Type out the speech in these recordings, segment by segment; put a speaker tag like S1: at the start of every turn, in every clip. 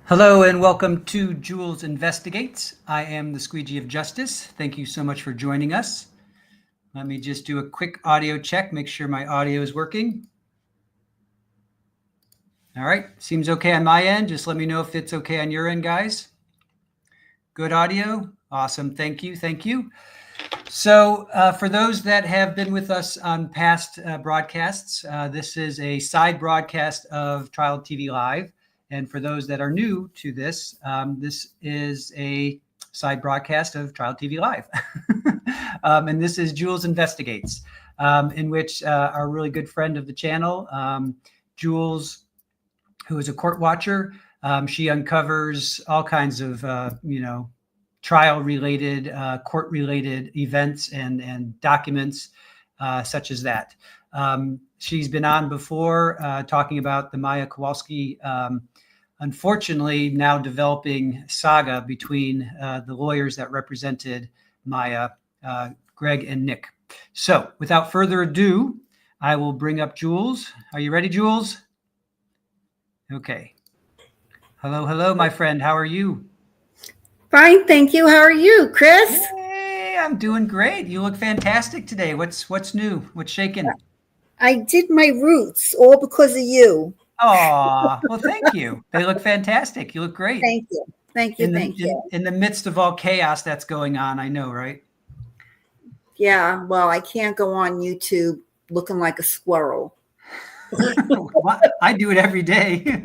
S1: Hello and welcome to Jules Investigates. I am the Squeegee of Justice. Thank you so much for joining us. Let me just do a quick audio check, make sure my audio is working. All right, seems okay on my end. Just let me know if it's okay on your end, guys. Good audio? Awesome, thank you, thank you. So for those that have been with us on past broadcasts, this is a side broadcast of Trial TV Live. And for those that are new to this, this is a side broadcast of Trial TV Live. And this is Jules Investigates, in which our really good friend of the channel, Jules, who is a court watcher, she uncovers all kinds of, trial-related, court-related events and documents such as that. She's been on before talking about the Maya Kowalski, unfortunately now developing saga between the lawyers that represented Maya, Greg and Nick. So without further ado, I will bring up Jules. Are you ready, Jules? Okay. Hello, hello, my friend. How are you?
S2: Fine, thank you. How are you, Chris?
S1: Hey, I'm doing great. You look fantastic today. What's new? What's shaking?
S2: I did my roots all because of you.
S1: Oh, well, thank you. They look fantastic. You look great.
S2: Thank you. Thank you. Thank you.
S1: In the midst of all chaos that's going on, I know, right?
S2: Yeah, well, I can't go on YouTube looking like a squirrel.
S1: I do it every day.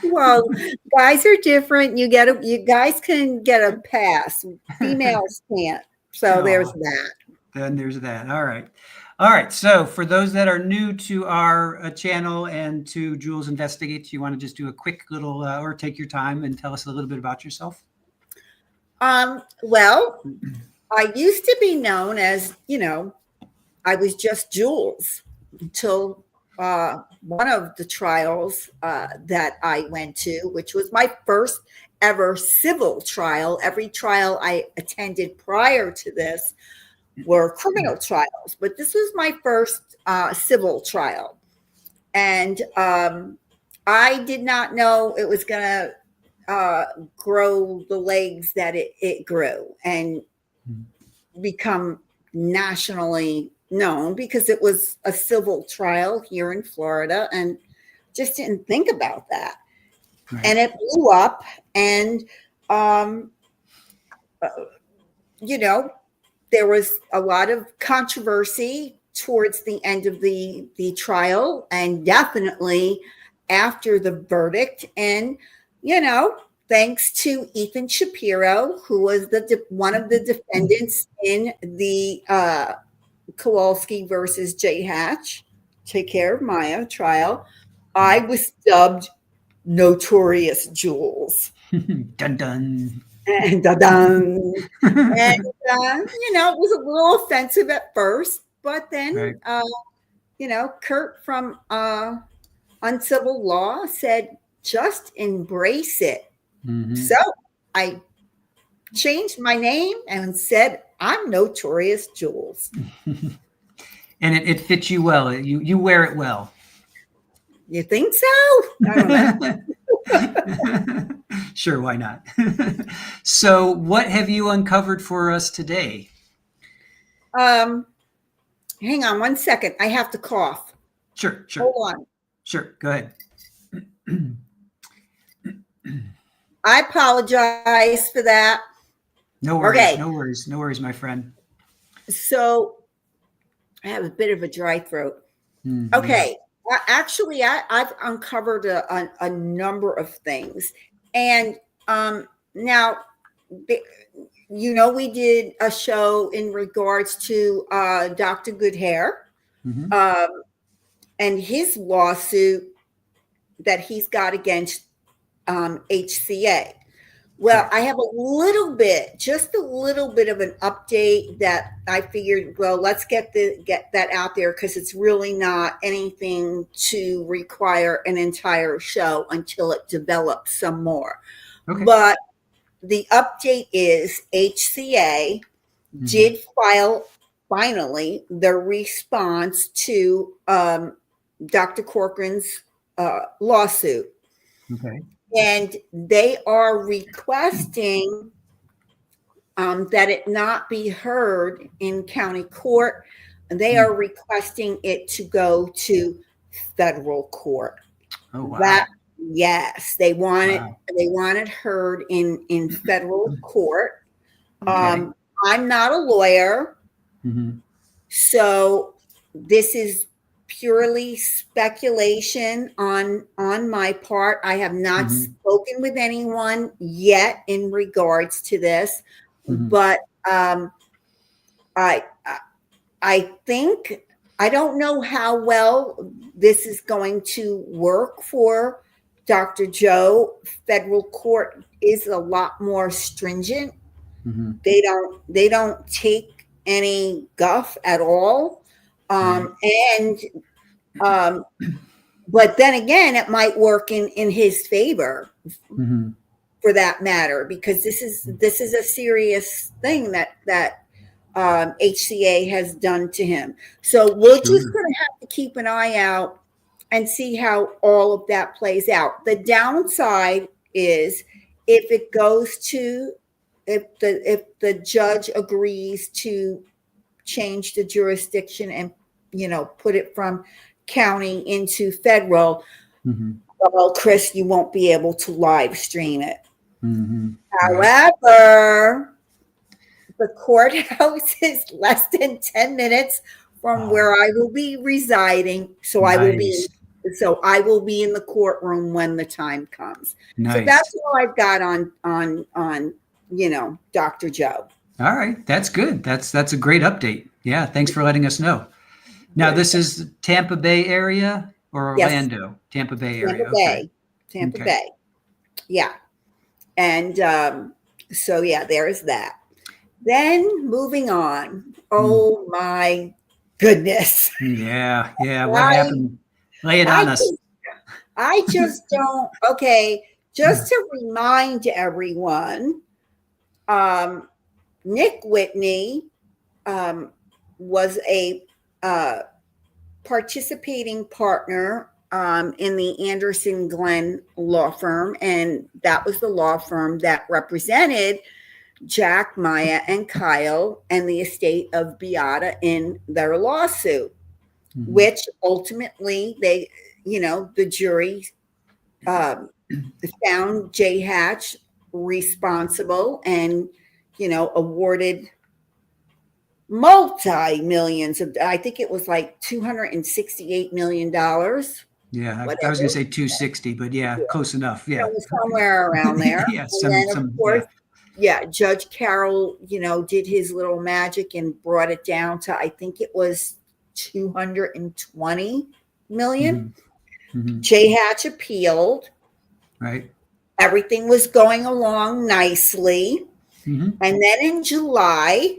S2: Well, guys are different. You guys can get a pass. Females can't. So there's that.
S1: Then there's that. All right. All right. So for those that are new to our channel and to Jules Investigates, you want to just do a quick little or take your time and tell us a little bit about yourself?
S2: Well, I used to be known as, I was just Jules until one of the trials that I went to, which was my first ever civil trial. Every trial I attended prior to this were criminal trials, but this was my first civil trial. And I did not know it was going to grow the legs that it grew and become nationally known, because it was a civil trial here in Florida and just didn't think about that. Right. And it blew up, and there was a lot of controversy towards the end of the trial, and definitely after the verdict. And thanks to Ethan Shapiro, who was one of the defendants in the Kowalski versus J. Hatch, Take Care of Maya trial, I was dubbed Notorious Jules.
S1: Dun dun.
S2: And dun dun. And it was a little offensive at first, but then right. Kurt from Uncivil Law said, just embrace it. Mm-hmm. So I changed my name and said, I'm Notorious Jules.
S1: And it fits you well. You wear it well.
S2: You think so? I don't know.
S1: Sure, why not? So what have you uncovered for us today?
S2: Hang on one second. I have to cough.
S1: Sure.
S2: Hold on.
S1: Sure, go ahead.
S2: I apologize for that.
S1: No worries. Okay. No worries, my friend.
S2: So I have a bit of a dry throat. Mm-hmm. Okay. Actually, I've uncovered a number of things. And now, we did a show in regards to Dr. Goodhair, mm-hmm. And his lawsuit that he's got against HCA. Well, I have just a little bit of an update that I figured, well, let's get that out there, because it's really not anything to require an entire show until it develops some more. Okay. But the update is HCA mm-hmm. did file finally their response to Dr. Corcoran's lawsuit.
S1: Okay.
S2: And they are requesting that it not be heard in county court. They are requesting it to go to federal court.
S1: Oh, wow.
S2: Yes, they want it heard in federal court.
S1: Okay.
S2: I'm not a lawyer, so this is purely speculation on my part. I have not spoken with anyone yet in regards to this, but I think, I don't know how well this is going to work for Dr. Joe. Federal court is a lot more stringent. They don't take any guff at all. But then again, it might work in his favor, for that matter, because this is a serious thing that HCA has done to him. So we're just going to have to keep an eye out and see how all of that plays out. The downside is if the judge agrees to change the jurisdiction and put it from county into federal, well, Chris, you won't be able to live stream it. However, the courthouse is less than 10 minutes from where I will be residing, so I will be in the courtroom when the time comes. So that's all I've got on Dr. Joe.
S1: All right, that's good. That's a great update. Yeah, thanks for letting us know. Now, this is Tampa Bay area or Orlando? Yes. Tampa Bay area.
S2: Tampa Bay. Yeah. And so, yeah, there's that. Then moving on. Oh, my goodness.
S1: Yeah. What happened? Lay it on us.
S2: I just don't. Okay. Just to remind everyone, Nick Whitney was a participating partner in the Anderson Glenn law firm, and that was the law firm that represented Jack, Maya, and Kyle and the estate of Beata in their lawsuit, which ultimately the jury found J. Hatch responsible and awarded multi-millions of, I think it was like $268 million.
S1: Yeah, I was going to say 260, but close enough. Yeah,
S2: somewhere around there.
S1: Of
S2: course, Judge Carroll, did his little magic and brought it down to, I think it was 220 million. J. Hatch appealed.
S1: Right.
S2: Everything was going along nicely. And then in July,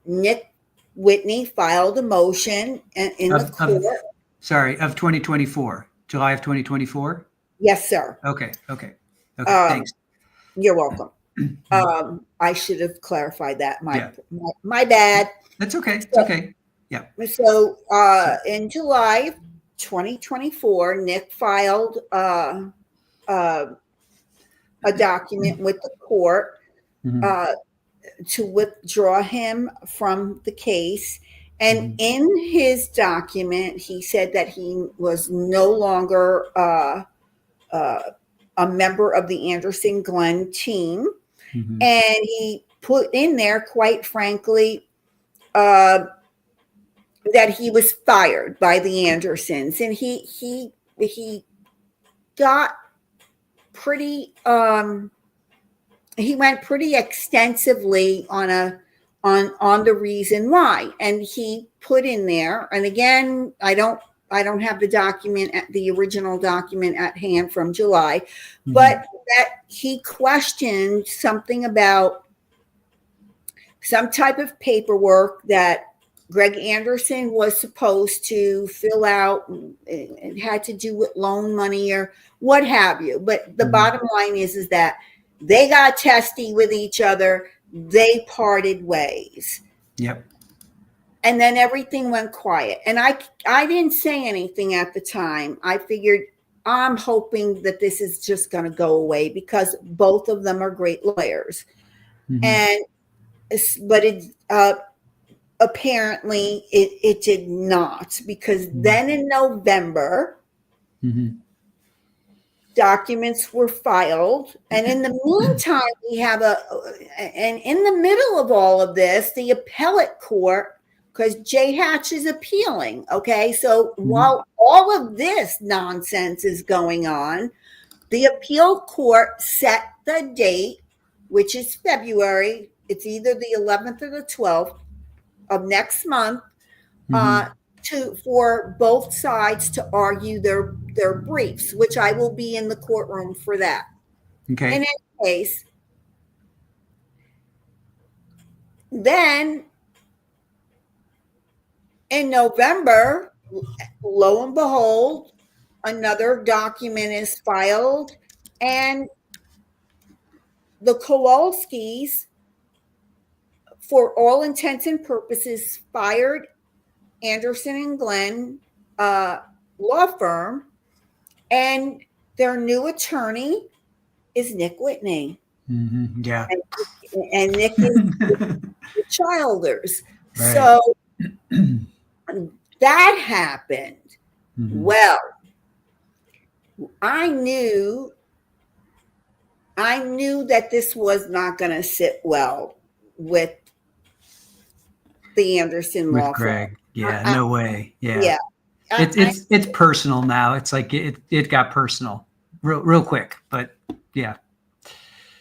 S2: Nick Whitney filed a motion in the court.
S1: Of 2024, July of 2024?
S2: Yes, sir.
S1: Okay, thanks.
S2: You're welcome. I should have clarified that. My bad.
S1: That's okay. It's okay. Yeah.
S2: So in July 2024, Nick filed a document with the court to withdraw him from the case. And in his document, he said that he was no longer a member of the Anderson Glenn team. And he put in there, quite frankly, that he was fired by the Andersons. And he got pretty he went pretty extensively on the reason why, and he put in there, and again, I don't have the document, the original document at hand from July, but that he questioned something about some type of paperwork that Greg Anderson was supposed to fill out. It had to do with loan money or what have you. But the bottom line is that they got testy with each other. They parted ways.
S1: Yep.
S2: And then everything went quiet. And I didn't say anything at the time. I figured I'm hoping that this is just going to go away because both of them are great lawyers. And but it apparently it did not, because then in November documents were filed, and in the meantime we have and in the middle of all of this, the appellate court, because Jay Hatch is appealing. Okay, so while all of this nonsense is going on, the appeal court set the date, which is February. It's either the 11th or the 12th of next month, for both sides to argue their briefs, which I will be in the courtroom for that.
S1: Okay.
S2: In any case, then in November, lo and behold, another document is filed, and the Kowalskis, for all intents and purposes, fired Anderson and Glenn law firm, and their new attorney is Nick Whitney.
S1: Yeah.
S2: And Nick is the Childers.
S1: Right.
S2: So that happened. Well, I knew that this was not going to sit well with the Anderson law
S1: Greg.
S2: firm.
S1: Yeah, no way. Yeah.
S2: Yeah.
S1: It's personal now. It's like it got personal real quick, but yeah.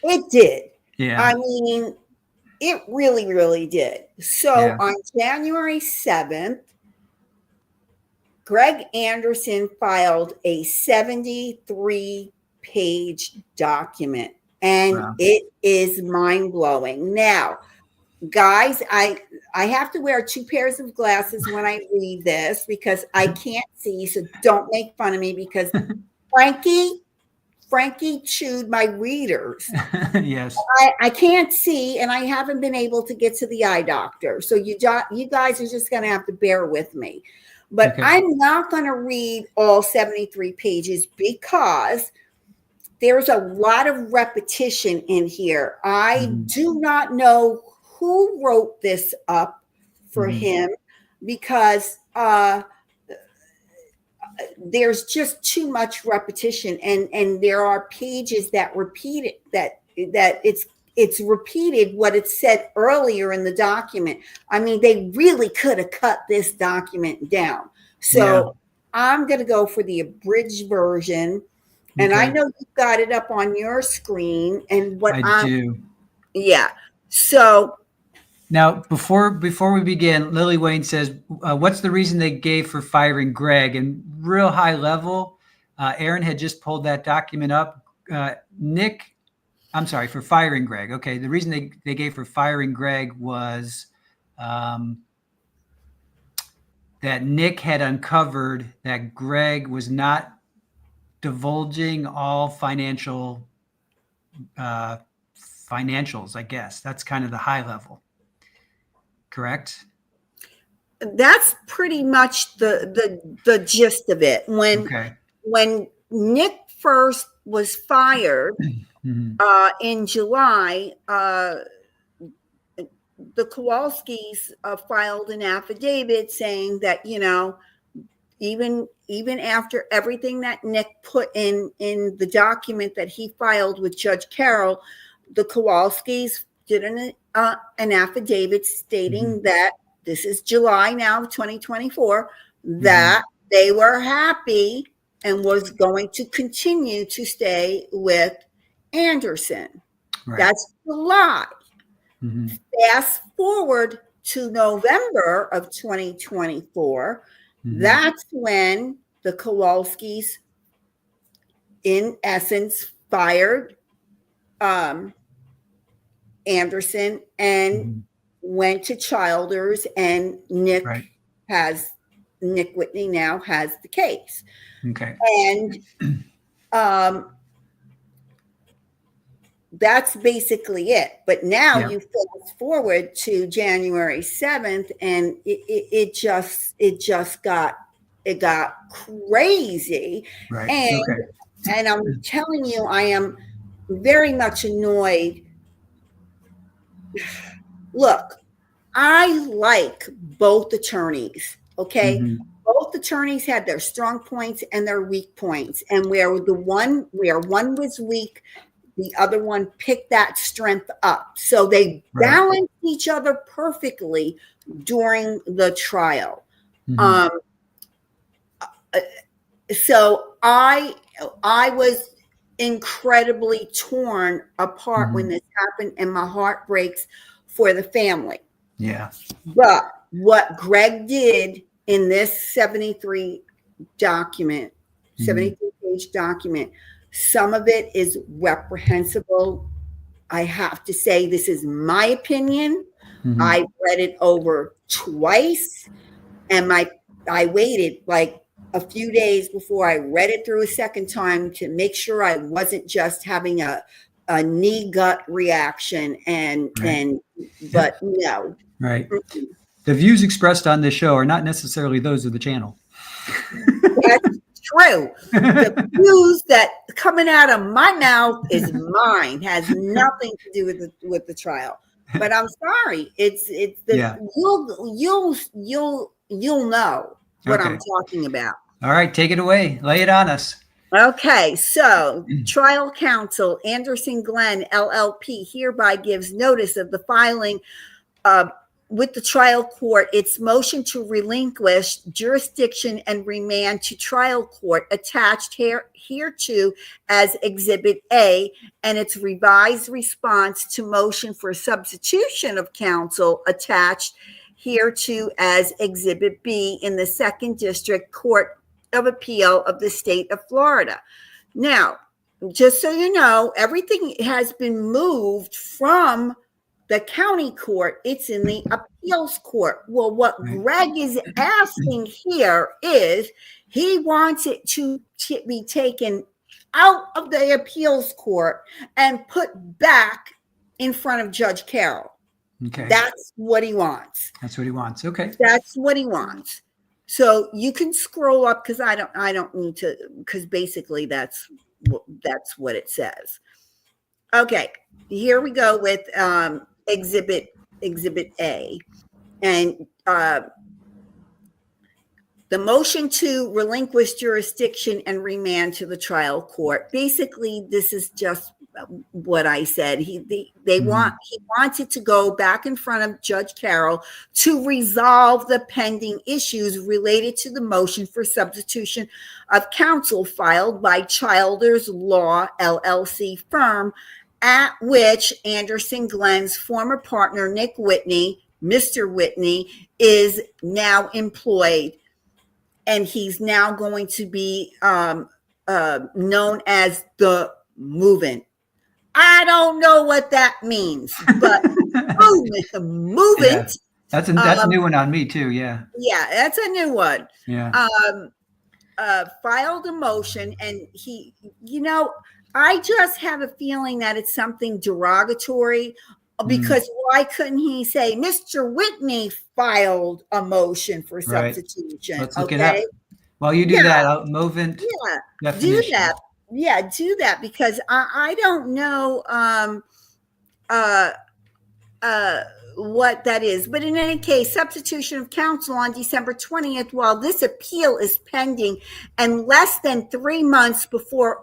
S2: It did.
S1: Yeah.
S2: I mean, it really, really did. So on January 7th, Greg Anderson filed a 73-page document, and it is mind-blowing. Now, guys, I have to wear 2 pairs of glasses when I read this because I can't see, so don't make fun of me, because Frankie chewed my readers.
S1: Yes.
S2: I can't see, and I haven't been able to get to the eye doctor. So you guys are just going to have to bear with me. But I'm not going to read all 73 pages because there's a lot of repetition in here. I do not know who wrote this up for him, because there's just too much repetition, and there are pages that repeat it, that it's repeated what it said earlier in the document. I mean, they really could have cut this document down. So I'm going to go for the abridged version. And I know you've got it up on your screen, and
S1: I do.
S2: Yeah. So
S1: now, before we begin, Lily Wayne says, what's the reason they gave for firing Greg? And real high level, Aaron had just pulled that document up. I'm sorry, for firing Greg. Okay, the reason they gave for firing Greg was that Nick had uncovered that Greg was not divulging all financials, I guess. That's kind of the high level. Correct?
S2: That's pretty much the gist of it. When Nick first was fired in July, the Kowalskis filed an affidavit saying that, even after everything that Nick put in the document that he filed with Judge Carroll, the Kowalskis did an affidavit stating that this is July now, 2024, that they were happy and was going to continue to stay with Anderson. Right. That's July. Fast forward to November of 2024. That's when the Kowalskis, in essence, fired Anderson and went to Childers, and Nick Whitney now has the case. Okay. And that's basically it. But now you fast forward to January 7th, and it just got it got crazy.
S1: Right.
S2: And,
S1: Okay.
S2: and I'm telling you, I am very much annoyed. Look, I like both attorneys, okay?
S1: Mhm.
S2: Both attorneys had their strong points and their weak points. And where one was weak, the other one picked that strength up. So they
S1: Right.
S2: balanced each other perfectly during the trial.
S1: Mhm.
S2: So I was incredibly torn apart when
S1: Mhm.
S2: this happened, and my heart breaks for the family.
S1: Yeah.
S2: But what Greg did in this 73 document,
S1: Mhm.
S2: 73-page document, some of it is reprehensible. I have to say, this is my opinion.
S1: Mhm.
S2: I read it over twice, and I waited like a few days before I read it through a second time to make sure I wasn't just having a knee gut reaction
S1: Right.
S2: but no.
S1: Right. The views expressed on this show are not necessarily those of the channel.
S2: That's true. The views that coming out of my mouth is mine, has nothing to do with the trial. But I'm sorry, it's the
S1: Yeah.
S2: you'll know what
S1: Okay.
S2: I'm talking about.
S1: All right, take it away. Lay it on us.
S2: Okay, so trial counsel Anderson Glenn LLP hereby gives notice of the filing with the trial court its motion to relinquish jurisdiction and remand to trial court attached hereto as Exhibit A, and its revised response to motion for substitution of counsel attached hereto as Exhibit B in the Second District Court of Appeal of the state of Florida. Now, just so you know, everything has been moved from the county court. It's in the appeals court. Well, what Greg is asking here is he wants it to be taken out of the appeals court and put back in front of Judge Carroll.
S1: Okay.
S2: That's what he wants.
S1: That's what he wants. Okay.
S2: That's what he wants. So you can scroll up because I don't need to, because basically that's what it says. Okay, here we go with Exhibit A, and the motion to relinquish jurisdiction and remand to the trial court. Basically, this is just what I said. He wants it to go back in front of Judge Carroll to resolve the pending issues related to the motion for substitution of counsel filed by Childers Law LLC firm, at which Anderson Glenn's former partner Nick Whitney, Mr. Whitney, is now employed. And he's now going to be known as the movement. I don't know what that means, but movement.
S1: Yeah. That's a new one on me too. Yeah.
S2: Yeah, that's a new one.
S1: Yeah.
S2: Filed a motion, and he, I just have a feeling that it's something derogatory. Because why couldn't he say Mr. Whitney filed a motion for substitution?
S1: Let's look it up. While you do that, movement.
S2: Yeah, do that. Yeah, do that, because I don't know what that is. But in any case, substitution of counsel on December 20th, while this appeal is pending and less than 3 months before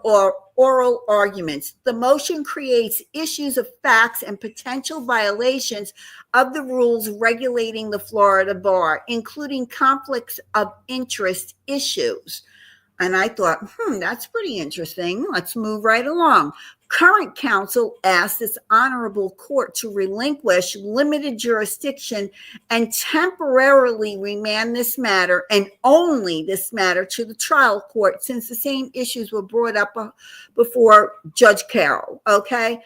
S2: oral arguments, the motion creates issues of facts and potential violations of the rules regulating the Florida bar, including conflicts of interest issues. And I thought, that's pretty interesting. Let's move right along. Current counsel asked this honorable court to relinquish limited jurisdiction and temporarily remand this matter, and only this matter, to the trial court, since the same issues were brought up before Judge Carroll. Okay.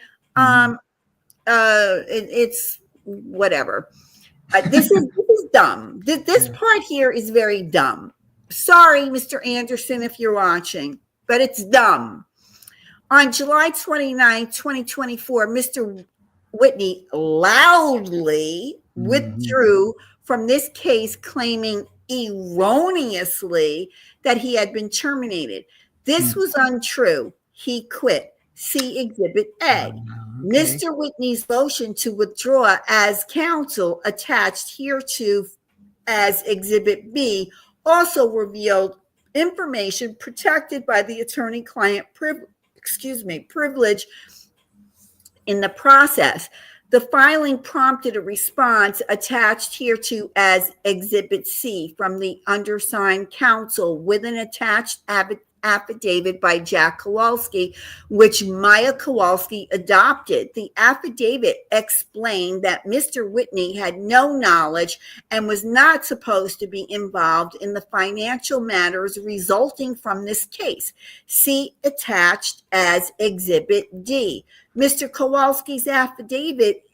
S2: It's whatever. This is dumb. This part here is very dumb. Sorry, Mr. Anderson, if you're watching, but it's dumb. On July 29, 2024, Mr. Whitney loudly withdrew from this case, claiming erroneously that he had been terminated. This was untrue. He quit. See Exhibit A.
S1: Okay.
S2: Mr. Whitney's motion to withdraw as counsel attached hereto as Exhibit B also revealed information protected by the attorney-client privilege in the process. The filing prompted a response attached hereto as Exhibit C from the undersigned counsel with an attached affidavit by Jack Kowalski, which Maya Kowalski adopted. The affidavit explained that Mr. Whitney had no knowledge and was not supposed to be involved in the financial matters resulting from this case. See attached as Exhibit D. Mr. Kowalski's affidavit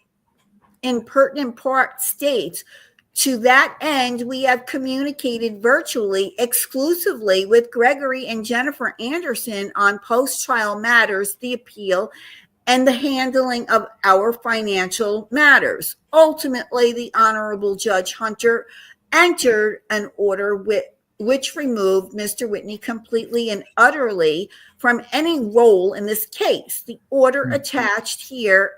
S2: in pertinent part states, to that end, we have communicated virtually exclusively with Gregory and Jennifer Anderson on post-trial matters, the appeal, and the handling of our financial matters. Ultimately, the Honorable Judge Hunter entered an order which removed Mr. Whitney completely and utterly from any role in this case. The order attached here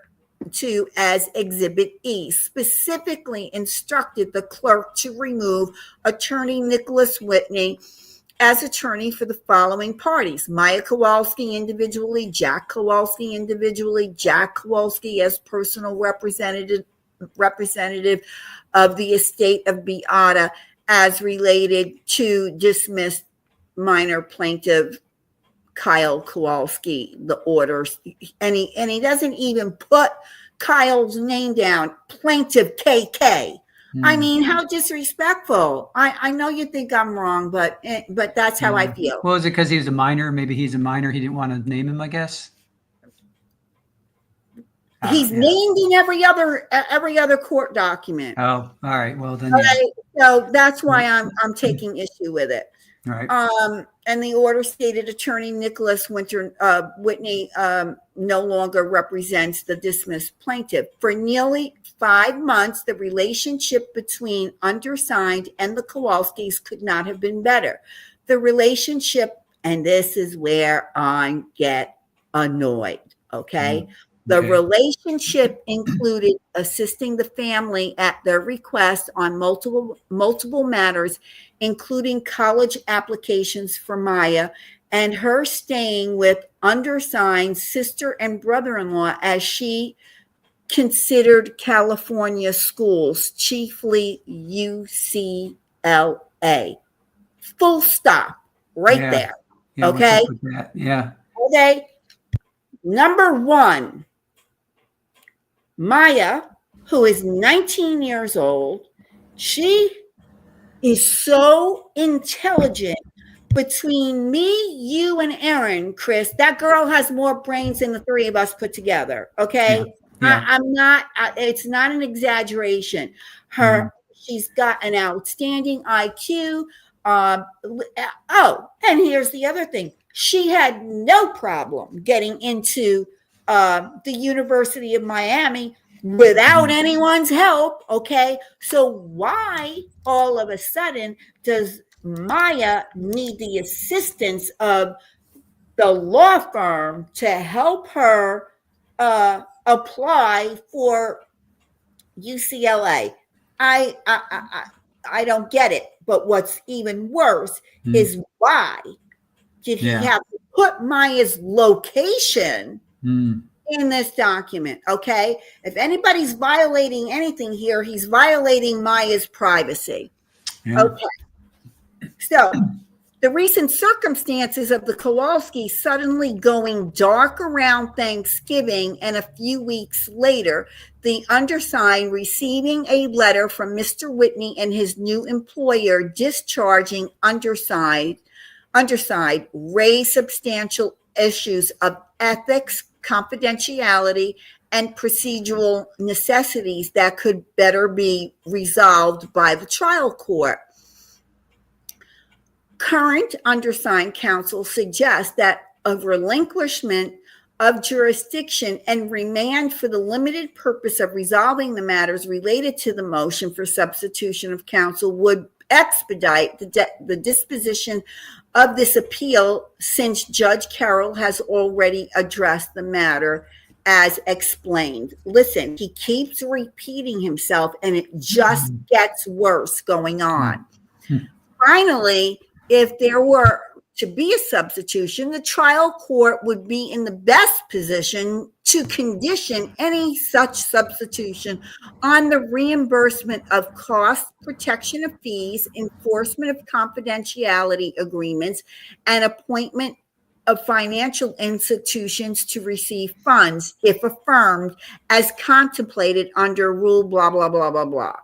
S2: to as Exhibit E specifically instructed the clerk to remove attorney Nicholas Whitney as attorney for the following parties: Maya Kowalski individually, Jack Kowalski individually, Jack Kowalski as personal representative of the estate of Beata as related to dismissed minor plaintiff Kyle Kowalski, the orders, and he doesn't even put Kyle's name down, plaintiff KK. I mean, how disrespectful. I know you think I'm wrong, but that's how I feel.
S1: Well, is it because he was a minor? Maybe he's a minor. He didn't want to name him, I guess.
S2: He's named in every other court document.
S1: Oh, all right. Well, then.
S2: Okay, so that's why I'm taking issue with it.
S1: All right.
S2: And the order stated attorney Nicholas Whitney no longer represents the dismissed plaintiff. For nearly 5 months, the relationship between undersigned and the Kowalskis could not have been better. The relationship, and this is where I get annoyed, okay? The relationship included assisting the family at their request on multiple matters, including college applications for Maya, and her staying with undersigned sister and brother-in-law as she considered California schools, chiefly UCLA. Full stop right there.
S1: Yeah,
S2: okay?
S1: What's up with that? Yeah.
S2: Okay. Number one, Maya, who is 19 years old, she is so intelligent. Between me, you, and Erin, Chris, that girl has more brains than the three of us put together. Okay. Yeah. I'm not, it's not an exaggeration. She's got an outstanding IQ. And here's the other thing. She had no problem getting into the University of Miami without anyone's help. Okay. So why all of a sudden does Maya need the assistance of the law firm to help her apply for UCLA? I don't get it. But what's even worse is why did he have to put Maya's location in this document? Okay. If anybody's violating anything here, he's violating Maya's privacy. Yeah. Okay. So the recent circumstances of the Kowalski suddenly going dark around Thanksgiving and a few weeks later, the undersigned receiving a letter from Mr. Whitney and his new employer discharging underside raised substantial issues of ethics, confidentiality, and procedural necessities that could better be resolved by the trial court. Current undersigned counsel suggests that a relinquishment of jurisdiction and remand for the limited purpose of resolving the matters related to the motion for substitution of counsel would expedite the disposition of this appeal, since Judge Carroll has already addressed the matter as explained. Listen, he keeps repeating himself, and it just gets worse going on. Finally, if there were to be a substitution, the trial court would be in the best position to condition any such substitution on the reimbursement of cost, protection of fees, enforcement of confidentiality agreements, and appointment of financial institutions to receive funds, if affirmed, as contemplated under rule blah, blah, blah, blah, blah.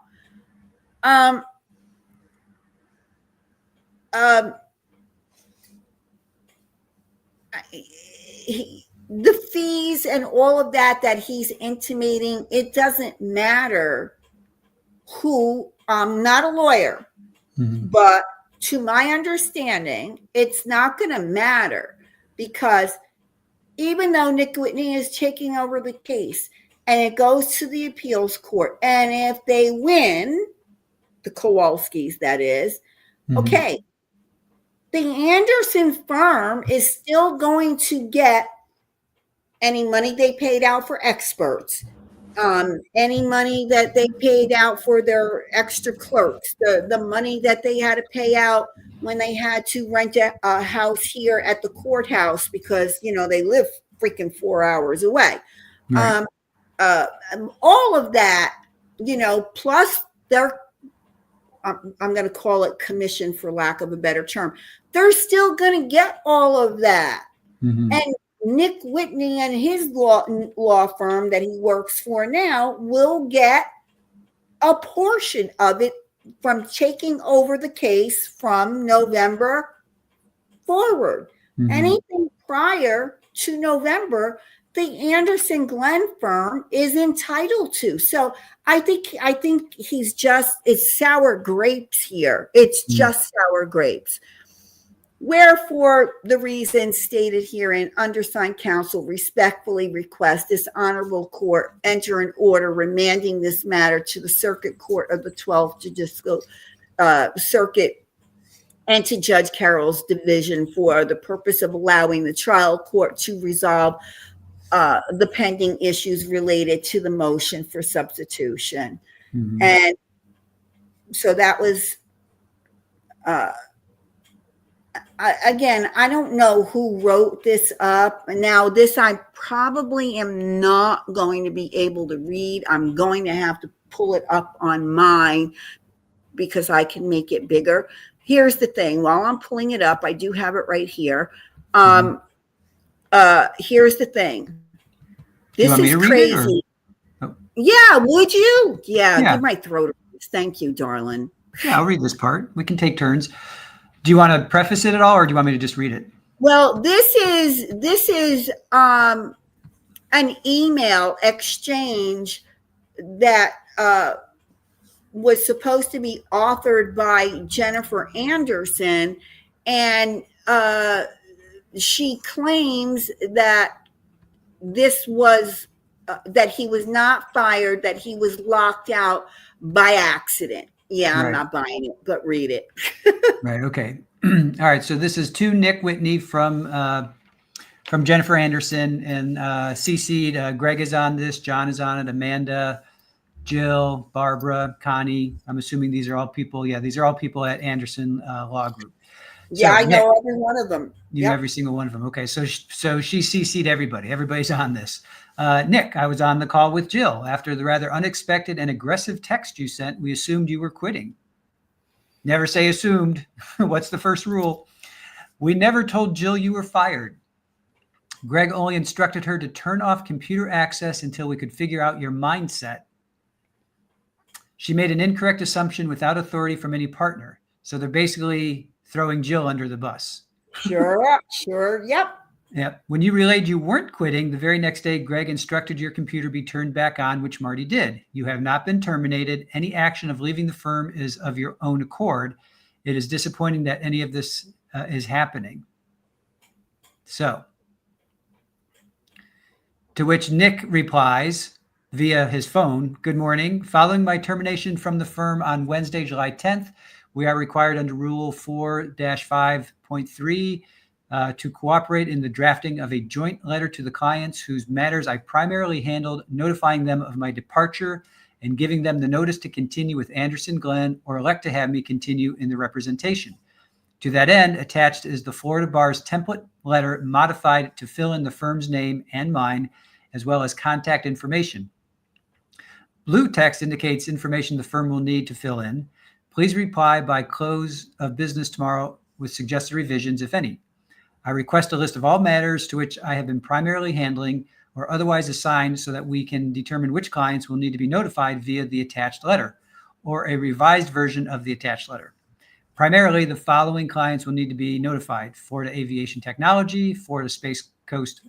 S2: The fees and all of that he's intimating, it doesn't matter who. I'm not a lawyer, but to my understanding, it's not going to matter, because even though Nick Whitney is taking over the case and it goes to the appeals court, and if they win, the Kowalskis, that is, okay, the Anderson firm is still going to get any money they paid out for experts, any money that they paid out for their extra clerks, the money that they had to pay out when they had to rent a house here at the courthouse because, they live freaking 4 hours away. Right. All of that, plus their, I'm going to call it commission for lack of a better term, they're still going to get all of that. And Nick Whitney and his law firm that he works for now will get a portion of it from taking over the case from November forward. Anything prior to November, the Anderson Glenn firm is entitled to. So I think it's sour grapes here. It's just sour grapes. Wherefore, the reasons stated herein, undersigned counsel respectfully request this honorable court enter an order remanding this matter to the Circuit Court of the 12th Judicial Circuit and to Judge Carroll's division for the purpose of allowing the trial court to resolve the pending issues related to the motion for substitution. And so that was... again, I don't know who wrote this up. Now, this I probably am not going to be able to read. I'm going to have to pull it up on mine because I can make it bigger. Here's the thing. While I'm pulling it up, I do have it right here. Here's the thing. This is crazy. Oh. Yeah, would you? Yeah, give my throat a raise. Thank you, darling.
S1: Yeah, I'll read this part. We can take turns. Do you want to preface it at all, or do you want me to just read it?
S2: Well, this is an email exchange that was supposed to be authored by Jennifer Anderson, and she claims that this was that he was not fired, that he was locked out by accident. Yeah, I'm not buying it, but read it.
S1: Right. Okay. All right. So this is to Nick Whitney from Jennifer Anderson, and CC'd. Greg is on this. John is on it. Amanda, Jill, Barbara, Connie. I'm assuming these are all people. Yeah, these are all people at Anderson Law Group.
S2: Yeah, so I know Nick, every one of them.
S1: You know every single one of them. Okay. So she CC'd everybody. Everybody's on this. Nick, I was on the call with Jill. After the rather unexpected and aggressive text you sent, we assumed you were quitting. Never say assumed. What's the first rule? We never told Jill you were fired. Greg only instructed her to turn off computer access until we could figure out your mindset. She made an incorrect assumption without authority from any partner. So they're basically throwing Jill under the bus.
S2: Sure. Yep.
S1: When you relayed you weren't quitting, the very next day, Greg instructed your computer be turned back on, which Marty did. You have not been terminated. Any action of leaving the firm is of your own accord. It is disappointing that any of this is happening. So, to which Nick replies via his phone, good morning. Following my termination from the firm on Wednesday, July 10th, We are required under Rule 4-5.3 to cooperate in the drafting of a joint letter to the clients whose matters I primarily handled, notifying them of my departure and giving them the notice to continue with Anderson Glenn or elect to have me continue in the representation. To that end, attached is the Florida Bar's template letter modified to fill in the firm's name and mine, as well as contact information. Blue text indicates information the firm will need to fill in. Please reply by close of business tomorrow with suggested revisions, if any. I request a list of all matters to which I have been primarily handling or otherwise assigned so that we can determine which clients will need to be notified via the attached letter or a revised version of the attached letter. Primarily, the following clients will need to be notified: Florida Aviation Technology, Florida Space Coast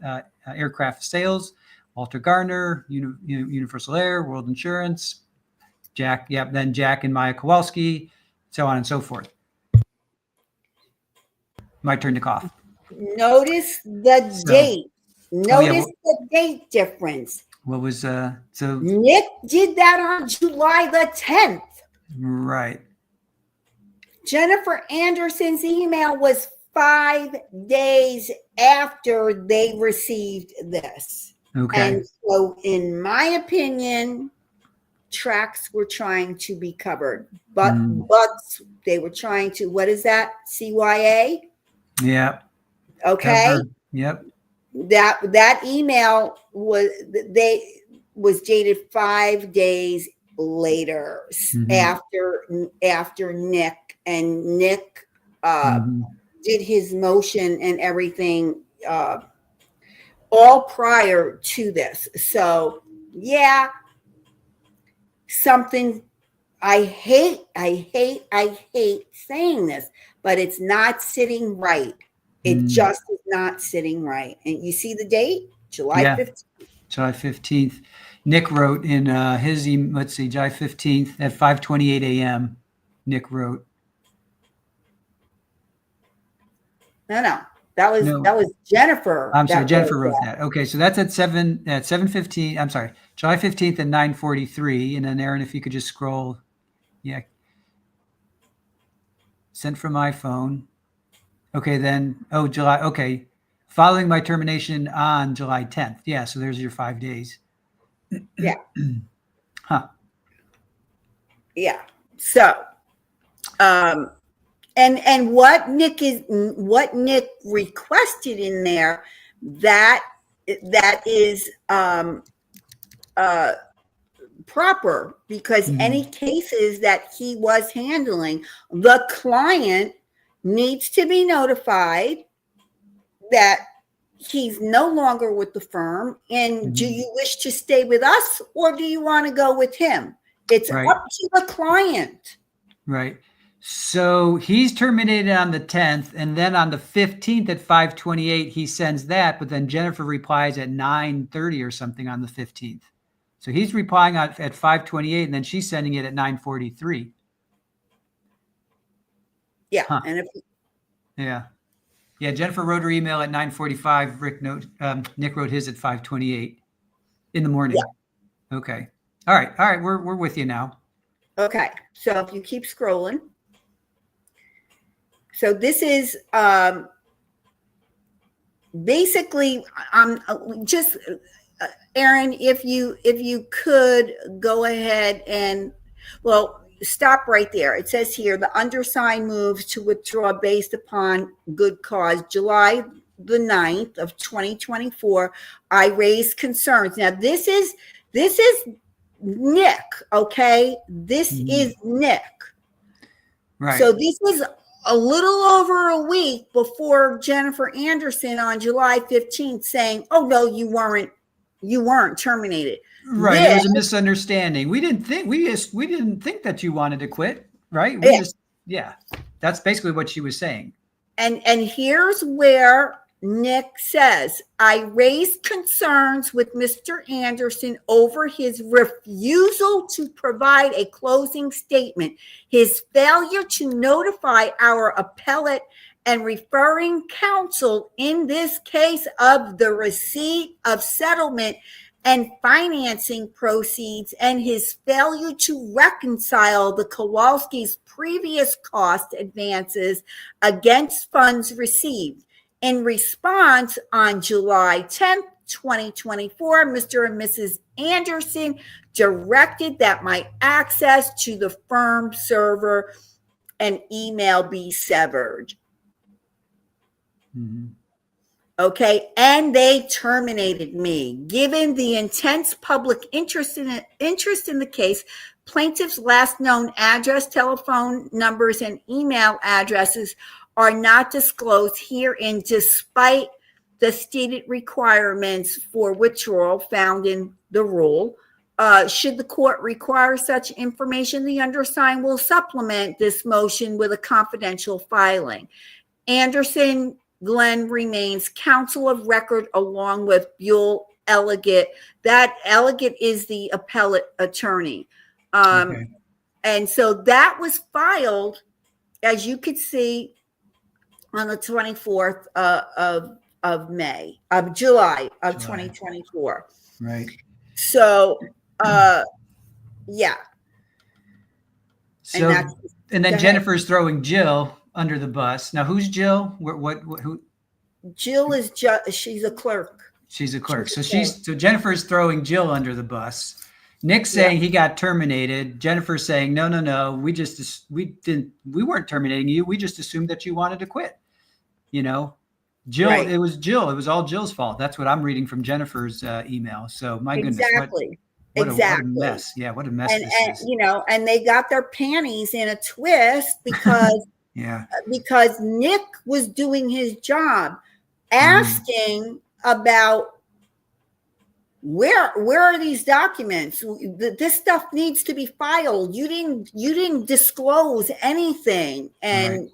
S1: Aircraft Sales, Walter Gardner, Universal Air, World Insurance, Jack and Maya Kowalski, so on and so forth. My turn to cough.
S2: Notice the date. Notice the date difference.
S1: What was so?
S2: Nick did that on July the 10th.
S1: Right.
S2: Jennifer Anderson's email was 5 days after they received this.
S1: Okay.
S2: And so, in my opinion, tracks were trying to be covered, but they were trying to, what is that? CYA?
S1: Yeah.
S2: Okay.
S1: Cover. Yep.
S2: That email was dated 5 days later after Nick, and Nick did his motion and everything all prior to this. So yeah, something I hate saying this, but it's not sitting right. It just is not sitting right. And you see the date, July 15th.
S1: July 15th. Nick wrote in his email, let's see, July 15th at 5:28 a.m. Nick wrote.
S2: No. That was Jennifer.
S1: I'm sorry, Jennifer wrote that. Okay, so that's at 7:15. I'm sorry, July 15th at 9:43. And then Aaron, if you could just scroll. Yeah. Sent from my phone. Okay, then, July, okay. Following my termination on July 10th. Yeah, so there's your 5 days.
S2: Yeah.
S1: Huh.
S2: Yeah. So, and what Nick requested in there, that is proper, because any cases that he was handling, the client needs to be notified that he's no longer with the firm. And do you wish to stay with us, or do you want to go with him? It's up to the client. Right.
S1: So he's terminated on the 10th, and then on the 15th at 5:28, he sends that, but then Jennifer replies at 9:30 or something on the 15th. So he's replying at 5:28, and then she's sending it at 9:43.
S2: Yeah.
S1: Huh.
S2: And
S1: Jennifer wrote her email at 9:45. Nick wrote his at 5:28 in the morning. Yeah. Okay. All right. We're with you now.
S2: Okay. So if you keep scrolling. So this is basically, just Aaron, if you could go ahead and, stop right there. It says here, the undersigned moves to withdraw based upon good cause. July the 9th of 2024, I raised concerns. Now this is Nick, okay? This is Nick.
S1: Right.
S2: So this was a little over a week before Jennifer Anderson on July 15th saying, "Oh no, you weren't terminated."
S1: Right. There was a misunderstanding. We didn't think that you wanted to quit, right? That's basically what she was saying.
S2: And here's where Nick says, I raised concerns with Mr. Anderson over his refusal to provide a closing statement, his failure to notify our appellate and referring counsel in this case of the receipt of settlement and financing proceeds, and his failure to reconcile the Kowalski's previous cost advances against funds received. In response, on July 10th, 2024, Mr. and Mrs. Anderson directed that my access to the firm server and email be severed.
S1: Mm-hmm.
S2: Okay, and they terminated me. Given the intense public interest in the case, plaintiff's last known address, telephone numbers, and email addresses are not disclosed herein, despite the stated requirements for withdrawal found in the rule. Should the court require such information, the undersigned will supplement this motion with a confidential filing. Anderson Glenn remains counsel of record along with Buell Elegant. That Elegant is the appellate attorney.
S1: Okay.
S2: And so that was filed, as you could see, on the 24th of July of 2024.
S1: Right.
S2: So, yeah.
S1: So, and then Jennifer's throwing Jill under the bus. Now, who's Jill? Who?
S2: Jill is she's a clerk.
S1: She's a clerk. So Jennifer's throwing Jill under the bus. Nick's saying he got terminated. Jennifer's saying, no, we weren't terminating you. We just assumed that you wanted to quit. You know, Jill, right. It was all Jill's fault. That's what I'm reading from Jennifer's email. So my goodness.
S2: Exactly.
S1: What a mess. Yeah. What a mess this is.
S2: You know, and they got their panties in a twist because, because Nick was doing his job, asking about where are these documents? This stuff needs to be filed. You didn't disclose anything. And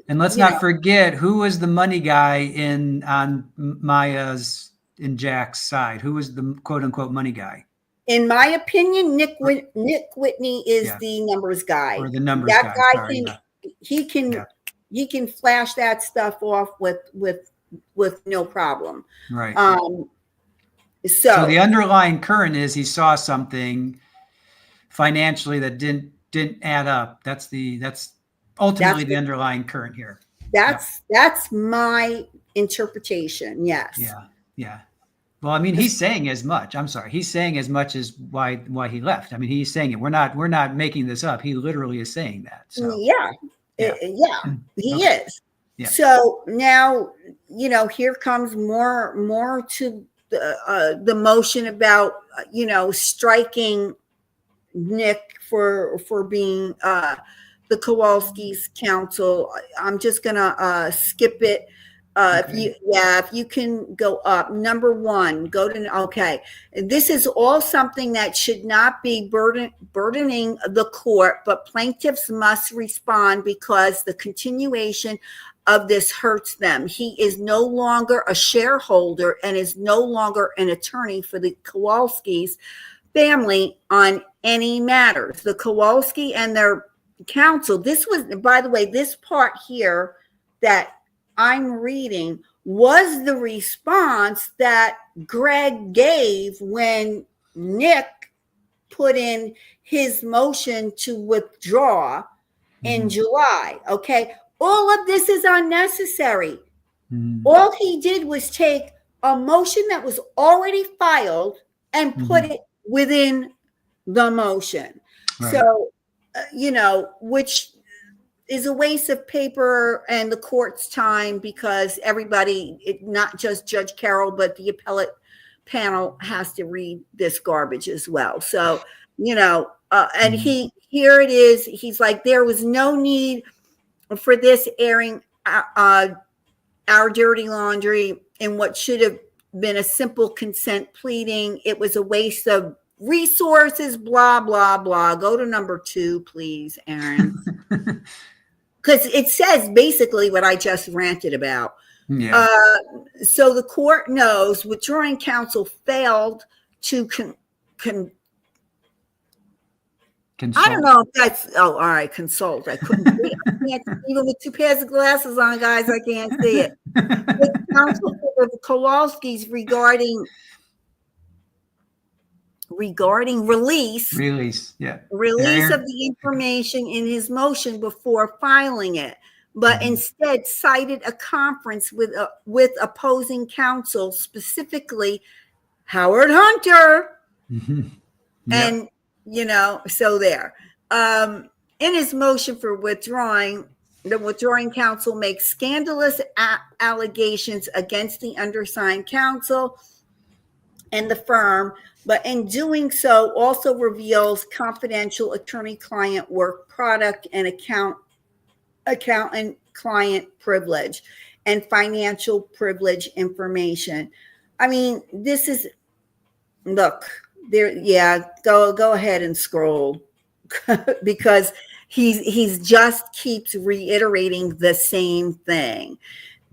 S1: let's not forget, who was the money guy on Maya's and Jack's side? Who was the quote unquote money guy?
S2: In my opinion, Nick Whitney is the numbers guy.
S1: Or the numbers
S2: guy.
S1: Sorry,
S2: he can flash that stuff off with no problem.
S1: Right.
S2: So
S1: the underlying current is he saw something financially that didn't add up. That's ultimately the underlying current here.
S2: That's my interpretation. Yes.
S1: Yeah. Well, I mean, he's saying as much. I'm sorry. He's saying as much as why he left. I mean, he's saying it. We're not making this up. He literally is saying that. So
S2: he is. Yeah. So now, here comes more to the motion about, striking Nick for being the Kowalski's counsel. I'm just going to skip it. If you can go up. Number one, this is all something that should not be burdening the court, but plaintiffs must respond because the continuation of this hurts them. He is no longer a shareholder and is no longer an attorney for the Kowalski's family on any matters. The Kowalski and their counsel, this was, by the way, this part here that I'm reading was the response that Greg gave when Nick put in his motion to withdraw in July. Okay. All of this is unnecessary. All he did was take a motion that was already filed and put it within the motion. Right. So, which is a waste of paper and the court's time because everybody, not just Judge Carroll, but the appellate panel has to read this garbage as well. So, and here it is. He's like, there was no need for this airing our dirty laundry in what should have been a simple consent pleading. It was a waste of resources, blah, blah, blah. Go to number 2, please, Aaron. Because it says basically what I just ranted about. Yeah. So the court knows withdrawing counsel failed to consult. I don't know if that's, all right, consult. I couldn't see it. I can't, even with 2 pairs of glasses on, guys, I can't see it. The counsel for the Kowalskis regarding regarding release
S1: Yeah.
S2: of the information in his motion before filing it, but instead cited a conference with opposing counsel, specifically Howard Hunter. And, so there. In his motion for withdrawing, the withdrawing counsel makes scandalous allegations against the undersigned counsel and the firm, but in doing so also reveals confidential attorney-client work product and accountant-client privilege and financial privilege information. I mean, this is, look, there, go ahead and scroll because he's just keeps reiterating the same thing.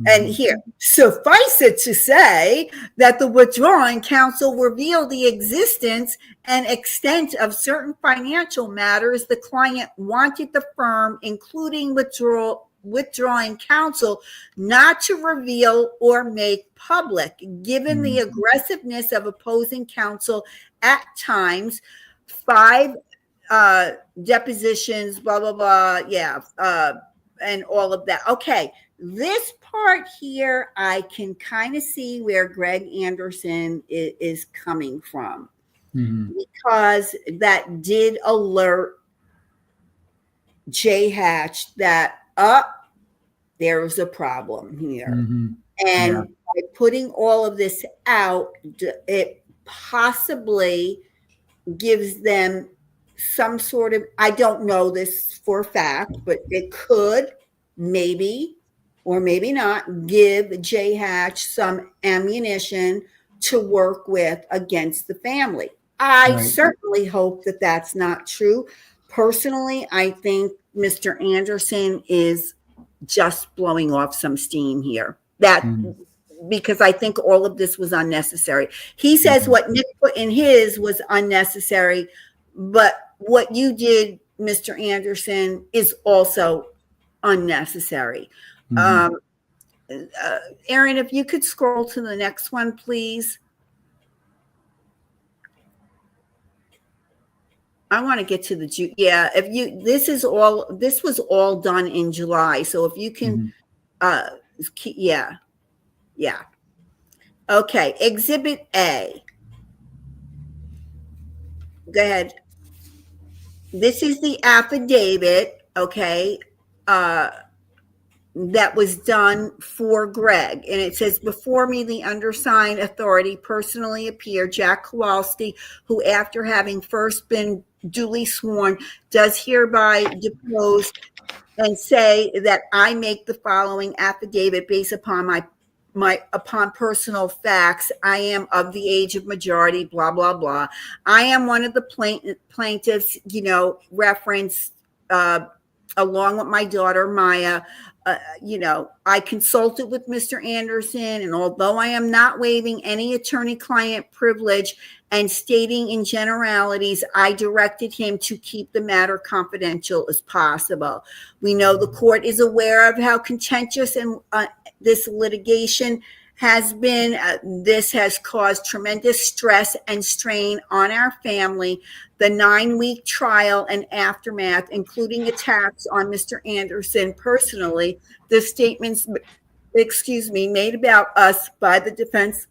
S2: And here, suffice it to say that the withdrawing counsel revealed the existence and extent of certain financial matters the client wanted the firm, including withdrawing counsel, not to reveal or make public, given the aggressiveness of opposing counsel at times. 5 depositions, blah, blah, blah. And all of that. Okay. This part here, I can kind of see where Greg Anderson is coming from, because that did alert Jay Hatch that there was a problem here. And by putting all of this out, it possibly gives them some sort of, I don't know this for a fact, but it could maybe or maybe not give Jay Hatch some ammunition to work with against the family. I certainly hope that that's not true. Personally, I think Mr. Anderson is just blowing off some steam here. Because I think all of this was unnecessary. He says what Nick put in his was unnecessary, but what you did, Mr. Anderson, is also unnecessary. Aaron, if you could scroll to the next one, please. I want to get to the this was all done in July. So if you can, Okay, Exhibit A. Go ahead. This is the affidavit, okay, that was done for Greg. And it says, before me, the undersigned authority personally appeared, Jack Kowalski, who, after having first been duly sworn, does hereby depose and say that I make the following affidavit based upon upon personal facts. I am of the age of majority, blah, blah, blah. I am one of the plaintiffs, referenced along with my daughter, Maya. I consulted with Mr. Anderson, and although I am not waiving any attorney-client privilege and stating in generalities, I directed him to keep the matter confidential as possible. We know the court is aware of how contentious and this litigation has been. This has caused tremendous stress and strain on our family. The 9-week trial and aftermath, including attacks on Mr. Anderson personally, the statements, made about us by the defense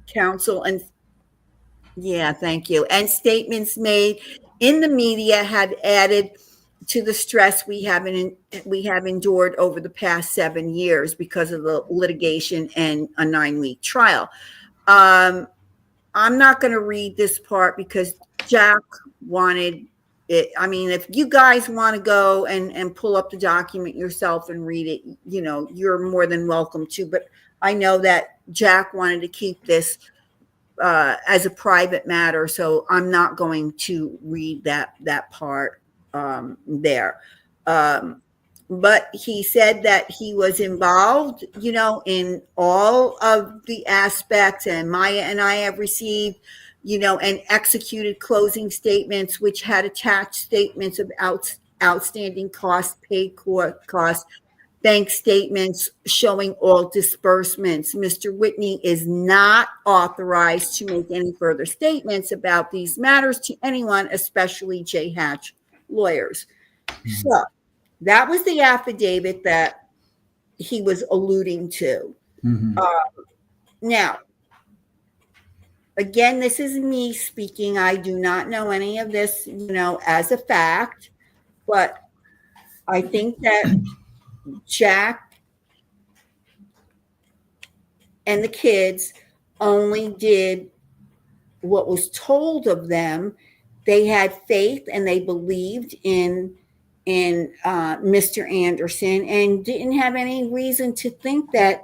S2: counsel, and thank you, and statements made in the media have added to the stress we have endured over the past 7 years because of the litigation and a 9-week trial. I'm not going to read this part because Jack wanted it. I mean, if you guys want to go and pull up the document yourself and read it, you're more than welcome to. But I know that Jack wanted to keep this as a private matter, so I'm not going to read that part there. But he said that he was involved, in all of the aspects, and Maya and I have received, and executed closing statements, which had attached statements of outstanding costs, paid court costs, bank statements showing all disbursements. Mr. Whitney is not authorized to make any further statements about these matters to anyone, especially J. Hatch lawyers. So that was the affidavit that he was alluding to. Now, again, this is me speaking. I do not know any of this, as a fact, but I think that Jack and the kids only did what was told of them. They had faith and they believed in Mr. Anderson and didn't have any reason to think that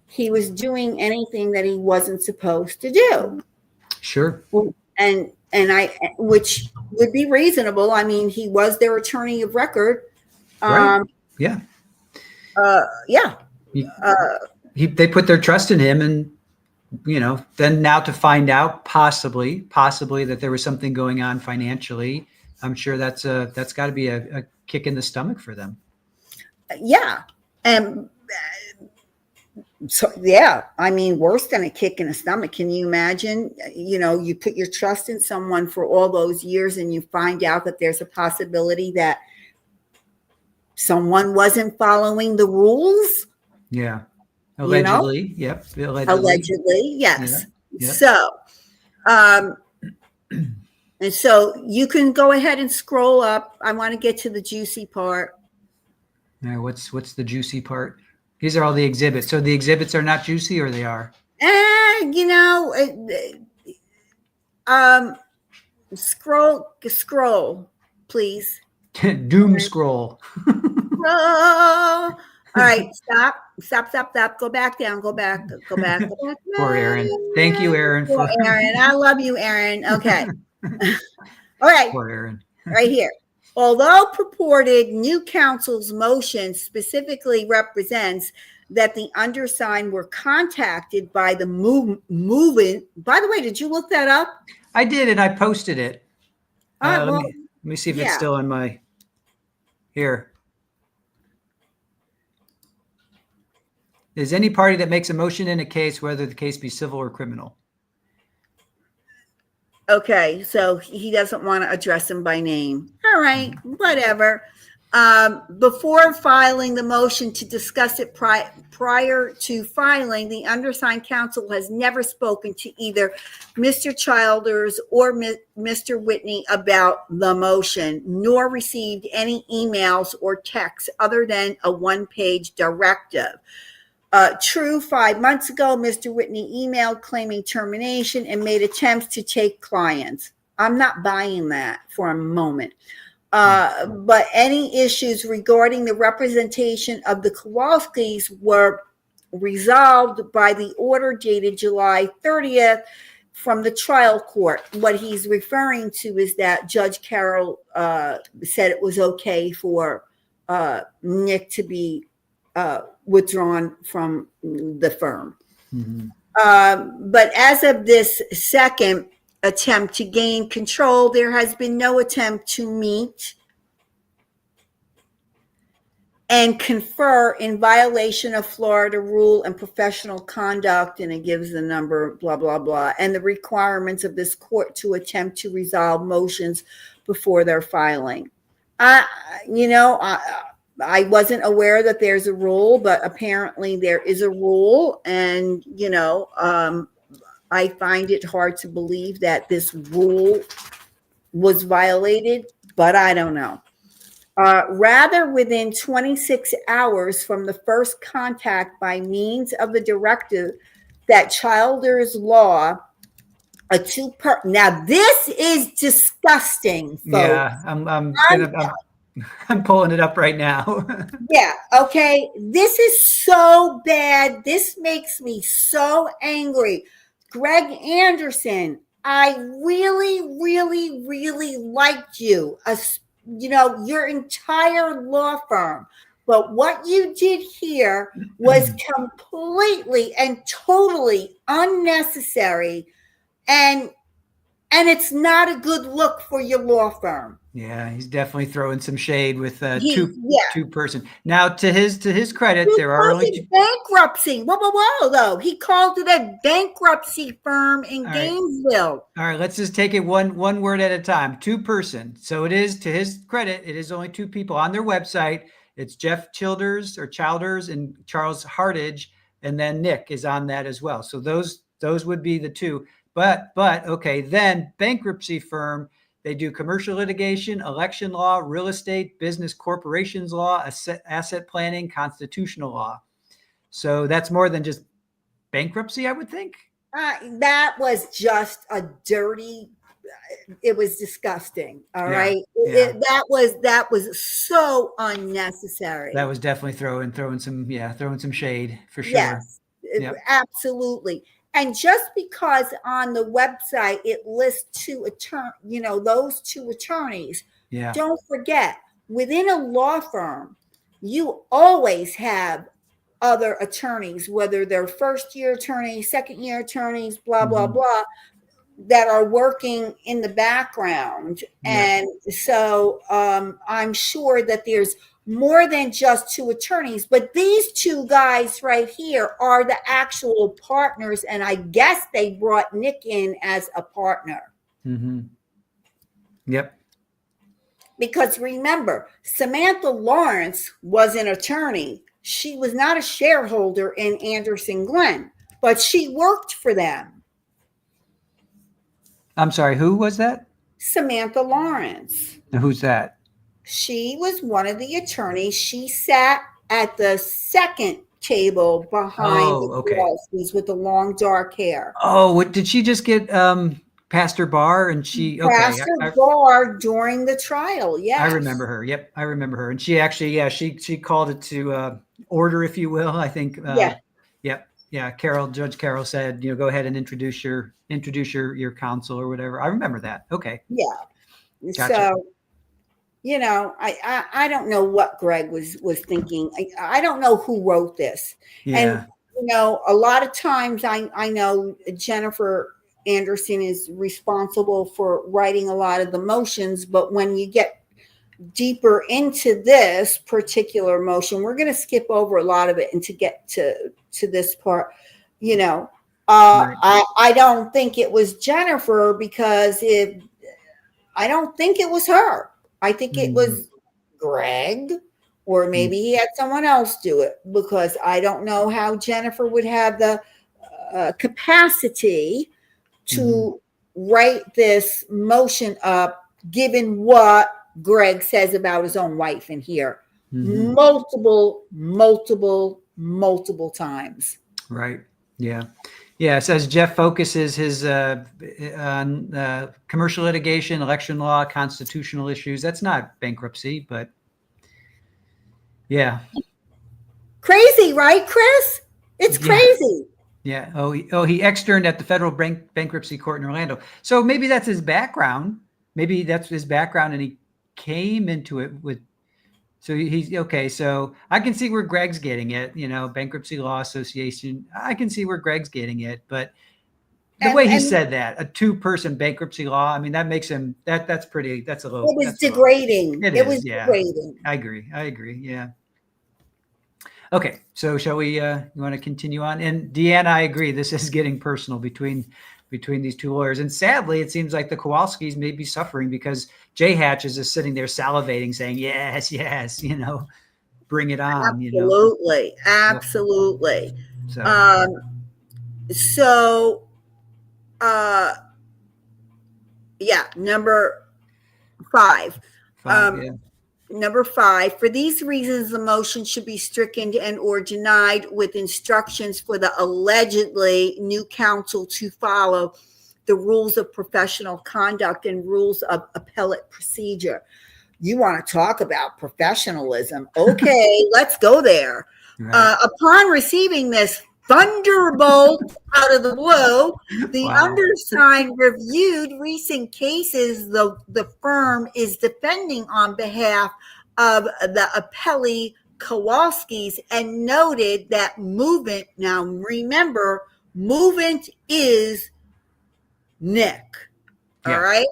S2: he was doing anything that he wasn't supposed to do.
S1: Sure.
S2: And which would be reasonable. I mean, he was their attorney of record.
S1: Right. Yeah.
S2: Yeah.
S1: They put their trust in him, and then now to find out possibly that there was something going on financially, I'm sure that's got to be a kick in the stomach for them.
S2: Yeah. And so, yeah, I mean, worse than a kick in the stomach. Can you imagine? You put your trust in someone for all those years and you find out that there's a possibility that someone wasn't following the rules.
S1: Yeah. Allegedly. Yep.
S2: Allegedly. Yes.
S1: Yeah.
S2: So, and so you can go ahead and scroll up. I want to get to the juicy part.
S1: Now, what's the juicy part? These are all the exhibits. So the exhibits are not juicy, or they are?
S2: Scroll, please.
S1: Doom scroll.
S2: All right, stop. Go back down. Go back.
S1: Poor Aaron. Thank you, Aaron.
S2: Poor Aaron. I love you, Aaron. Okay. All right.
S1: Poor Aaron.
S2: Right here. Although purported new counsel's motion specifically represents that the undersigned were contacted by the movement. By the way, did you look that up?
S1: I did, and I posted it. Let me see if it's still on my here. Is any party that makes a motion in a case, whether the case be civil or criminal?
S2: Okay, so he doesn't want to address him by name. All right, whatever. Before filing the motion to discuss it prior to filing, the undersigned counsel has never spoken to either Mr. Childers or Mr. Whitney about the motion, nor received any emails or texts other than a one-page directive. True, 5 months ago, Mr. Whitney emailed claiming termination and made attempts to take clients. I'm not buying that for a moment. But any issues regarding the representation of the Kowalskis were resolved by the order dated July 30th from the trial court. What he's referring to is that Judge Carroll said it was okay for Nick to be withdrawn from the firm. But as of this second attempt to gain control, there has been no attempt to meet and confer in violation of Florida rule and professional conduct, and it gives the number, blah, blah, blah, and the requirements of this court to attempt to resolve motions before their filing. I wasn't aware that there's a rule, but apparently there is a rule. And, I find it hard to believe that this rule was violated, but I don't know. Rather, within 26 hours from the first contact by means of the directive that Childers Law, now this is disgusting, folks.
S1: Yeah, I'm pulling it up right now.
S2: Yeah. Okay. This is so bad. This makes me so angry. Greg Anderson, I really, really, really liked you. Your entire law firm. But what you did here was completely and totally unnecessary. And it's not a good look for your law firm.
S1: Yeah, he's definitely throwing some shade with
S2: Yeah.
S1: two person. Now, to his credit, there are only two.
S2: Bankruptcy. Whoa, though. He called it a bankruptcy firm in
S1: All right.
S2: Gainesville.
S1: All right, let's just take it one word at a time. Two person. So it is, to his credit, it is only two people on their website. It's Jeff Childers and Charles Hartage, and then Nick is on that as well. So those would be the two. But okay, then bankruptcy firm. They do commercial litigation, election law, real estate, business corporations law, asset planning, constitutional law. So that's more than just bankruptcy, I would think.
S2: That was just a dirty. It was disgusting. All right, that was so unnecessary.
S1: That was definitely throwing some shade for sure.
S2: Yes, absolutely. And just because on the website it lists those two attorneys, don't forget, within a law firm, you always have other attorneys, whether they're first-year attorneys, second-year attorneys, blah, blah, blah, that are working in the background. And so I'm sure that there's more than just two attorneys, but these two guys right here are the actual partners. And I guess they brought Nick in as a partner.
S1: Mm-hmm. Yep.
S2: Because remember, Samantha Lawrence was an attorney. She was not a shareholder in Anderson Glenn, but she worked for them.
S1: I'm sorry, who was that?
S2: Samantha Lawrence.
S1: Who's that? She
S2: was one of the attorneys. She sat at the second table behind the Kowalskis with the long dark hair.
S1: Oh, did she just get past her bar? And she
S2: passed her bar during the trial? Yes,
S1: I remember her. Yep, I remember her. And she actually, she called it to order, if you will. I think. Judge Carroll said, go ahead and introduce your counsel or whatever. I remember that. Okay.
S2: Yeah. Gotcha. So. I don't know what Greg was thinking. I don't know who wrote this. Yeah. And, a lot of times I know Jennifer Anderson is responsible for writing a lot of the motions, but when you get deeper into this particular motion, we're going to skip over a lot of it and to get to this part, right. I don't think it was Jennifer because I don't think it was her. I think it was Greg, or maybe he had someone else do it, because I don't know how Jennifer would have the capacity to write this motion up, given what Greg says about his own wife in here multiple times.
S1: Right. Yeah. Yeah, it says Jeff focuses his on commercial litigation, election law, constitutional issues. That's not bankruptcy, but yeah.
S2: Crazy, right, Chris? It's crazy.
S1: Yeah. Oh, he externed at the federal bankruptcy court in Orlando. So maybe that's his background. Maybe that's his background, and he came into it with. So he's okay. So I can see where Greg's getting it, Bankruptcy Law Association. I can see where Greg's getting it, but the way he said that, a two-person bankruptcy law, I mean, that makes him that's a little.
S2: It was degrading.
S1: It was degrading. I agree. Yeah. Okay. So shall we, you want to continue on? And Deanna, I agree. This is getting personal between these two lawyers. And sadly, it seems like the Kowalskis may be suffering because Jay Hatch is just sitting there salivating, saying, yes, bring it on.
S2: Absolutely. Number 5. Number 5, for these reasons, the motion should be stricken and or denied with instructions for the allegedly new counsel to follow the rules of professional conduct and rules of appellate procedure. You want to talk about professionalism? Okay, let's go there. Right. Upon receiving this thunderbolt out of the blue, the undersigned reviewed recent cases the firm is defending on behalf of the appellee Kowalskis and noted that movement, now remember, movement is Nick. All right.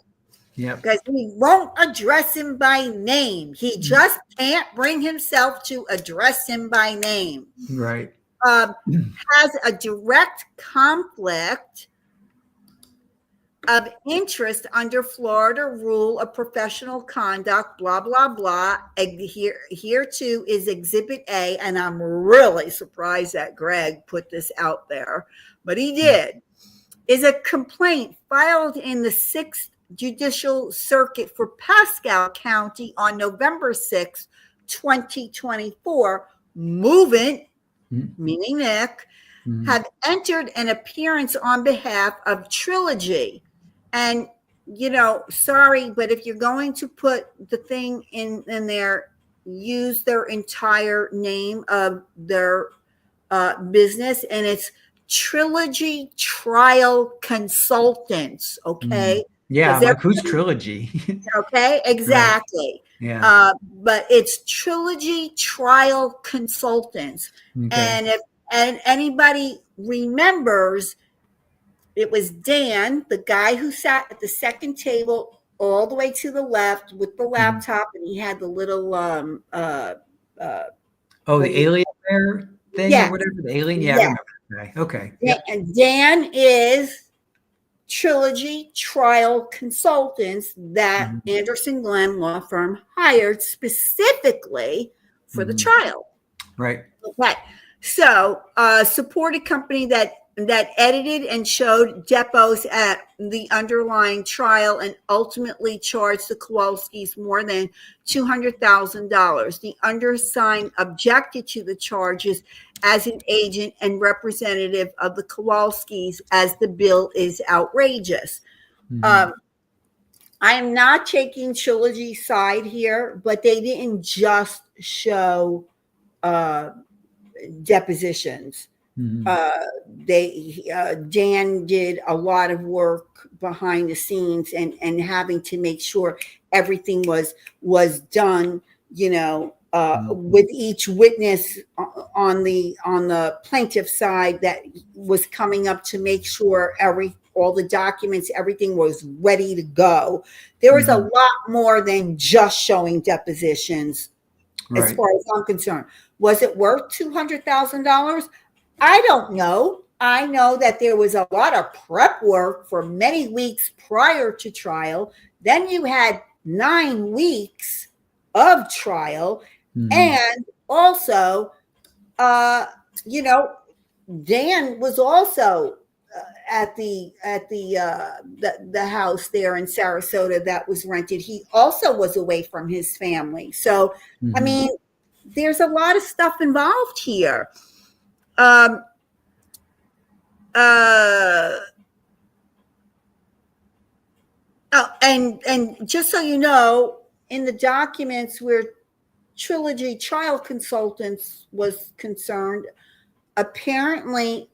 S1: Yep.
S2: Because he won't address him by name. He just can't bring himself to address him by name.
S1: Right.
S2: Has a direct conflict of interest under Florida rule of professional conduct, blah, blah, blah. And here too is Exhibit A. And I'm really surprised that Greg put this out there, but he did. Is a complaint filed in the 6th Judicial Circuit for Pasco County on November 6, 2024. Movement, meaning Nick, have entered an appearance on behalf of Trilogy. And, sorry, but if you're going to put the thing in there, use their entire name of their business, and it's Trilogy Trial Consultants, okay?
S1: Yeah, like who's Trilogy?
S2: Okay, exactly.
S1: Right. Yeah.
S2: But it's Trilogy Trial Consultants. Okay. And anybody remembers, it was Dan, the guy who sat at the second table all the way to the left with the laptop, and he had the little
S1: the alien bear thing, or whatever, the alien. Yeah, I remember. Okay.
S2: Yep. And Dan is Trilogy Trial Consultants that Anderson Glenn law firm hired specifically for the trial.
S1: Right.
S2: Okay. So, supported company that edited and showed depots at the underlying trial and ultimately charged the Kowalskis more than $200,000. The undersigned objected to the charges as an agent and representative of the Kowalskis, as the bill is outrageous. I am not taking Trilogy's side here, but they didn't just show depositions. Dan did a lot of work behind the scenes and having to make sure everything was done, with each witness on the plaintiff side that was coming up to make sure all the documents, everything was ready to go. There was a lot more than just showing depositions, as far as I'm concerned. Was it worth $200,000? I don't know. I know that there was a lot of prep work for many weeks prior to trial. Then you had 9 weeks of trial. And also, Dan was also at the house there in Sarasota that was rented. He also was away from his family. So, I mean, there's a lot of stuff involved here. And just so you know, in the documents where Trilogy Trial Consultants was concerned, apparently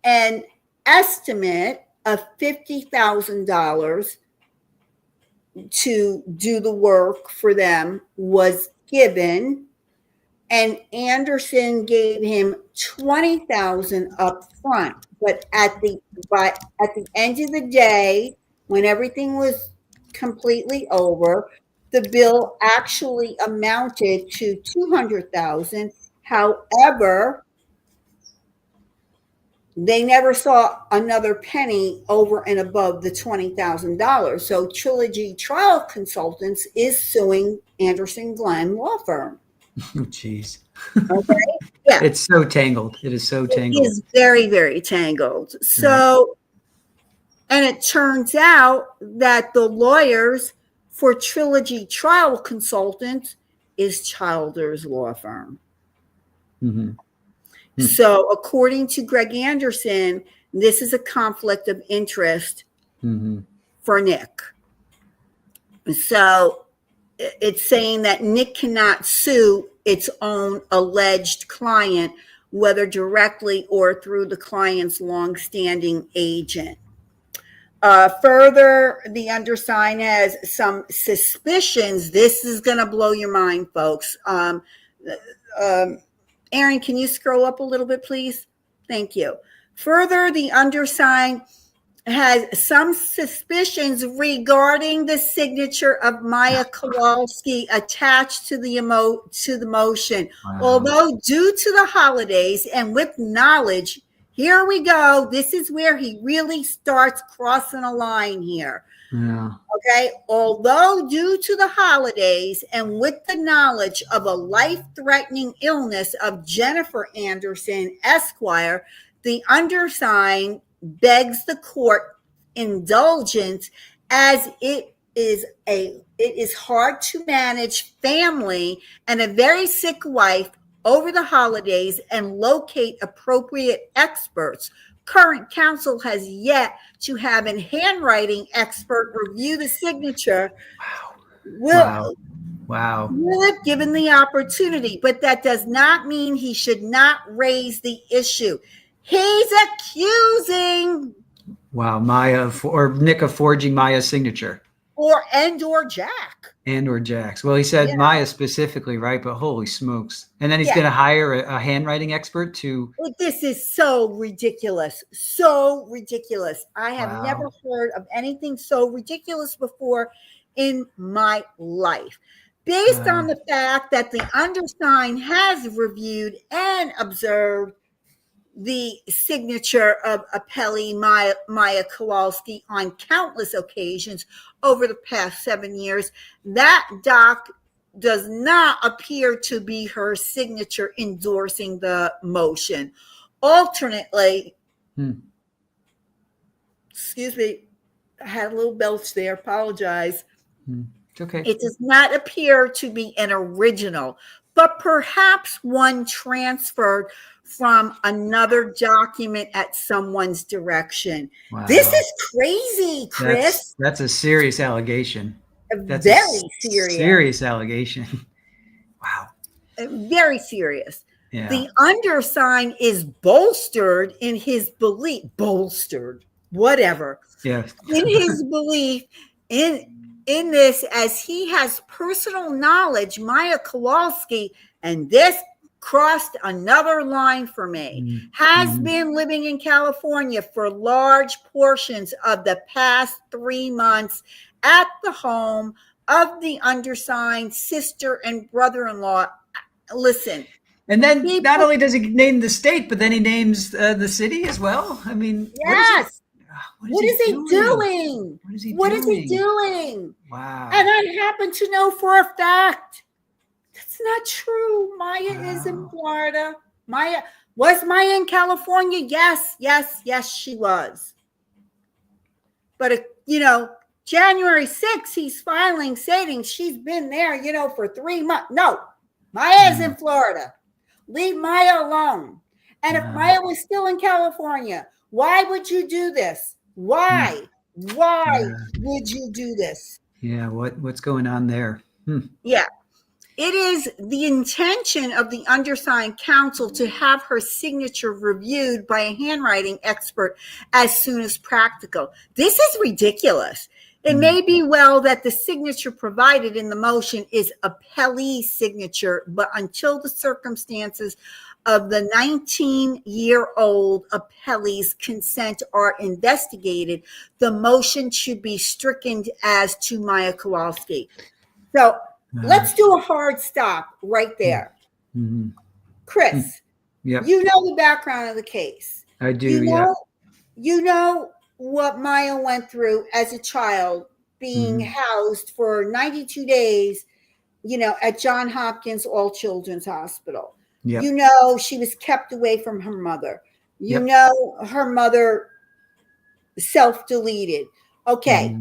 S2: an estimate of $50,000 to do the work for them was given, and Anderson gave him $20,000 up front. But at the end of the day, when everything was completely over, the bill actually amounted to $200,000. However, they never saw another penny over and above the $20,000. So Trilogy Trial Consultants is suing Anderson Glenn law firm.
S1: Oh, geez.
S2: Okay. Yeah.
S1: It's so tangled. It is so tangled.
S2: It is very, very tangled. So, and it turns out that the lawyers for Trilogy Trial Consultants is Childers Law Firm. So, according to Greg Anderson, this is a conflict of interest for Nick. So, it's saying that Nick cannot sue its own alleged client, whether directly or through the client's longstanding agent. Further, the undersigned has some suspicions. This is going to blow your mind, folks. Aaron, can you scroll up a little bit, please? Thank you. Further, the undersigned has some suspicions regarding the signature of Maya Kowalski attached to the motion.
S1: Wow.
S2: Although due to the holidays and with knowledge, here we go. This is where he really starts crossing a line here.
S1: Yeah.
S2: Okay. Although due to the holidays and with the knowledge of a life-threatening illness of Jennifer Anderson, Esquire, the undersigned begs the court indulgence, as it is hard to manage family and a very sick wife over the holidays and locate appropriate experts. Current counsel has yet to have a handwriting expert review the signature.
S1: Wow.
S2: Will if given the opportunity, but that does not mean he should not raise the issue. He's accusing
S1: Maya or Nick of forging Maya's signature.
S2: Or Jack.
S1: Or Jack's. Well, he said Maya specifically, right? But holy smokes. And then he's going to hire a handwriting expert to.
S2: This is so ridiculous. So ridiculous. I have never heard of anything so ridiculous before in my life. Based on the fact that the undersigned has reviewed and observed the signature of appellee Maya Kowalski on countless occasions over the past 7 years, that doc does not appear to be her signature endorsing the motion. Alternately, excuse me, I had a little belch there, apologize.
S1: It's okay.
S2: It does not appear to be an original, but perhaps one transferred from another document at someone's direction.
S1: Wow.
S2: This is crazy, Chris.
S1: That's a serious allegation.
S2: That's very serious.
S1: Serious allegation. Wow.
S2: Very serious.
S1: Yeah.
S2: The undersigned is bolstered in his belief, whatever.
S1: Yeah.
S2: In his belief in this, as he has personal knowledge, Maya Kowalski, and this crossed another line for me, has been living in California for large portions of the past 3 months at the home of the undersigned sister and brother-in-law. Listen.
S1: And then not only does he name the state, but then he names the city as well. I mean,
S2: yes. What is he doing? What is he doing?
S1: Wow.
S2: And I happen to know for a fact that's not true. Maya is in Florida. Was Maya in California? Yes, she was. But, January 6th, he's filing saying she's been there, for 3 months. No, Maya's in Florida. Leave Maya alone. And if Maya was still in California, why would you do this? Why? Why would you do this?
S1: Yeah, what's going on there?
S2: Yeah. It is the intention of the undersigned counsel to have her signature reviewed by a handwriting expert as soon as practical. This is ridiculous. It may be well that the signature provided in the motion is appellee's signature, but until the circumstances of the 19-year-old appellee's consent are investigated, the motion should be stricken as to Maya Kowalski. So let's do a hard stop right there. Chris, you know the background of the case.
S1: I do,
S2: You know what Maya went through as a child, being housed for 92 days, at Johns Hopkins All Children's Hospital. Yep. She was kept away from her mother. Her mother self-deleted. Okay.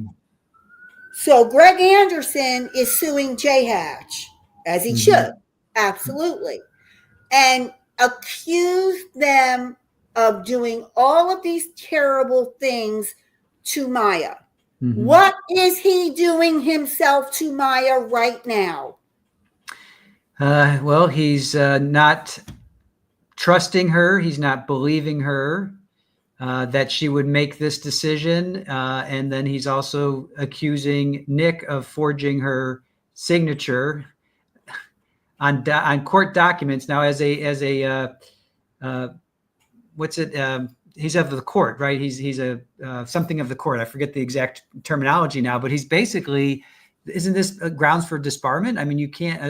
S2: So Greg Anderson is suing J Hatch, as he should. Absolutely. And accused them of doing all of these terrible things to Maya. What is he doing himself to Maya right now?
S1: Well, he's not trusting her. He's not believing her that she would make this decision. And then he's also accusing Nick of forging her signature on court documents. Now, as a what's it? of the court, right? He's a something of the court. I forget the exact terminology now, but he's basically, isn't this grounds for disbarment? I mean, you can't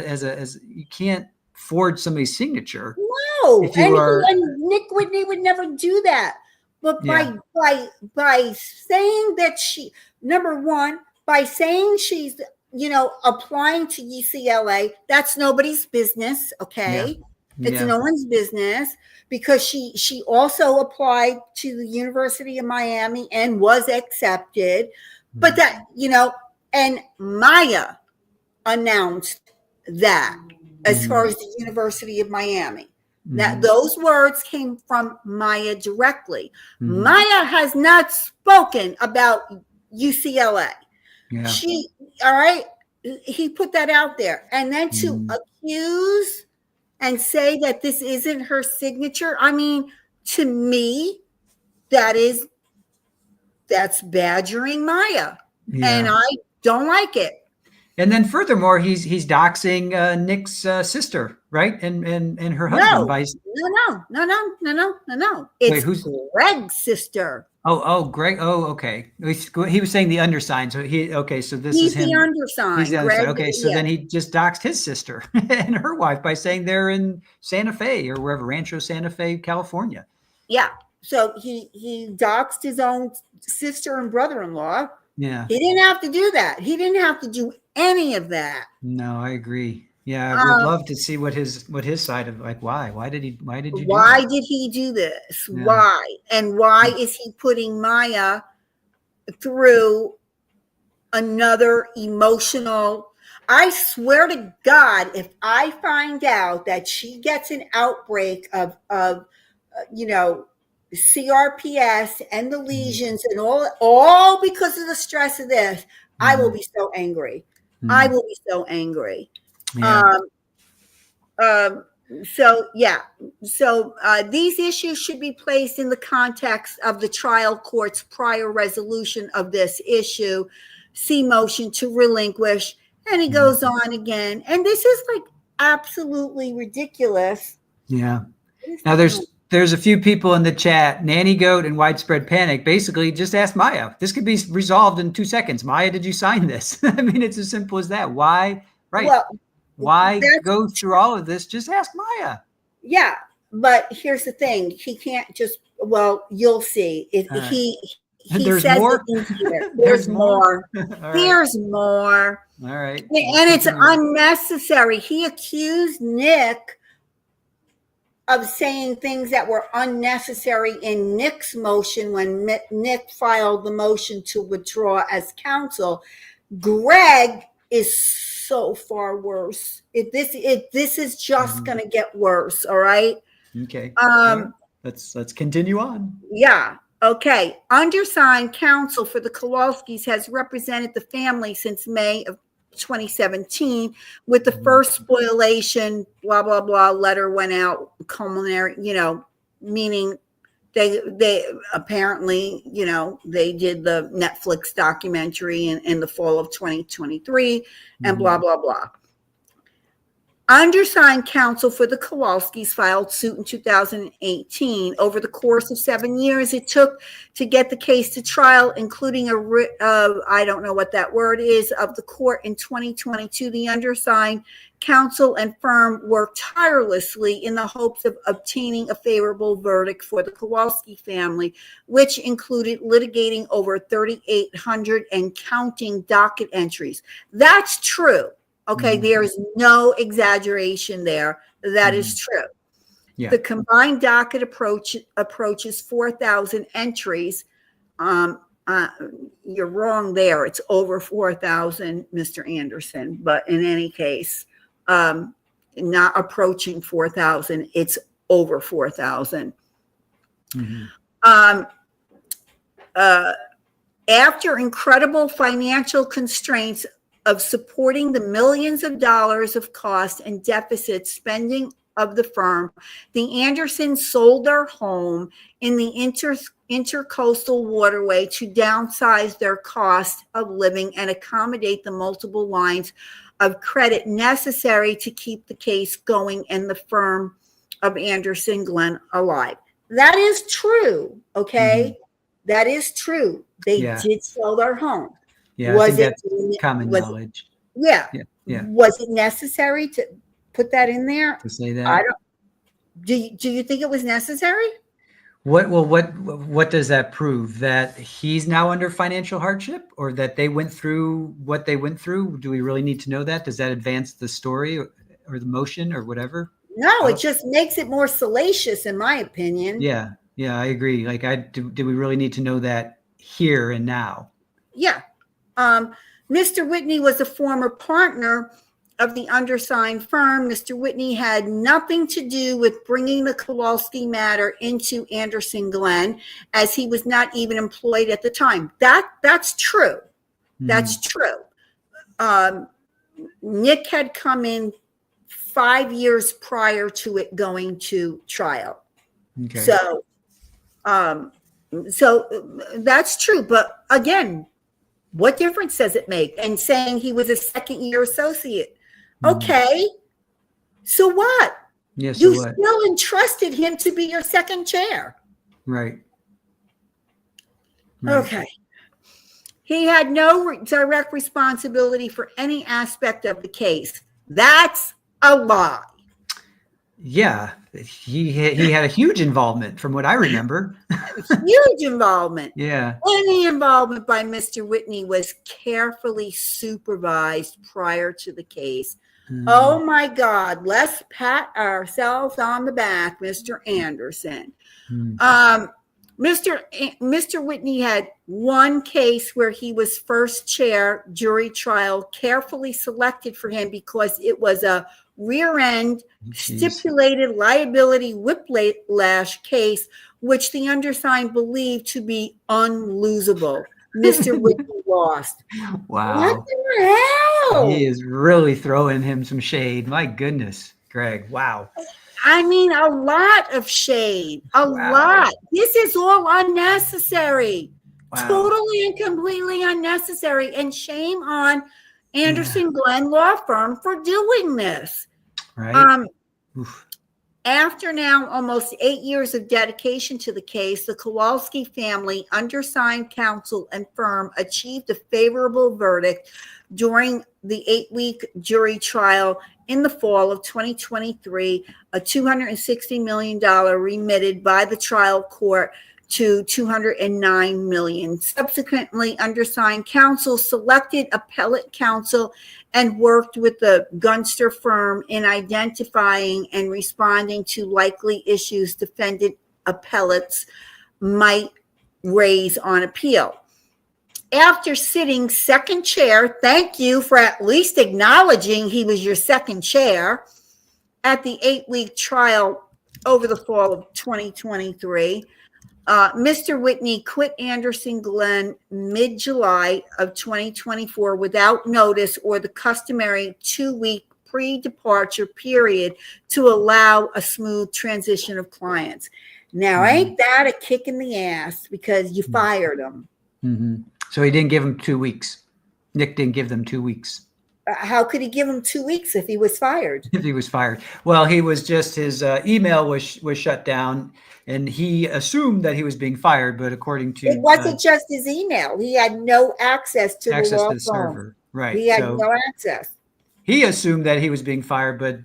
S1: you can't forge somebody's signature.
S2: No,
S1: if you are,
S2: and Nick Whitney would never do that. But by saying that number one, by saying she's applying to UCLA, that's nobody's business. Okay. It's no one's business, because she also applied to the University of Miami and was accepted. But that, and Maya announced that as far as the University of Miami, that those words came from Maya directly. Maya has not spoken about UCLA. All right. He put that out there. And then to accuse and say that this isn't her signature, I mean, to me, that's badgering Maya. And I don't like it.
S1: And then furthermore, he's doxing Nick's sister, right? And her husband.
S2: No. It's who's Greg's sister.
S1: Oh, Greg. Oh, okay. He was saying the undersigned. So so this
S2: he's
S1: is him.
S2: The undersigned.
S1: He's the undersigned. Okay, so then he just doxed his sister and her wife by saying they're in Santa Fe or wherever, Rancho Santa Fe, California.
S2: Yeah. So he doxed his own sister and brother-in-law.
S1: Yeah.
S2: He didn't have to do that. He didn't have to do any of that.
S1: No, I agree. Yeah, I would love to see what his side of, like, why did he
S2: do this? Yeah. Why? And why is he putting Maya through another emotional? I swear to God, if I find out that she gets an outbreak of CRPS and the lesions and all because of the stress of this, I will be so angry. I will be so angry.
S1: Yeah.
S2: So these issues should be placed in the context of the trial court's prior resolution of this issue. See motion to relinquish. And he goes on again. And this is like absolutely ridiculous.
S1: Yeah. Now there's a few people in the chat, Nanny Goat and Widespread Panic, basically just ask Maya. This could be resolved in 2 seconds. Maya, did you sign this? I mean, it's as simple as that. Why? Right. Well, why go through all of this? Just ask Maya.
S2: Yeah. But here's the thing. He can't just, you'll see. He
S1: there's
S2: says
S1: more.
S2: There's more. There's more.
S1: All right.
S2: And it's unnecessary. He accused Nick of saying things that were unnecessary in Nick's motion when Nick filed the motion to withdraw as counsel. Greg is so far worse. This is just going to get worse. All right.
S1: Okay. Let's continue on.
S2: Yeah. Okay. Undersigned counsel for the Kowalskis has represented the family since May of 2017, with the first spoliation, blah, blah, blah, letter went out, culminary, meaning they apparently, they did the Netflix documentary in the fall of 2023 and blah, blah, blah. Undersigned counsel for the Kowalskis filed suit in 2018. Over the course of 7 years it took to get the case to trial, including a writ of, I don't know what that word is, of the court in 2022. The undersigned counsel and firm worked tirelessly in the hopes of obtaining a favorable verdict for the Kowalski family, which included litigating over 3,800 and counting docket entries. That's true. Okay, there's no exaggeration there. That is true.
S1: Yeah.
S2: The combined docket approaches 4,000 entries. You're wrong there. It's over 4,000, Mr. Anderson. But in any case, not approaching 4,000. It's over 4,000. After incredible financial constraints of supporting the millions of dollars of cost and deficit spending of the firm, the Andersons sold their home in the intercoastal waterway to downsize their cost of living and accommodate the multiple lines of credit necessary to keep the case going and the firm of Anderson Glenn alive. that is true. Okay. That is true. They
S1: Yeah.
S2: did sell their home.
S1: Yeah, I think that's common knowledge.
S2: Yeah.
S1: Yeah.
S2: Was it necessary to put that in there?
S1: To say that.
S2: I don't. Do you think it was necessary?
S1: What does that prove? That he's now under financial hardship, or that they went through what they went through? Do we really need to know that? Does that advance the story or the motion or whatever?
S2: No, it just makes it more salacious, in my opinion.
S1: Yeah, I agree. Like, do we really need to know that here and now?
S2: Yeah. Mr. Whitney was a former partner of the undersigned firm. Mr. Whitney had nothing to do with bringing the Kowalski matter into Anderson Glen, as he was not even employed at the time. That's true. That's true. Nick had come in 5 years prior to it going to trial.
S1: Okay.
S2: So that's true. But again, what difference does it make? And saying he was a second-year associate. Okay. So what?
S1: Yeah, so
S2: you
S1: what?
S2: Still entrusted him to be your second chair.
S1: Right.
S2: Okay. He had no direct responsibility for any aspect of the case. That's a lie.
S1: Yeah, he had a huge involvement from what I remember.
S2: Huge involvement.
S1: Yeah.
S2: Any involvement by Mr. Whitney was carefully supervised prior to the case. Oh my God, let's pat ourselves on the back, Mr. Anderson. Mr. Whitney had one case where he was first chair jury trial, carefully selected for him because it was a rear end stipulated liability whiplash case, which the undersigned believed to be unlosable. Mr. Whitney lost.
S1: Wow.
S2: What the hell?
S1: He is really throwing him some shade. My goodness, Greg. Wow.
S2: I mean, a lot of shade. A lot. This is all unnecessary. Wow. Totally and completely unnecessary. And shame on Anderson Glen Law Firm for doing this.
S1: Right.
S2: After now almost 8 years of dedication to the case, the Kowalski family, undersigned counsel, and firm achieved a favorable verdict during the 8-week jury trial in the fall of 2023, a $260 million remitted by the trial court to $209 million. Subsequently, undersigned counsel selected appellate counsel and worked with the Gunster firm in identifying and responding to likely issues defendant appellates might raise on appeal. After sitting second chair, thank you for at least acknowledging he was your second chair, at the 8-week trial over the fall of 2023, Mr. Whitney quit Anderson Glen mid-July of 2024 without notice or the customary 2-week pre-departure period to allow a smooth transition of clients. Now, ain't that a kick in the ass because you fired him?
S1: So he didn't give him 2 weeks. Nick didn't give them 2 weeks.
S2: How could he give him 2 weeks if he was fired?
S1: If he was fired. Well, he was just, his email was shut down, and he assumed that he was being fired, but according to...
S2: It wasn't just his email. He had no access to the law firm.
S1: Server. Right.
S2: He had no access.
S1: He assumed that he was being fired, but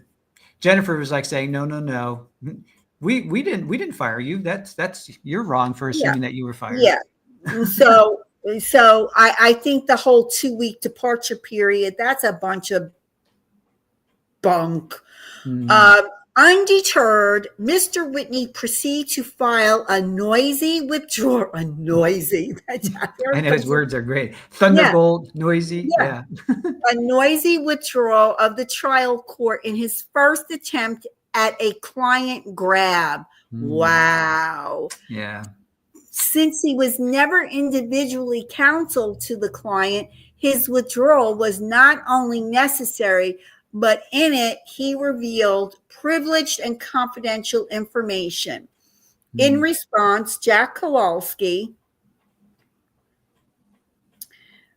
S1: Jennifer was like saying, no. We didn't fire you. That's you're wrong for assuming that you were fired.
S2: Yeah. So I think the whole 2-week departure period, that's a bunch of bunk. Undeterred, Mr. Whitney proceeded to file a noisy withdrawal. I know his
S1: words are great. Thunderbolt, noisy. Yeah.
S2: A noisy withdrawal of the trial court in his first attempt at a client grab. Wow.
S1: Yeah.
S2: Since he was never individually counseled to the client, his withdrawal was not only necessary, but in it, he revealed privileged and confidential information. In response, Jack Kowalski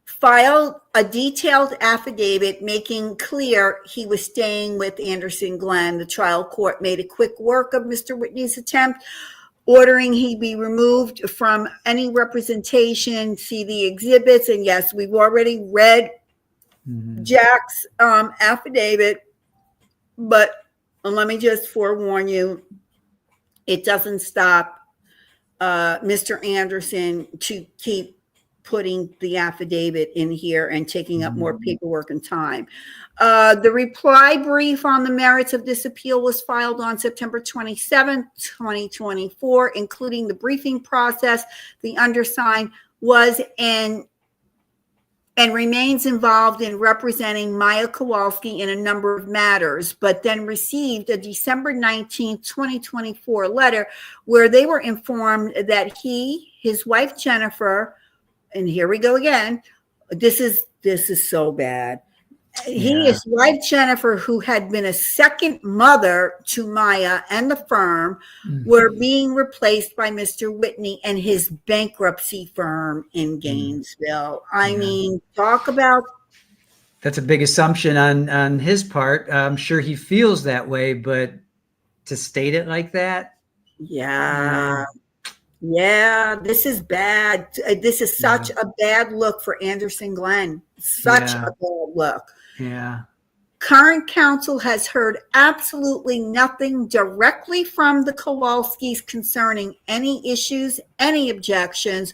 S2: filed a detailed affidavit making clear he was staying with Anderson Glen. The trial court made a quick work of Mr. Whitney's attempt ordering he be removed from any representation, see the exhibits. And yes, we've already read Jack's affidavit, but let me just forewarn you, it doesn't stop Mr. Anderson to keep putting the affidavit in here and taking up more paperwork and time. The reply brief on the merits of this appeal was filed on September 27th, 2024, including the briefing process. The undersigned was and remains involved in representing Maya Kowalski in a number of matters, but then received a December 19th, 2024 letter where they were informed that he, his wife Jennifer, and here we go again, this is so bad. He, his wife Jennifer, who had been a second mother to Maya and the firm, were being replaced by Mr. Whitney and his bankruptcy firm in Gainesville. I mean, talk about.
S1: That's a big assumption on his part. I'm sure he feels that way, but to state it like that.
S2: Yeah, this is bad. This is such a bad look for Anderson Glenn. Such a bad look.
S1: Yeah.
S2: Current counsel has heard absolutely nothing directly from the Kowalskis concerning any issues, any objections,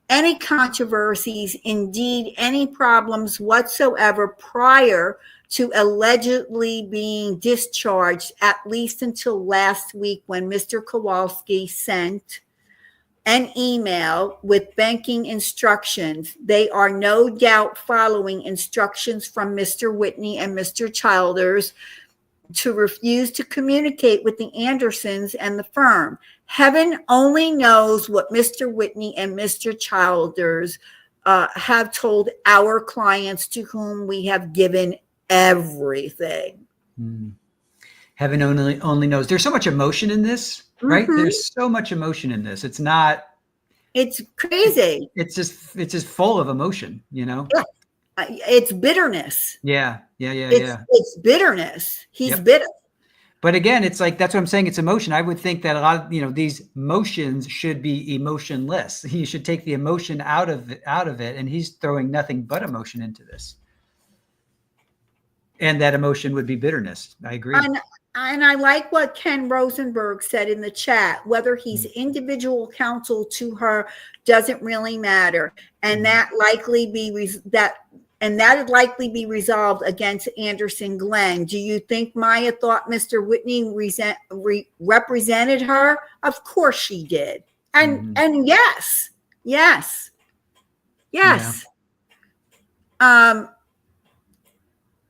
S2: any controversies, indeed any problems whatsoever prior to allegedly being discharged, at least until last week when Mr. Kowalski sent an email with banking instructions. They are no doubt following instructions from Mr. Whitney and Mr. Childers to refuse to communicate with the Andersons and the firm. Heaven only knows what Mr. Whitney and Mr. Childers have told our clients to whom we have given everything.
S1: Heaven only knows. There's so much emotion in this. Right? There's so much emotion in this. It's crazy. It's just full of emotion, you know?
S2: Yeah. It's bitterness.
S1: Yeah.
S2: It's bitterness. He's bitter.
S1: But again, it's like, that's what I'm saying. It's emotion. I would think that a lot of, these motions should be emotionless. He should take the emotion out of it. And he's throwing nothing but emotion into this. And that emotion would be bitterness. I agree.
S2: And I like what Ken Rosenberg said in the chat. Whether he's individual counsel to her doesn't really matter, and that likely be resolved against Anderson Glenn. Do you think Maya thought Mr. Whitney represented her? Of course she did, and yes.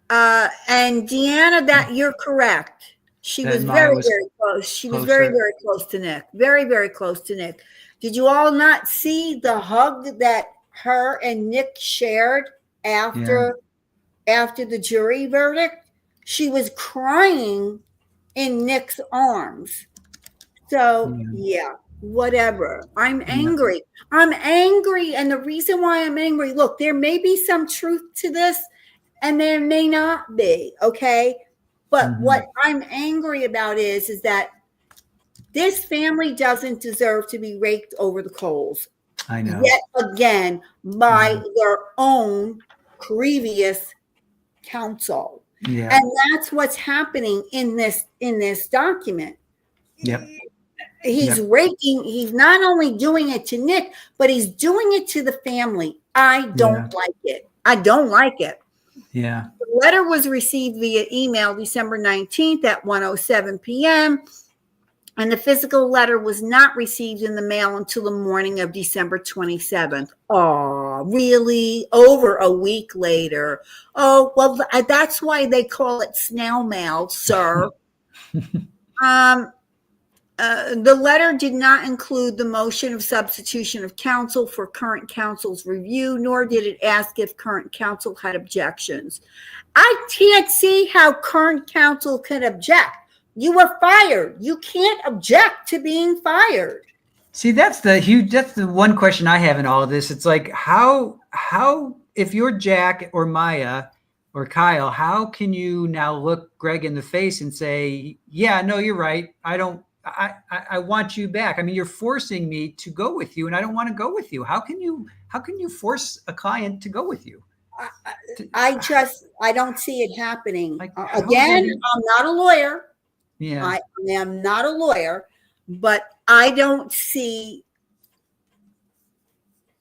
S2: And Deanna, that you're correct. She was very close. She was very close to Nick. Very close to Nick. Did you all not see the hug that her and Nick shared after the jury verdict? She was crying in Nick's arms. So whatever. I'm angry. And the reason why I'm angry, look, there may be some truth to this and there may not be, okay? But what I'm angry about is that this family doesn't deserve to be raked over the coals.
S1: I know.
S2: Yet again, by their own previous counsel. Yeah. And that's what's happening in this document.
S1: Yep.
S2: He's raking, he's not only doing it to Nick, but he's doing it to the family. I don't like it. I don't like it.
S1: Yeah.
S2: The letter was received via email December 19th at 1:07 p.m. And the physical letter was not received in the mail until the morning of December 27th. Oh, really? Over a week later. Oh, well, that's why they call it snail mail, sir. The letter did not include the motion of substitution of counsel for current counsel's review, nor did it ask if current counsel had objections. I can't see how current counsel can object. You were fired. You can't object to being fired.
S1: See, that's the one question I have in all of this. It's like, how, if you're Jack or Maya or Kyle, how can you now look Greg in the face and say, yeah, no, you're right. I don't I want you back. I mean, you're forcing me to go with you, and I don't want to go with you. How can you force a client to go with you?
S2: I don't see it happening.
S1: Like,
S2: Again, I'm not a lawyer.
S1: Yeah.
S2: I am not a lawyer, but I don't see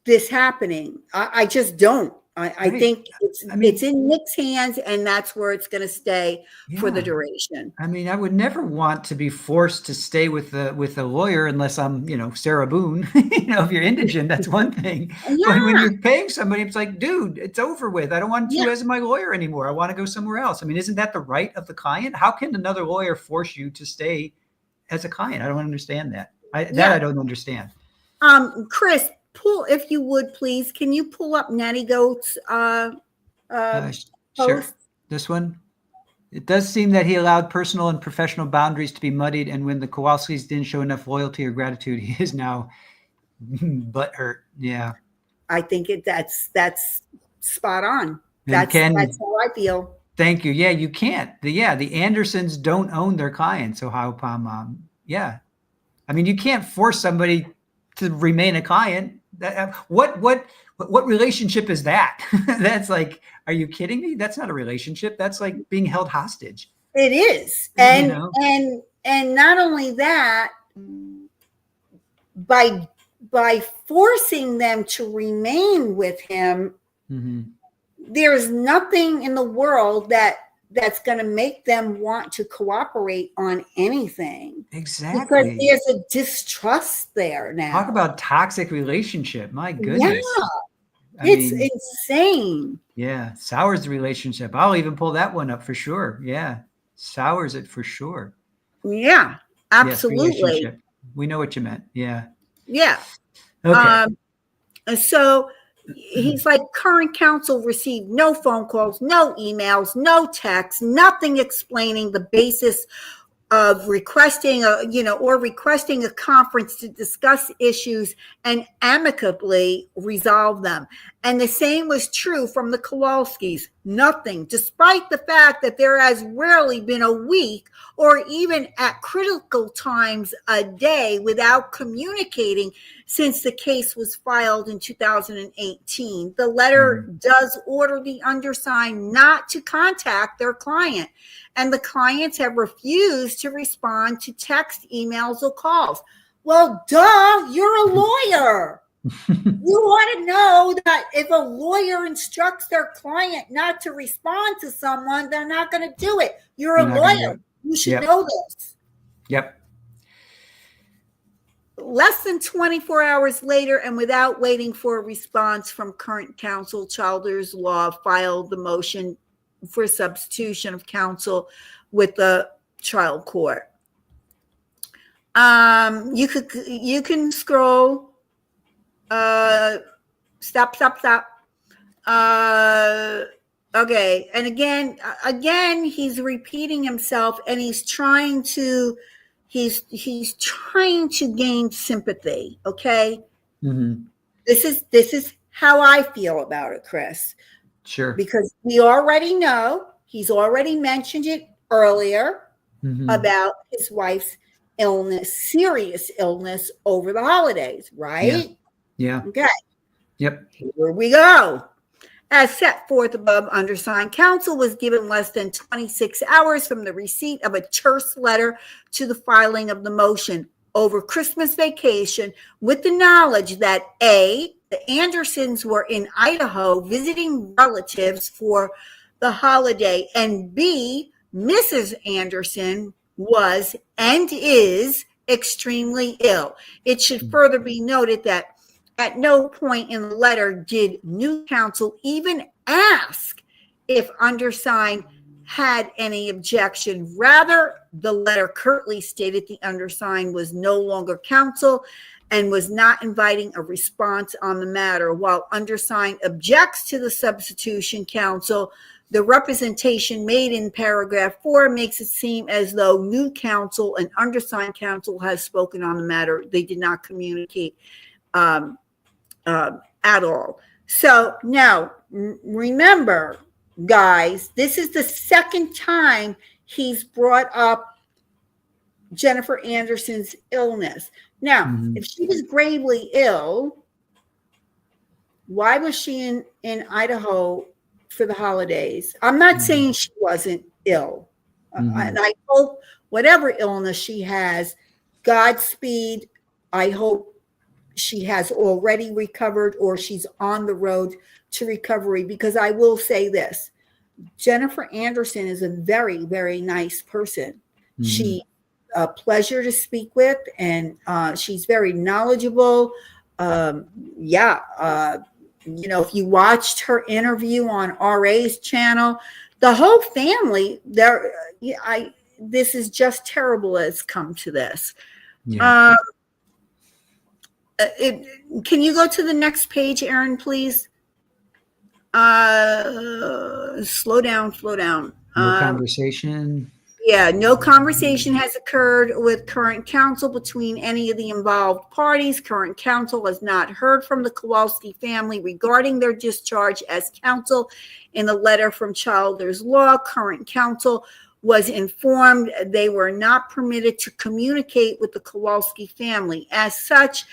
S2: this happening. I just don't. I think it's in Nick's hands, and that's where it's going to stay for the duration.
S1: I mean, I would never want to be forced to stay with a lawyer unless I'm, Sarah Boone. If you're indigent, that's one thing.
S2: Yeah.
S1: But when you're paying somebody, it's like, dude, it's over with. I don't want you as my lawyer anymore. I want to go somewhere else. I mean, isn't that the right of the client? How can another lawyer force you to stay as a client? I don't understand that. I don't understand.
S2: Chris, if you would please, can you pull up Natty Goat's post?
S1: Sure. This one. It does seem that he allowed personal and professional boundaries to be muddied, and when the Kowalskis didn't show enough loyalty or gratitude, he is now butthurt. Yeah,
S2: I think that's spot on. That's how I feel.
S1: Thank you. Yeah, you can't. The Andersons don't own their clients, so how yeah. I mean, you can't force somebody to remain a client. What relationship is that? That's like, are you kidding me? That's not a relationship. That's like being held hostage.
S2: It is. And and not only that, by forcing them to remain with him, there's nothing in the world that's going to make them want to cooperate on anything.
S1: Exactly.
S2: Because there's a distrust there now.
S1: Talk about toxic relationship. My goodness.
S2: Yeah. It's insane.
S1: Yeah. Sours the relationship. I'll even pull that one up for sure. Yeah. Sours it for sure.
S2: Yeah, absolutely.
S1: Yes, we know what you meant. Yeah.
S2: Yeah.
S1: Okay.
S2: So he's like, current counsel received no phone calls, no emails, no texts, nothing explaining the basis of requesting a conference to discuss issues and amicably resolve them. And the same was true from the Kowalskis. Nothing, despite the fact that there has rarely been a week or even at critical times a day without communicating since the case was filed in 2018. The letter does order the undersigned not to contact their client, and the clients have refused to respond to text, emails, or calls. Well, duh, you're a lawyer. You ought to know that if a lawyer instructs their client not to respond to someone, they're not going to do it. You're a lawyer. You should know this.
S1: Yep.
S2: Less than 24 hours later, and without waiting for a response from current counsel, Childers Law filed the motion for substitution of counsel with the trial court. You can scroll. Stop. Okay. And again, he's repeating himself, and he's trying to gain sympathy. Okay. This is how I feel about it, Chris.
S1: Sure.
S2: Because we already know, he's already mentioned it earlier about his wife's illness, serious illness over the holidays, right?
S1: Yeah.
S2: Okay.
S1: Yep.
S2: Here we go. As set forth above, undersigned counsel was given less than 26 hours from the receipt of a terse letter to the filing of the motion over Christmas vacation, with the knowledge that A, the Andersons were in Idaho visiting relatives for the holiday, and B, Mrs. Anderson was and is extremely ill. It should further be noted that at no point in the letter did new counsel even ask if undersigned had any objection. Rather, the letter curtly stated the undersigned was no longer counsel and was not inviting a response on the matter. While undersigned objects to the substitution counsel, the representation made in paragraph 4 makes it seem as though new counsel and undersigned counsel has spoken on the matter. They did not communicate at all. So now, remember, guys, this is the second time he's brought up Jennifer Anderson's illness. Now, if she was gravely ill, why was she in Idaho for the holidays? I'm not saying she wasn't ill. And I hope whatever illness she has, Godspeed. I hope she has already recovered or she's on the road to recovery, because I will say this. Jennifer Anderson is a very, very nice person. She's a pleasure to speak with, and she's very knowledgeable. If you watched her interview on RA's channel, the whole family there, this is just terrible it's come to this. Can you go to the next page, Aaron, please? Slow down.
S1: No conversation.
S2: Yeah, no conversation has occurred with current counsel between any of the involved parties. Current counsel has not heard from the Kowalski family regarding their discharge as counsel. In the letter from Childers Law, current counsel was informed they were not permitted to communicate with the Kowalski family. As such,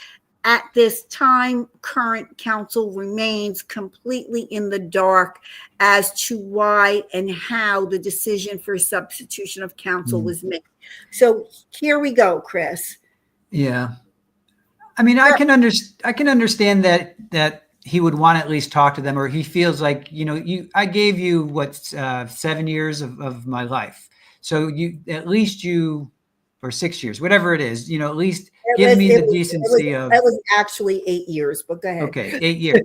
S2: at this time, current counsel remains completely in the dark as to why and how the decision for substitution of counsel was made. So here we go, Chris.
S1: Yeah. I mean, I can understand that he would want to at least talk to them, or he feels like, I gave you 7 years of my life. So or 6 years, whatever it is, at least give me the decency of.
S2: That was actually 8 years, but go ahead.
S1: Okay, 8 years.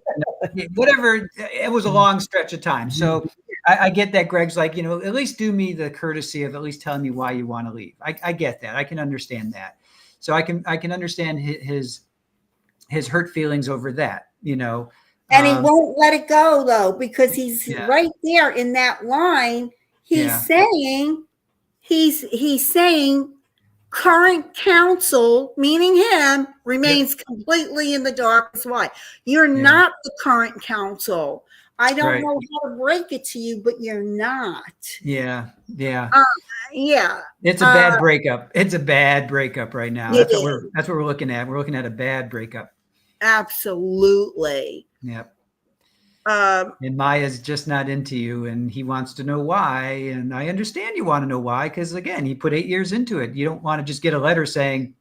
S1: Whatever. It was a long stretch of time. So I get that Greg's like, at least do me the courtesy of at least telling me why you want to leave. I get that. I can understand that. So I can understand his hurt feelings over that, And
S2: he won't let it go, though, because he's right there in that line. He's saying current counsel, meaning him, remains completely in the dark. That's why. You're not the current counsel. I don't know how to break it to you, but you're not. Yeah.
S1: It's a bad breakup. It's a bad breakup right now. That's what we're looking at. We're looking at a bad breakup.
S2: Absolutely.
S1: Yep. And Maya's just not into you, and he wants to know why. And I understand you want to know why, because again, he put 8 years into it. You don't want to just get a letter saying,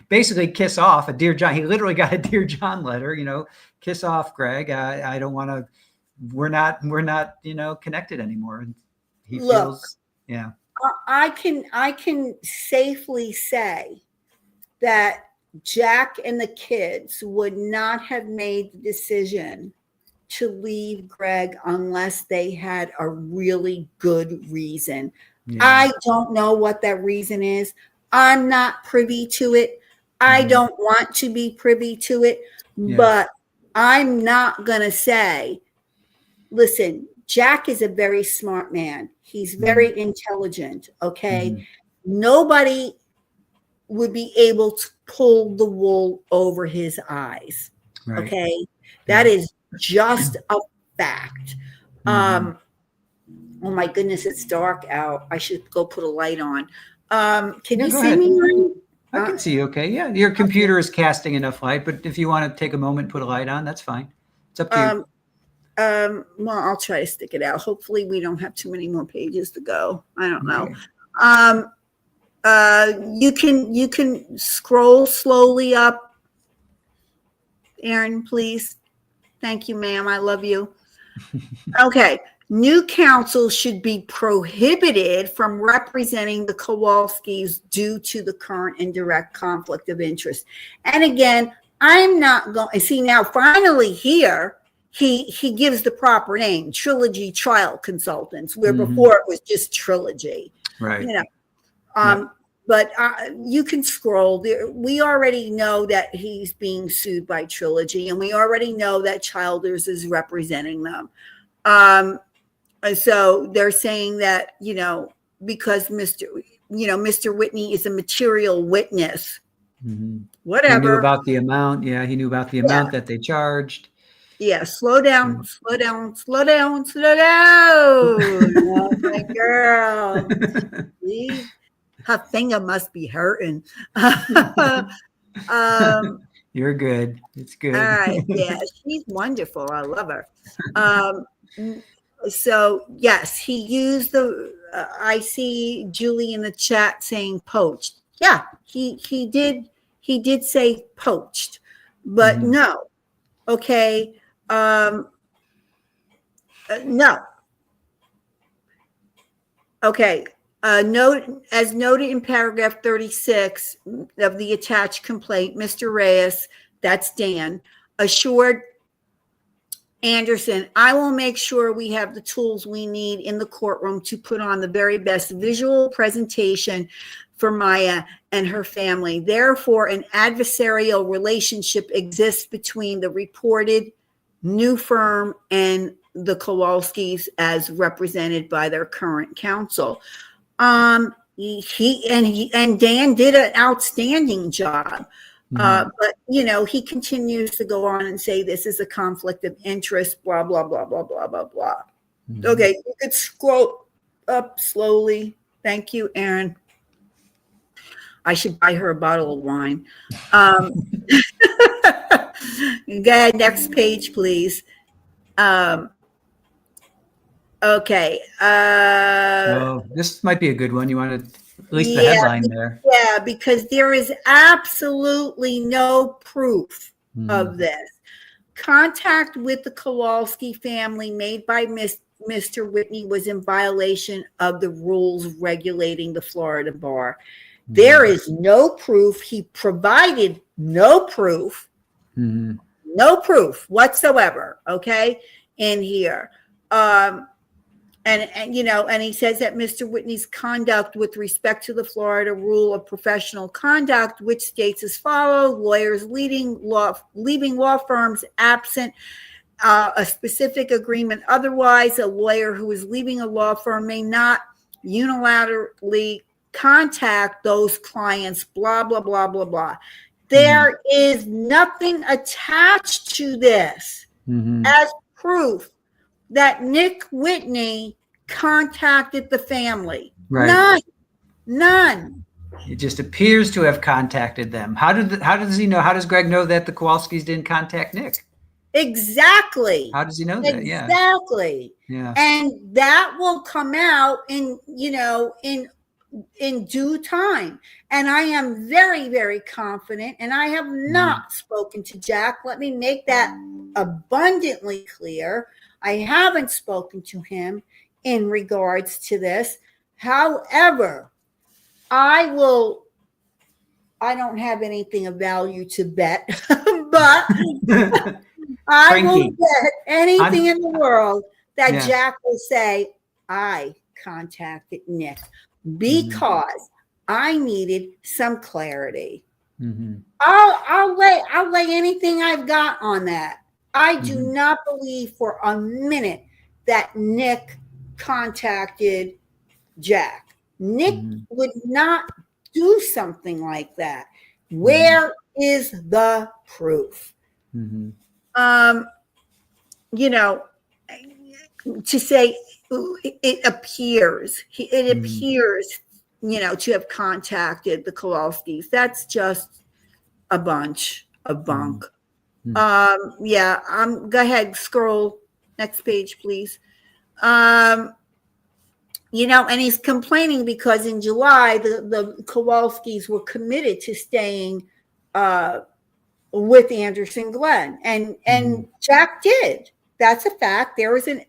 S1: basically, kiss off, a Dear John. He literally got a Dear John letter. Kiss off, Greg. I don't want to. We're not. Connected anymore. And he feels. Yeah.
S2: I can safely say that Jack and the kids would not have made the decision to leave Greg unless they had a really good reason. I don't know what that reason is. I'm not privy to it. I don't want to be privy to it, but I'm not going to say, listen, Jack is a very smart man. He's very intelligent. Okay. Nobody would be able to pull the wool over his eyes. Right. Okay. That is just a fact. Oh my goodness, it's dark out. I should go put a light on. Can you see me?
S1: I can see you. Okay. Yeah. Your computer is casting enough light, but if you want to take a moment, put a light on, that's fine. It's up to you.
S2: Well, I'll try to stick it out. Hopefully we don't have too many more pages to go. I don't know. You can scroll slowly up. Aaron, please. Thank you, ma'am. I love you. Okay. New counsel should be prohibited from representing the Kowalskis due to the current and direct conflict of interest. And again, I'm not going. See, now finally here, he gives the proper name, Trilogy Trial Consultants, where before it was just Trilogy.
S1: Right.
S2: But you can scroll. We already know that he's being sued by Trilogy, and we already know that Childers is representing them. So they're saying that, because Mr. Whitney is a material witness. Whatever.
S1: He knew about the amount. Yeah, he knew about the amount that they charged.
S2: Yeah, slow down. Oh, my girl. Her finger must be hurting.
S1: You're good. It's good.
S2: All right. Yeah, she's wonderful. I love her. So yes, he used the. I see Julie in the chat saying poached. Yeah, he did. He did say poached, but no. Okay. No. Okay. Note as noted in paragraph 36 of the attached complaint, Mr. Reyes, that's Dan, assured Anderson, I will make sure we have the tools we need in the courtroom to put on the very best visual presentation for Maya and her family. Therefore, an adversarial relationship exists between the reported new firm and the Kowalskis as represented by their current counsel. And Dan did an outstanding job. But he continues to go on and say this is a conflict of interest, blah, blah, blah, blah, blah, blah, blah. Okay, you could scroll up slowly. Thank you, Aaron. I should buy her a bottle of wine. Go ahead, next page, please. Okay.
S1: This might be a good one. You wanted at least the headline there.
S2: Yeah, because there is absolutely no proof of this. Contact with the Kowalski family made by Mr. Whitney was in violation of the rules regulating the Florida bar. There is no proof. He provided no proof, no proof whatsoever. Okay, in here. And he says that Mr. Whitney's conduct with respect to the Florida rule of professional conduct, which states as follows: lawyers leaving law firms absent a specific agreement. Otherwise, a lawyer who is leaving a law firm may not unilaterally contact those clients. Blah blah blah blah blah. There is nothing attached to this as proof that Nick Whitney contacted the family.
S1: Right.
S2: None.
S1: It just appears to have contacted them. How does he know? How does Greg know that the Kowalskis didn't contact Nick?
S2: Exactly.
S1: How does he know that? Yeah.
S2: Exactly.
S1: Yeah.
S2: And that will come out in due time. And I am very, very confident. And I have not spoken to Jack. Let me make that abundantly clear. I haven't spoken to him in regards to this. However, I don't have anything of value to bet, but I will bet anything in the world that Jack will say, I contacted Nick because I needed some clarity. I'll lay anything I've got on that. I do not believe for a minute that Nick contacted Jack. Nick would not do something like that. Where is the proof? To say it appears to have contacted the Kowalskis. That's just a bunch of bunk. Go ahead, scroll next page, please. And he's complaining because in July the Kowalskis were committed to staying with Anderson Glenn, and Jack did. That's a fact. There's an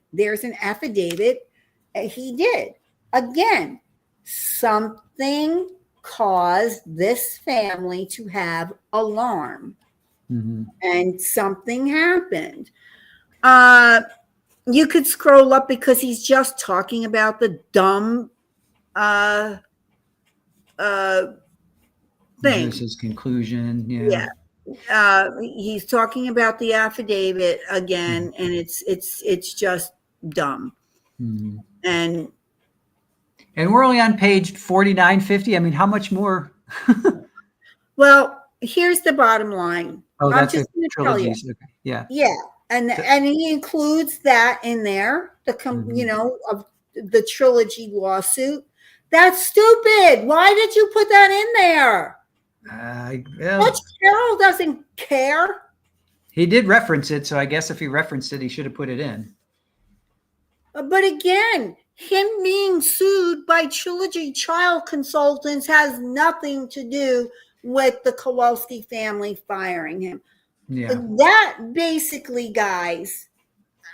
S2: affidavit. He did. Again, something caused this family to have alarm. And something happened. You could scroll up because he's just talking about the dumb thing.
S1: This is conclusion. Yeah.
S2: He's talking about the affidavit again, and it's just dumb. And
S1: we're only on page 4950. I mean, how much more?
S2: Well, here's the bottom line.
S1: Oh, that's a trilogy. Okay. Yeah.
S2: Yeah. And he includes that in there, of the trilogy lawsuit. That's stupid. Why did you put that in there?
S1: Well,
S2: Carol doesn't care.
S1: he did reference it, so I guess if he referenced it, he should have put it in.
S2: But again, him being sued by Trilogy Child Consultants has nothing to do with the Kowalski family firing him.
S1: Yeah.
S2: That basically, guys,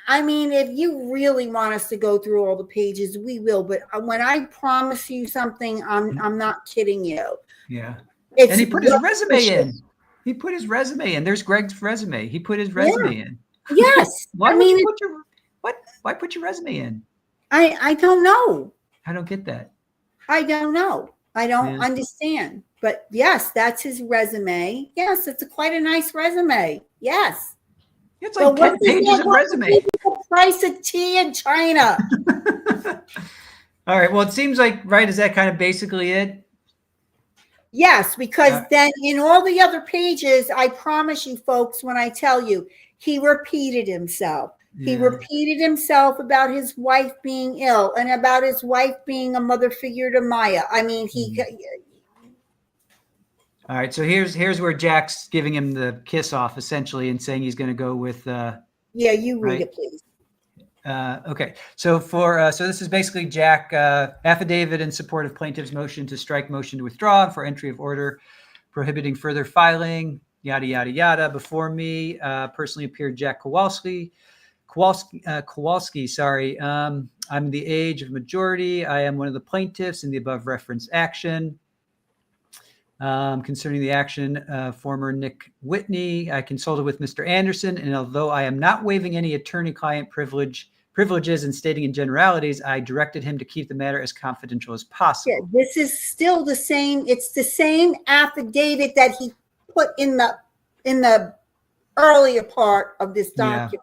S2: I mean, if you really want us to go through all the pages, we will. But when I promise you something, I'm not kidding you.
S1: Yeah. And he put his resume in. He put his resume in. There's Greg's resume. He put his resume in.
S2: Yes.
S1: Why put your resume in?
S2: I don't know.
S1: I don't get that.
S2: I don't know. I don't understand. But yes, that's his resume. Yes, it's quite a nice resume. Yes.
S1: It's like 10 pages of resume.
S2: The price of tea in China.
S1: All right. Well, it seems like, right, is that kind of basically it?
S2: Yes, because then in all the other pages, I promise you folks, when I tell you, he repeated himself. He repeated himself about his wife being ill and about his wife being a mother figure to Maya. I mean,
S1: All right, so here's where Jack's giving him the kiss off, essentially, and saying he's going to go with.
S2: Yeah, you read it, please.
S1: Okay, so so this is basically Jack affidavit in support of plaintiff's motion to strike, motion to withdraw, for entry of order prohibiting further filing, yada yada yada. Before me, personally appeared Jack Kowalski. Sorry. I'm the age of majority. I am one of the plaintiffs in the above referenced action. Concerning the action, former Nick Whitney, I consulted with Mr. Anderson, and although I am not waiving any attorney-client privileges and stating in generalities, I directed him to keep the matter as confidential as possible.
S2: Yeah, this is still the same. It's the same affidavit that he put in the earlier part of this document. Yeah.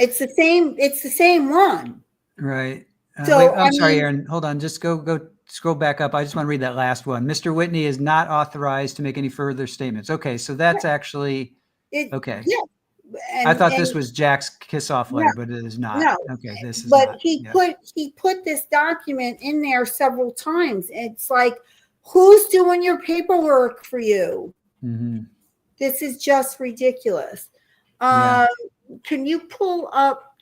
S2: It's the same. It's the same one.
S1: Right. So I'm sorry, Aaron. Hold on. Just go scroll back up. I just want to read that last one. Mr. Whitney is not authorized to make any further statements. Okay, so that's actually okay.
S2: Yeah.
S1: I thought this was Jack's kiss-off letter, but it is not.
S2: No.
S1: Okay, this is.
S2: But
S1: not.
S2: he put this document in there several times. It's like, who's doing your paperwork for you?
S1: Mm-hmm.
S2: This is just ridiculous. Can you pull up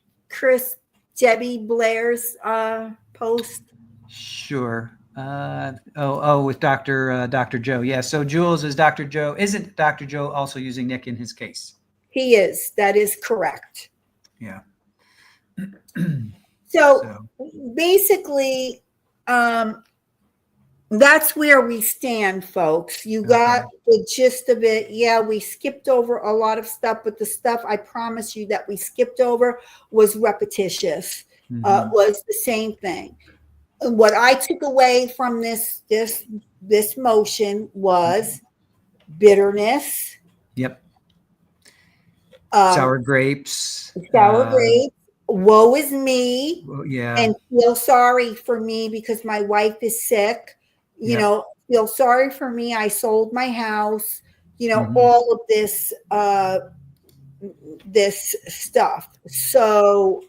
S2: Debbie Blair's post?
S1: Sure. With Dr. Joe. Yeah. So Jules is Dr. Joe. Isn't Dr. Joe also using Nick in his case?
S2: He is. That is correct.
S1: Yeah.
S2: So basically, that's where we stand, folks. You got the gist of it. Yeah, we skipped over a lot of stuff, but the stuff I promise you that we skipped over was repetitious, was the same thing. What I took away from this motion was bitterness.
S1: Yep. Sour grapes.
S2: Woe is me.
S1: Yeah.
S2: And feel sorry for me because my wife is sick. You know, feel sorry for me. I sold my house. You know, all of this stuff. So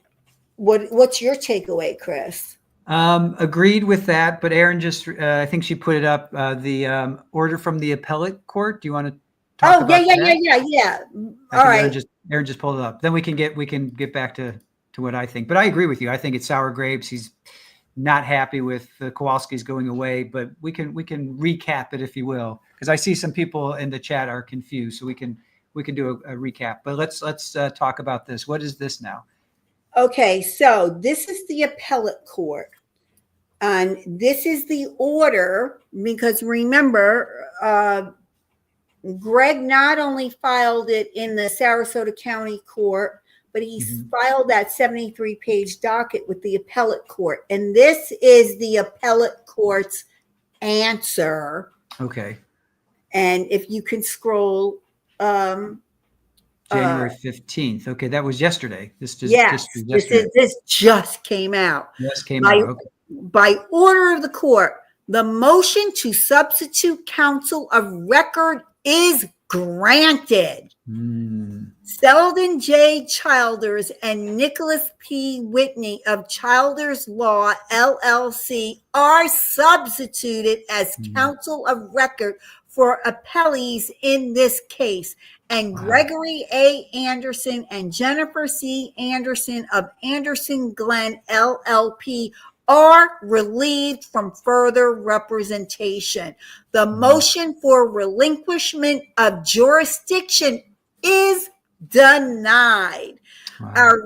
S2: what's your takeaway, Chris?
S1: Agreed with that, but Aaron just, I think she put it up, the order from the appellate court. Do you want to talk about that?
S2: Yeah. All right.
S1: Aaron just pulled it up. Then we can get back to what I think. But I agree with you. I think it's sour grapes. He's not happy with the Kowalskis going away, but we can recap it, if you will, because I see some people in the chat are confused. So we can do a recap. But let's talk about this. What is this now?
S2: Okay, so this is the appellate court. And this is the order, because remember, Greg not only filed it in the Sarasota County Court, but he filed that 73-page docket with the appellate court. And this is the appellate court's answer.
S1: Okay.
S2: And if you can scroll.
S1: January 15th. Okay, that was yesterday. This just
S2: came out.
S1: Yes, came out. Okay.
S2: By order of the court, the motion to substitute counsel of record is granted. Selden J. Childers and Nicholas P. Whitney of Childers Law, LLC, are substituted as counsel of record for appellees in this case, and Gregory A. Anderson and Jennifer C. Anderson of Anderson Glen, LLP, are relieved from further representation. The motion for relinquishment of jurisdiction is denied.
S1: Wow.
S2: Our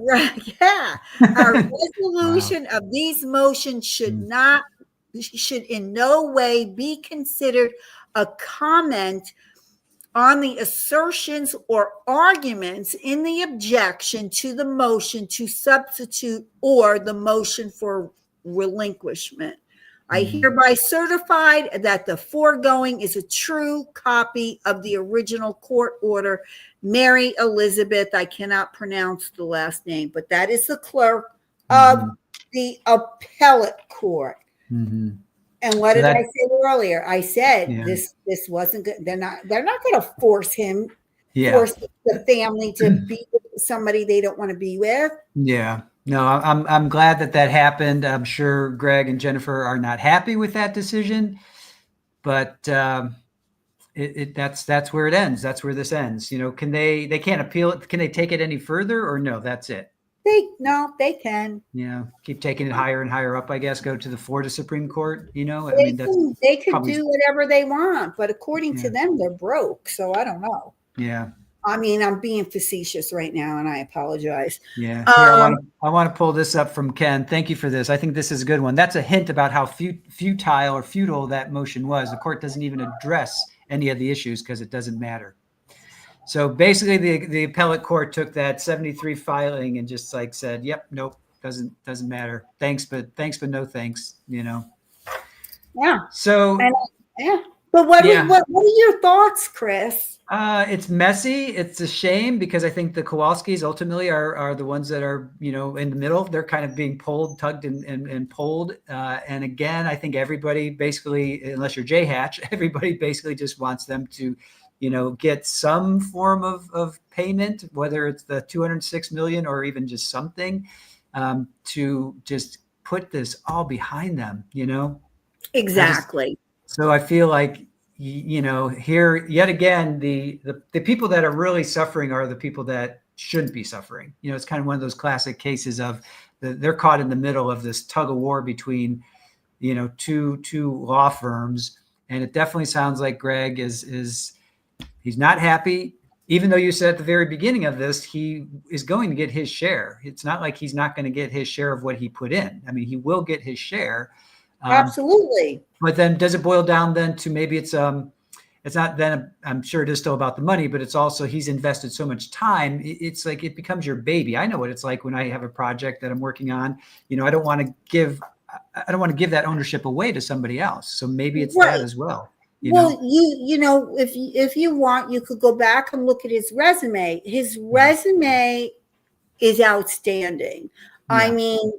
S2: resolution of these motions should in no way be considered a comment on the assertions or arguments in the objection to the motion to substitute or the motion for relinquishment. I hereby certify that the foregoing is a true copy of the original court order. Mary Elizabeth, I cannot pronounce the last name, but that is the clerk of the appellate court. And what did I say earlier? I said this wasn't good. They're not going to force him, force the family to be with somebody they don't want to be with.
S1: Yeah. No, I'm glad that happened. I'm sure Greg and Jennifer are not happy with that decision, but that's where it ends. That's where this ends. You know, they can't appeal it. Can they take it any further, or no? That's it.
S2: They can.
S1: Yeah, keep taking it higher and higher up. I guess go to the Florida Supreme Court. You know,
S2: they could do whatever they want, but according to them, they're broke. So I don't know.
S1: Yeah.
S2: I mean, I'm being facetious right now, and I apologize.
S1: Yeah. Here, I want to pull this up from Ken. Thank you for this. I think this is a good one. That's a hint about how futile that motion was. The court doesn't even address any of the issues because it doesn't matter. So basically, the appellate court took that 73 filing and just like said, "Yep, nope, doesn't matter. Thanks, but no thanks." You know.
S2: Yeah.
S1: So.
S2: But what are your thoughts, Chris?
S1: It's messy. It's a shame because I think the Kowalskis ultimately are the ones that are, you know, in the middle. They're kind of being tugged and pulled. And again, I think everybody basically, unless you're J Hatch, everybody basically just wants them to, you know, get some form of payment, whether it's the $206 million or even just something, to just put this all behind them, you know?
S2: Exactly.
S1: So I feel like, you know, here yet again, the people that are really suffering are the people that shouldn't be suffering. You know, it's kind of one of those classic cases of they're caught in the middle of this tug of war between, you know, two law firms. And it definitely sounds like Greg is he's not happy, even though you said at the very beginning of this, he is going to get his share. It's not like he's not going to get his share of what he put in. I mean, he will get his share.
S2: Absolutely.
S1: But then does it boil down then to maybe it's not then, I'm sure it is still about the money, but it's also he's invested so much time. It's like it becomes your baby. I know what it's like when I have a project that I'm working on. You know, I don't want to give that ownership away to somebody else. So maybe it's that as well. You know,
S2: if you want, you could go back and look at his resume. His resume is outstanding. Yeah. I mean,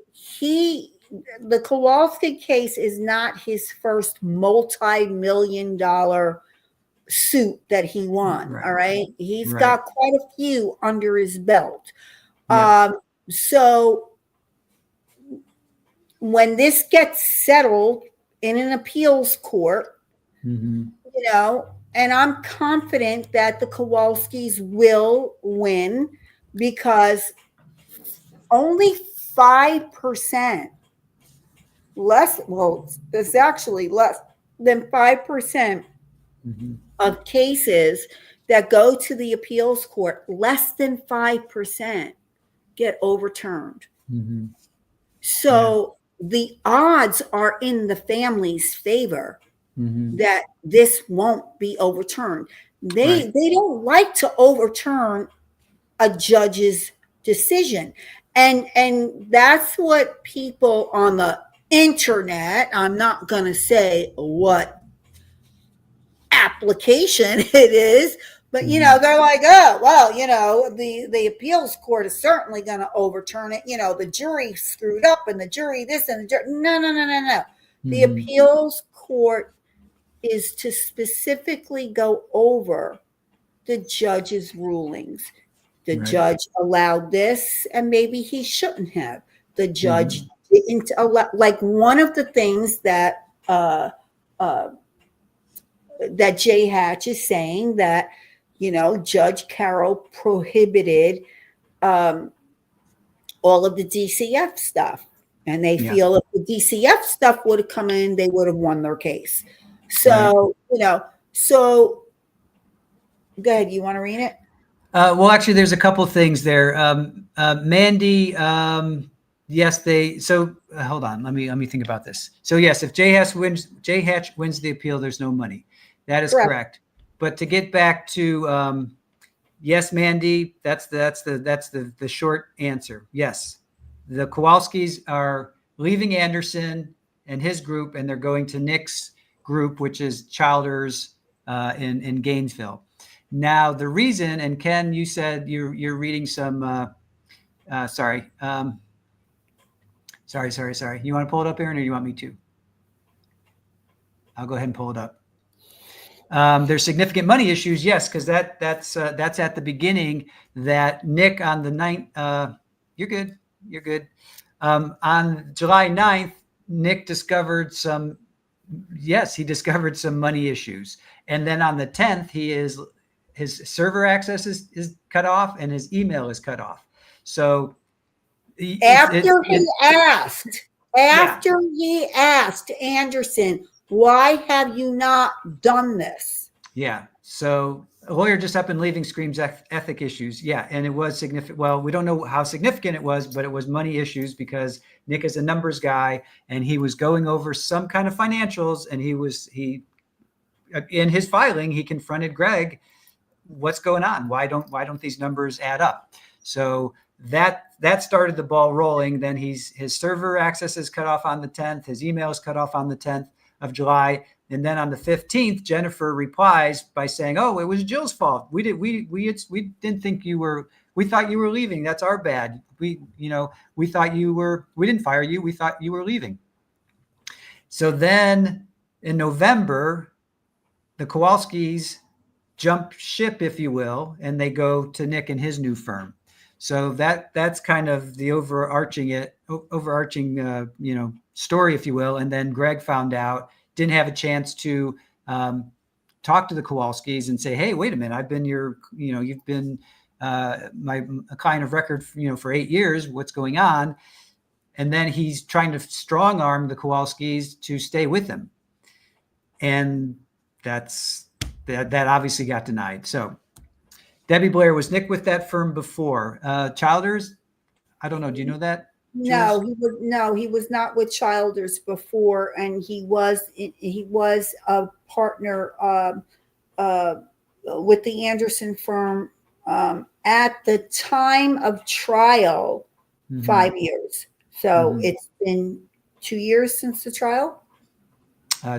S2: the Kowalski case is not his first multi-million-dollar suit that he won. Right. All right. He's got quite a few under his belt. Yeah. So when this gets settled in an appeals court, you know, and I'm confident that the Kowalskis will win because only 5%. It's actually less than 5% of cases that go to the appeals court, less than 5% get overturned. So the odds are in the family's favor that this won't be overturned. They don't like to overturn a judge's decision. And that's what people on the internet, I'm not going to say what application it is, but you know, they're like, oh, well, you know, the appeals court is certainly going to overturn it. You know, the jury screwed up and the jury this and the jury. No. The appeals court is to specifically go over the judge's rulings. The
S1: Right.
S2: judge allowed this, and maybe he shouldn't have. The judge
S1: Mm-hmm.
S2: didn't allow, like one of the things that that Jay Hatch is saying, that Judge Carroll prohibited all of the DCF stuff, and they
S1: Yeah.
S2: feel if the DCF stuff would have come in, they would have won their case.
S1: Right.
S2: So so go ahead. You want to read it?
S1: Well, actually, there's a couple things there. Mandy, yes, hold on. Let me think about this. So yes, if Jay Hatch wins the appeal, there's no money. That is correct. But to get back to yes, Mandy, that's the short answer. Yes, the Kowalskis are leaving Anderson and his group, and they're going to Nick's group, which is Childers in Gainesville. Now, the reason, and Ken, you said you're reading some. Sorry. Sorry. You want to pull it up, Aaron, or you want me to? I'll go ahead and pull it up. There's significant money issues, yes, because that's at the beginning. That Nick on the 9th. You're good. On July 9th, Nick discovered some. Yes, he discovered some money issues, and then on the 10th, his server access is cut off and his email is cut off. So
S2: After he asked Anderson, why have you not done this?
S1: Yeah. So a lawyer just up and leaving screams ethic issues. Yeah. And it was significant. Well, we don't know how significant it was, but it was money issues because Nick is a numbers guy and he was going over some kind of financials, and he in his filing, he confronted Greg. What's going on? Why don't these numbers add up? So that started the ball rolling. Then his server access is cut off on the 10th. His email is cut off on the 10th of July. And then on the 15th, Jennifer replies by saying, "Oh, it was Jill's fault. We didn't think you were. We thought you were leaving. That's our bad. We thought you were. We didn't fire you. We thought you were leaving." So then in November, the Kowalskis jump ship, if you will, and they go to Nick and his new firm. So that's kind of the overarching story, if you will. And then Greg found out, didn't have a chance to talk to the Kowalskis and say, "Hey, wait a minute, I've been you've been my client of record, for 8 years. What's going on?" And then he's trying to strong arm the Kowalskis to stay with him, and that obviously got denied. So Debbie Blair, was Nick with that firm before? Childers? I don't know. Do you know that?
S2: No, he was not with Childers before, and he was a partner with the Anderson firm at the time of trial, 5 years. So it's been 2 years since the trial.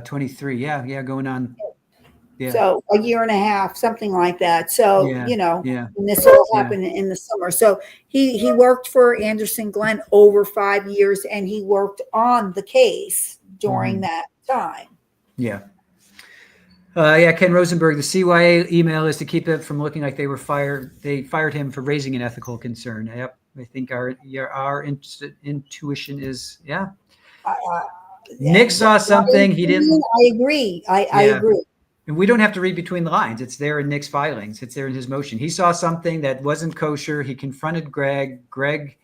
S1: 23. Yeah, going on. Yeah.
S2: So a year and a half, something like that. So,
S1: and
S2: this all happened in the summer. So he worked for Anderson Glenn over 5 years, and he worked on the case during that time.
S1: Yeah. Ken Rosenberg, the CYA email is to keep it from looking like they were fired. They fired him for raising an ethical concern. Yep. I think our intuition is, Nick saw something he didn't.
S2: I agree. I agree.
S1: And we don't have to read between the lines. It's there in Nick's filings. It's there in his motion. He saw something that wasn't kosher. He confronted Greg. Greg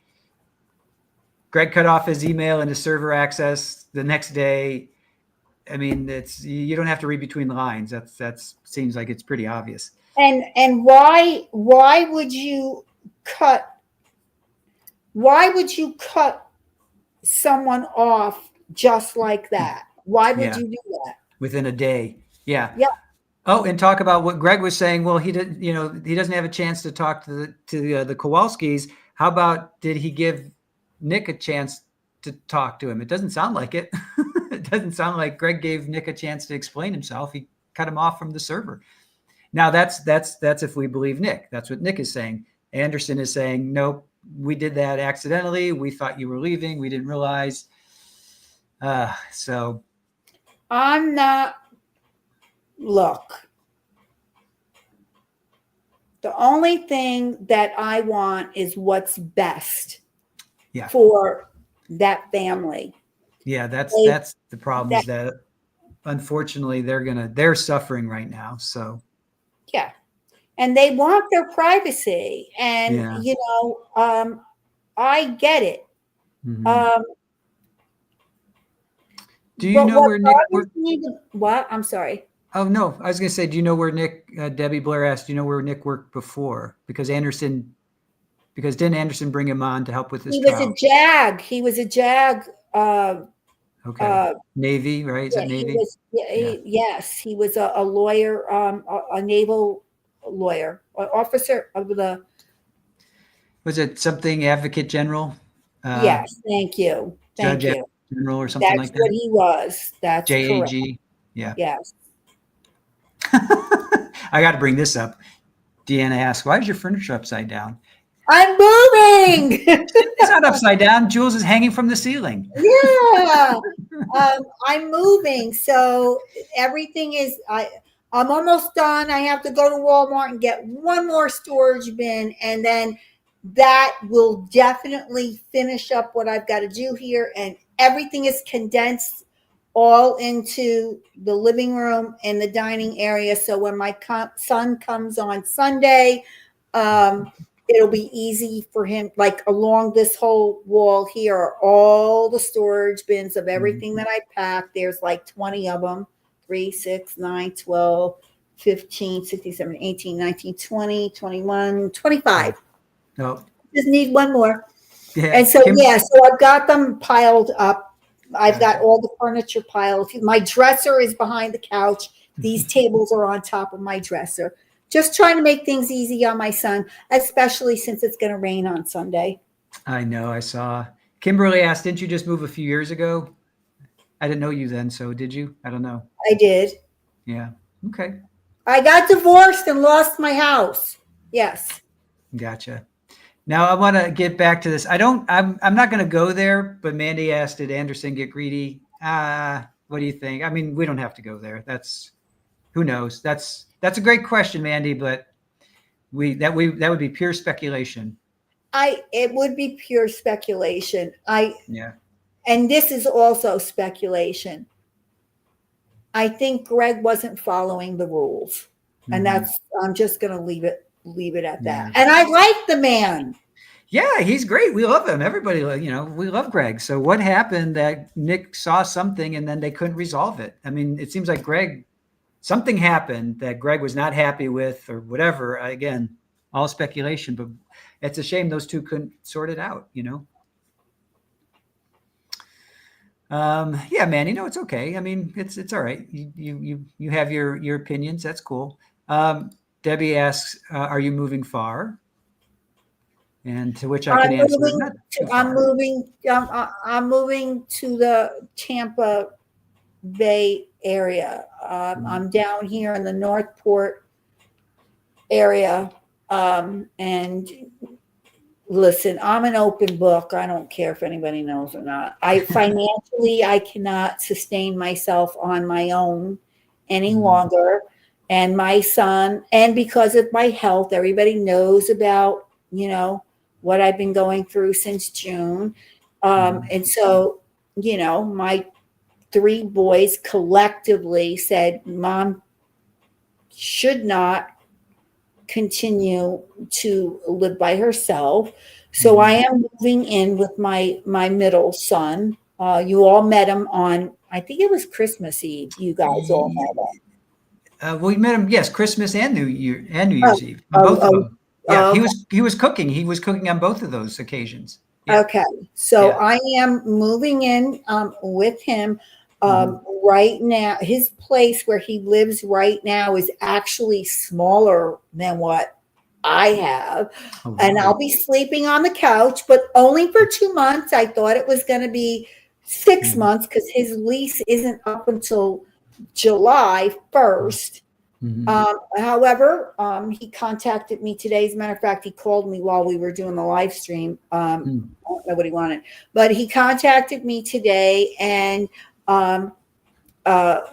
S1: cut off his email and his server access the next day. I mean, you don't have to read between the lines. That seems like it's pretty obvious.
S2: And why would you cut someone off just like that? Why would you do that?
S1: Within a day. Yeah.
S2: Yeah.
S1: Oh, and talk about what Greg was saying. Well, he didn't, he doesn't have a chance to talk to the Kowalskis. How about, did he give Nick a chance to talk to him? It doesn't sound like it. It doesn't sound like Greg gave Nick a chance to explain himself. He cut him off from the server. Now that's if we believe Nick. That's what Nick is saying. Anderson is saying, nope, we did that accidentally. We thought you were leaving. We didn't realize. So
S2: I'm not. Look, The only thing that I want is what's best
S1: Yeah.
S2: for that family.
S1: Yeah, that's
S2: They-
S1: the problem, is that unfortunately they're suffering right now. So
S2: Yeah. And they want their privacy. And,
S1: yeah.
S2: I get it.
S1: Mhm. Do you
S2: But
S1: know where Nick worked?
S2: What? I'm sorry.
S1: Oh no, I was going to say, do you know where Nick? Debbie Blair asked, do you know where Nick worked before? Because didn't Anderson bring him on to help with this
S2: He was a
S1: trial?
S2: JAG. He was a JAG.
S1: Okay, Navy, right? Is
S2: Yeah,
S1: that
S2: he
S1: Navy?
S2: was.
S1: Yeah.
S2: Yes, he was a lawyer, a naval lawyer, officer of the.
S1: Was it something Advocate General?
S2: Yes, thank you,
S1: Judge
S2: thank
S1: Advocate
S2: you.
S1: General or something
S2: That's
S1: like
S2: what
S1: that?
S2: he was. That's correct.
S1: JAG. Yeah.
S2: Yes.
S1: I got to bring this up. Deanna asked, why is your furniture upside down?
S2: I'm moving.
S1: It's not upside down. Jules is hanging from the ceiling.
S2: Yeah. I'm moving, so everything is. I'm almost done. I have to go to Walmart and get one more storage bin, and then that will definitely finish up what I've got to do here. And everything is condensed all into the living room and the dining area. So when my son comes on Sunday, it'll be easy for him. Like along this whole wall here are all the storage bins of everything that I packed. There's like 20 of them, 3, 6, 9, 12, 15, 16, 17, 18, 19, 20, 21, 25.
S1: No.
S2: Just need one more.
S1: Yeah.
S2: And so, so I've got them piled up. I've got all the furniture piled. My dresser is behind the couch. These tables are on top of my dresser. Just trying to make things easy on my son, especially since it's going to rain on Sunday.
S1: I know. I saw Kimberly asked, didn't you just move a few years ago? I didn't know you then. So did you? I don't know.
S2: I did.
S1: Yeah. Okay.
S2: I got divorced and lost my house. Yes.
S1: Gotcha. Now I want to get back to this. I'm not going to go there, but Mandy asked, did Anderson get greedy? What do you think? I mean, we don't have to go there. Who knows? That's a great question, Mandy, but that would be pure speculation.
S2: It would be pure speculation.
S1: Yeah.
S2: And this is also speculation. I think Greg wasn't following the rules. And I'm just going to leave it at that. And I like the man.
S1: Yeah, he's great. We love him. Everybody, we love Greg. So what happened that Nick saw something and then they couldn't resolve it? I mean, it seems like something happened that Greg was not happy with or whatever. Again, all speculation, but it's a shame those two couldn't sort it out, Yeah, man, it's okay. I mean, it's all right. You have your opinions. That's cool. Debbie asks, are you moving far? And to which I can answer,
S2: I'm moving to the Tampa Bay area. I'm down here in the Northport area. And listen, I'm an open book. I don't care if anybody knows or not. Financially, I cannot sustain myself on my own any longer. And my son, and because of my health, everybody knows about, what I've been going through since June. And so, my 3 boys collectively said, Mom should not continue to live by herself. So I am moving in with my middle son. You all met him on, I think it was Christmas Eve. You guys all met him.
S1: We met him, yes, Christmas and New Year's Eve. Both of them. Yeah, he was cooking. He was cooking on both of those occasions. Yeah.
S2: Okay, so I am moving in with him right now. His place where he lives right now is actually smaller than what I have. Oh, and I'll be sleeping on the couch, but only for 2 months. I thought it was going to be 6 months because his lease isn't up until July 1st. However, he contacted me today. As a matter of fact, he called me while we were doing the live stream. I don't know what he wanted, but he contacted me today, and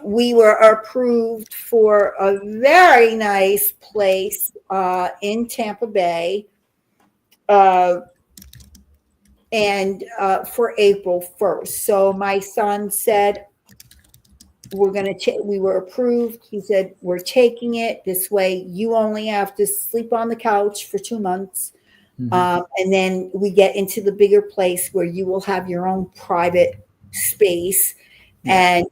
S2: we were approved for a very nice place in Tampa Bay, and for April 1st. So my son said, we were approved. He said, we're taking it this way. You only have to sleep on the couch for 2 months. And then we get into the bigger place where you will have your own private space. And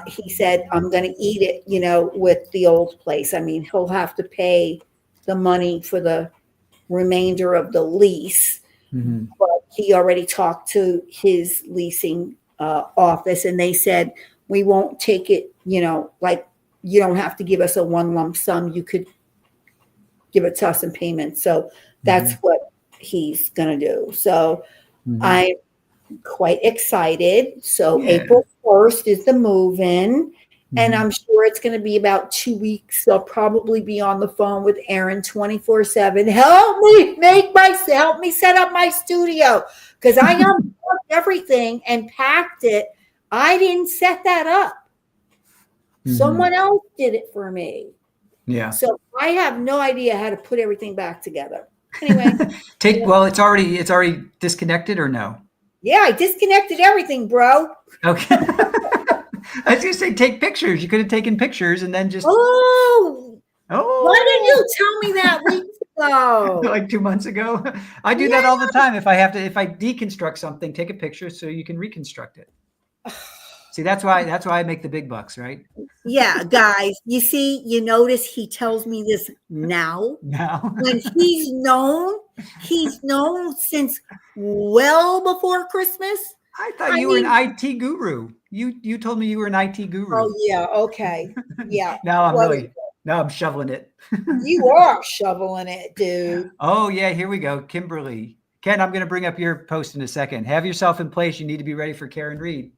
S2: he said, I'm going to eat it, with the old place. I mean, he'll have to pay the money for the remainder of the lease. But he already talked to his leasing office, and they said, we won't take it, like you don't have to give us a one lump sum. You could give it to us in payments. So that's what he's going to do. So I'm quite excited. So April 1st is the move-in. And I'm sure it's going to be about 2 weeks. I'll probably be on the phone with Aaron 24/7. Help me set up my studio, because I unplugged everything and packed it. I didn't set that up. Someone else did it for me. Yeah. So I have no idea how to put everything back together. Anyway.
S1: It's already disconnected, or no?
S2: Yeah, I disconnected everything, bro.
S1: Okay. I was going to say, take pictures. You could have taken pictures and then just.
S2: Oh. Why didn't you tell me that weeks ago?
S1: Like 2 months ago. I do that all the time. If I deconstruct something, take a picture so you can reconstruct it. See, that's why I make the big bucks, right?
S2: Yeah, guys, you notice he tells me this now. When he's known since well before Christmas.
S1: I thought you were an IT guru. You told me you were an IT guru.
S2: Oh yeah, okay. Yeah.
S1: Now I'm shoveling it.
S2: You are shoveling it, dude.
S1: Oh yeah, here we go. Kimberly. Ken, I'm going to bring up your post in a second. Have yourself in place. You need to be ready for Karen Reed.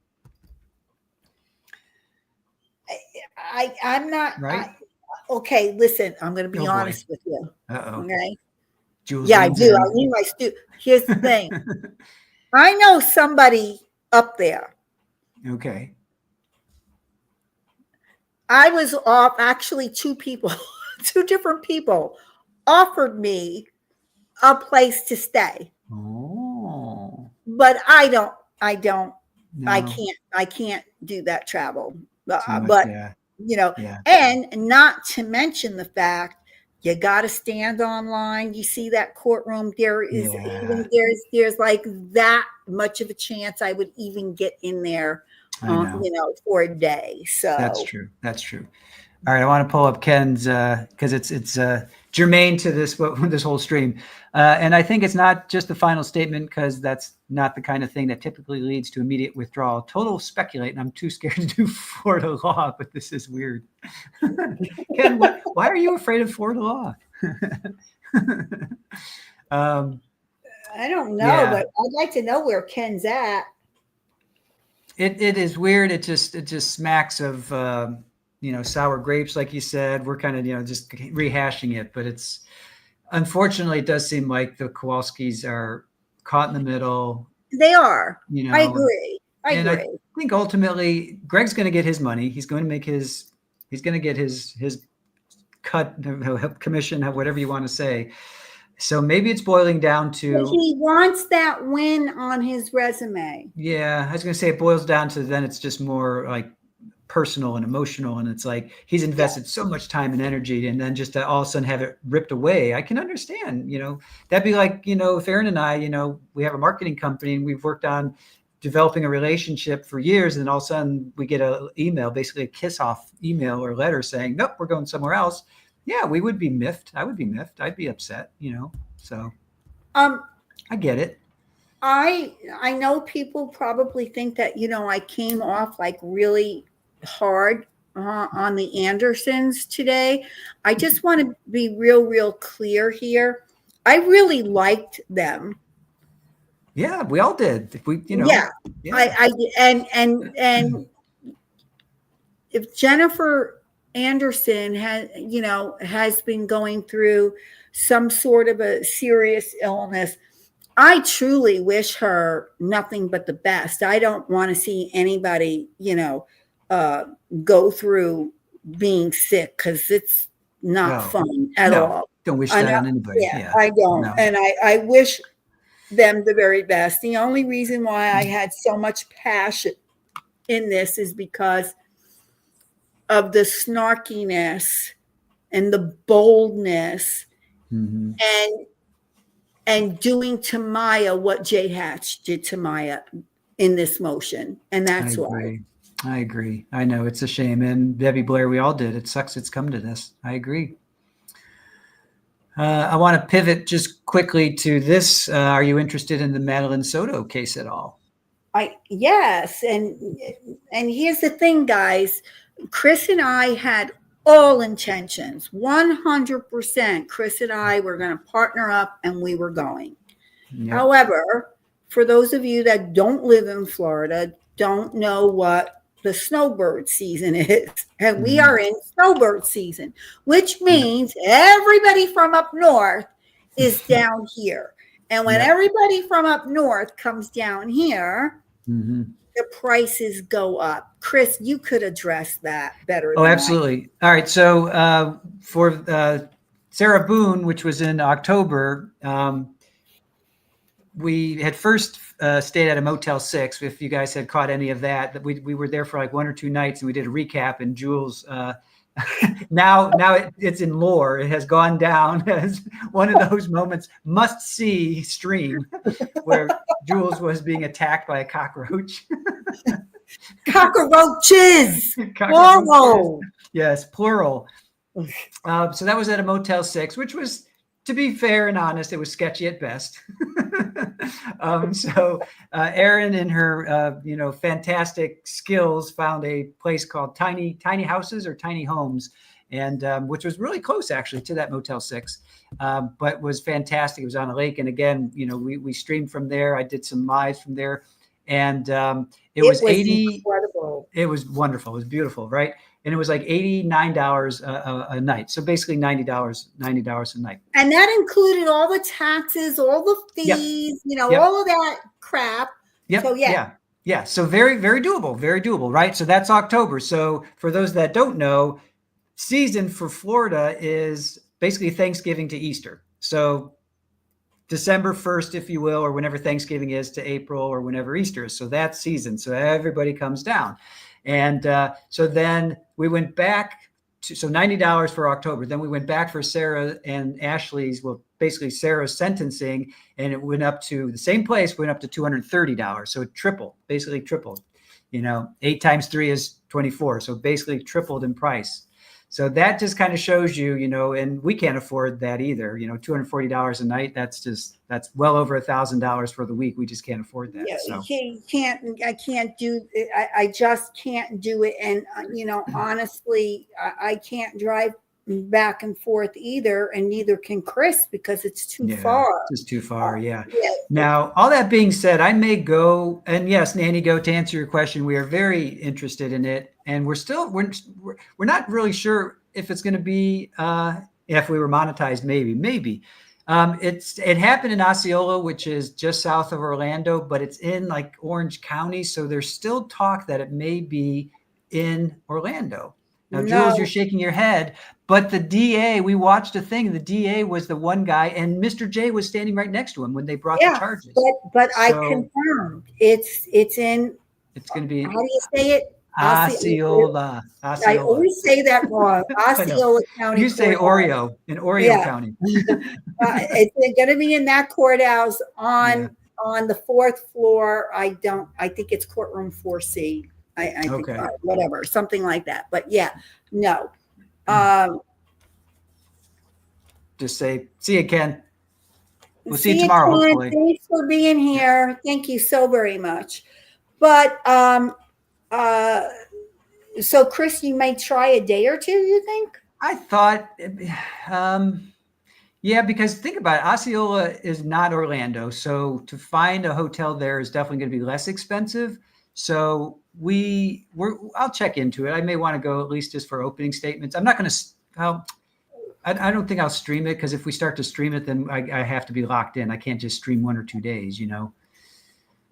S2: I'm not
S1: right.
S2: Okay, listen, I'm going to be honest with you. Okay.
S1: Jules,
S2: yeah, I do. I need my Here's the thing. I know somebody up there.
S1: Okay.
S2: I was off. Actually, two different people offered me a place to stay.
S1: Oh.
S2: But I don't.
S1: No.
S2: I can't do that travel.
S1: Much,
S2: but and not to mention the fact you got to stand online. You see that courtroom. There's like that much of a chance I would even get in there, for a day. So
S1: that's true. All right, I want to pull up Ken's because it's germane to this whole stream, and I think it's not just the final statement, because that's not the kind of thing that typically leads to immediate withdrawal. Total speculate, and I'm too scared to do Florida law, but this is weird. Ken, why are you afraid of Florida law?
S2: I don't know, but I'd like to know where Ken's at.
S1: It is weird. It just smacks of sour grapes, like you said. We're kind of just rehashing it, but unfortunately it does seem like the Kowalskis are caught in the middle.
S2: They are. I agree.
S1: I think ultimately Greg's going to get his money. He's going to get his cut, commission, whatever you want to say. So maybe it's boiling down to
S2: he wants that win on his resume.
S1: Yeah, I was going to say it boils down to then it's just more like personal and emotional, and it's like he's invested so much time and energy, and then just to all of a sudden have it ripped away. I can understand, that'd be like, if Aaron and I, we have a marketing company and we've worked on developing a relationship for years, and all of a sudden we get an email, basically a kiss off email or letter saying, nope, we're going somewhere else. Yeah, we would be miffed. I would be miffed. I'd be upset, so I get it.
S2: I know people probably think that, I came off like really hard on the Andersons today. I just want to be real clear here. I really liked them.
S1: Yeah, we all did.
S2: I and if Jennifer Anderson has been going through some sort of a serious illness, I truly wish her nothing but the best. I don't want to see anybody, go through being sick, because it's not fun at all.
S1: Don't wish that on anybody. Yeah,
S2: I don't.
S1: No.
S2: And I wish them the very best. The only reason why I had so much passion in this is because of the snarkiness and the boldness, and doing to Maya what J. Hatch did to Maya in this motion. And that's why.
S1: I agree. I know it's a shame. And Debbie Blair, we all did. It sucks it's come to this. I agree. I want to pivot just quickly to this. Are you interested in the Madeline Soto case at all?
S2: Yes. And here's the thing, guys. Chris and I had all intentions, 100%. Chris and I were going to partner up, and we were going. Yep. However, for those of you that don't live in Florida, don't know what the snowbird season is, and we are in snowbird season, which means everybody from up north is down here. And when everybody from up north comes down here, the prices go up. Chris, you could address that better.
S1: Oh, absolutely. All right. So for Sarah Boone, which was in October, we had first stayed at a Motel 6. If you guys had caught any of that, we were there for like 1 or 2 nights, and we did a recap. And Jules, now it's in lore. It has gone down as one of those moments, must-see stream, where Jules was being attacked by a cockroach.
S2: Cockroaches. Plural.
S1: Yes, plural. So that was at a Motel 6, which was, to be fair and honest, it was sketchy at best. So Erin, in her fantastic skills, found a place called Tiny Houses or Tiny Homes, and which was really close actually to that Motel 6, but was fantastic. It was on a lake, and again, we streamed from there. I did some lives from there, and it was 80. Incredible. It was wonderful. It was beautiful, right? And it was like $89 a night. So basically $90 a night.
S2: And that included all the taxes, all the fees, all of that crap.
S1: Yep. So yeah. So very, very doable, right? So that's October. So for those that don't know, season for Florida is basically Thanksgiving to Easter. So December 1st, if you will, or whenever Thanksgiving is, to April, or whenever Easter is. So that's season. So everybody comes down. And so then we went back to, so $90 for October. Then we went back for Sarah and Ashley's, well, basically Sarah's sentencing, and it went up to the same place, went up to $230. So it basically tripled. 8 times 3 is 24. So basically tripled in price. So that just kind of shows you, and we can't afford that either. $240 a night. That's well over $1,000 for the week. We just can't afford that.
S2: Yeah,
S1: so.
S2: I just can't do it. And, honestly, I can't drive back and forth either. And neither can Chris, because it's too far.
S1: It's just too far. Yeah. Now, all that being said, I may go, and yes, Nanny Go, to answer your question, we are very interested in it. And we're not really sure if it's going to be, if we were monetized, maybe. It happened in Osceola, which is just south of Orlando, but it's in like Orange County. So there's still talk that it may be in Orlando. Now, Jules, you're shaking your head, but the DA, we watched a thing. The DA was the one guy, and Mr. J was standing right next to him when they brought the charges.
S2: But I confirmed it's in.
S1: It's going to be.
S2: How do you say it?
S1: Osceola.
S2: I always say that wrong. Osceola County.
S1: You say Oreo in Oreo County.
S2: It's going to be in that courthouse on the 4th floor. I think it's courtroom 4C. I think whatever, something like that. But no.
S1: Just say, see you, Ken. We'll see you tomorrow, hopefully.
S2: Thanks for being here. Thank you so very much. But so Chris, you may try a day or two, you think?
S1: I thought, because think about it. Osceola is not Orlando. So to find a hotel there is definitely going to be less expensive. So I'll check into it. I may want to go at least just for opening statements. I'm not going to, I don't think I'll stream it, because if we start to stream it, then I have to be locked in. I can't just stream 1 or 2 days,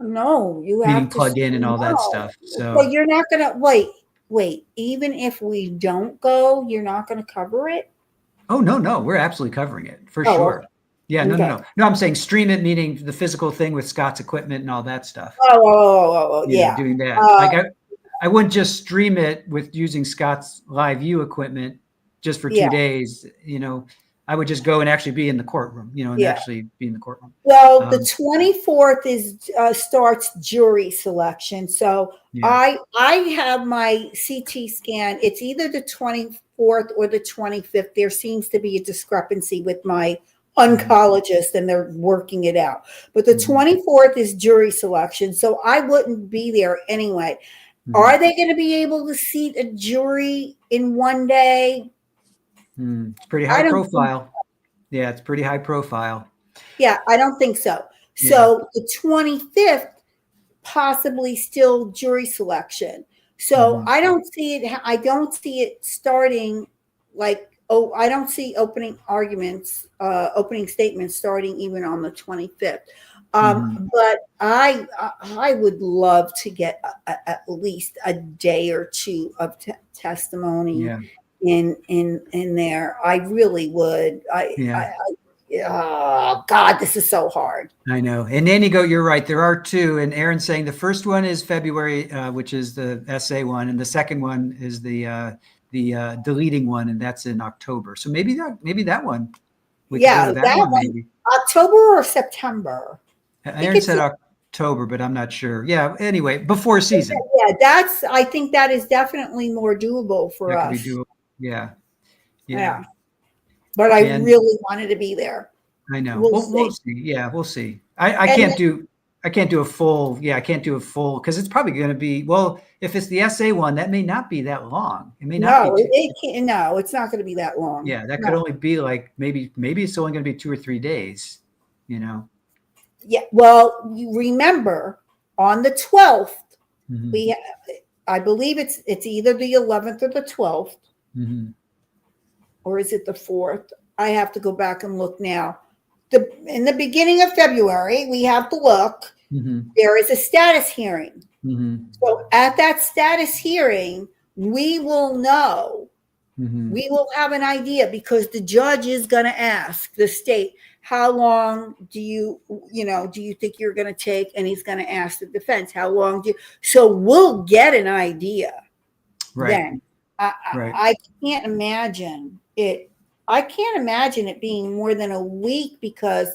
S2: No, you have to
S1: plug in and all that stuff. So
S2: you're not going to wait. wait, even if we don't go, you're not going to cover it?
S1: Oh, no, we're absolutely covering it for
S2: Oh,
S1: sure.
S2: okay.
S1: Yeah, no,
S2: Okay.
S1: no, no. No, I'm saying stream it, meaning the physical thing with Scott's equipment and all that stuff.
S2: Oh,
S1: You know,
S2: yeah.
S1: doing that. Like I wouldn't just stream it with using Scott's live view equipment just for 2
S2: Yeah.
S1: days. You know, I would just go and actually be in the courtroom, you know, and
S2: Yeah.
S1: actually be in the courtroom.
S2: Well, the 24th is starts jury selection. So
S1: Yeah.
S2: I have my CT scan. It's either the 24th or the 25th. There seems to be a discrepancy with my oncologist, and they're working it out. But the 24th is jury selection, so I wouldn't be there anyway. Are they going to be able to seat a jury in one day?
S1: It's pretty high profile. Yeah, it's pretty high profile.
S2: Yeah, I don't think so. So the 25th, possibly still jury selection. So I don't see it. I don't see it starting like, I don't see opening statements starting even on the 25th. But I would love to get at least a day or two of testimony in there. I really would. Oh God, this is so hard.
S1: I know. And Nanny Goat, you're right. There are two. And Aaron's saying the first one is February, which is the essay one, and the second one is the deleting one, and that's in October. So maybe that one.
S2: That one. Maybe October or September.
S1: Aaron said October, but I'm not sure. Yeah. Anyway, before season.
S2: Yeah, I think that is definitely more doable for us.
S1: Could be doable. Yeah.
S2: But I really wanted to be there.
S1: I know. We'll see. Yeah, we'll see. I can't do a full. Yeah, I can't do a full because it's probably going to be. Well, if it's the essay one, that may not be that long. It may not.
S2: No, it's not going to be that long.
S1: Yeah, that could only be like maybe it's only going to be 2 or 3 days. You know.
S2: Yeah. Well, you remember on the 12th, I believe it's either the 11th or the 12th. Or is it the 4th? I have to go back and look now. In the beginning of February, we have to look. There is a status hearing. So at that status hearing, we will know. We will have an idea because the judge is going to ask the state, how long do you think you're going to take? And he's going to ask the defense, how long so we'll get an idea.
S1: Right.
S2: Then. I can't imagine it. I can't imagine it being more than a week because,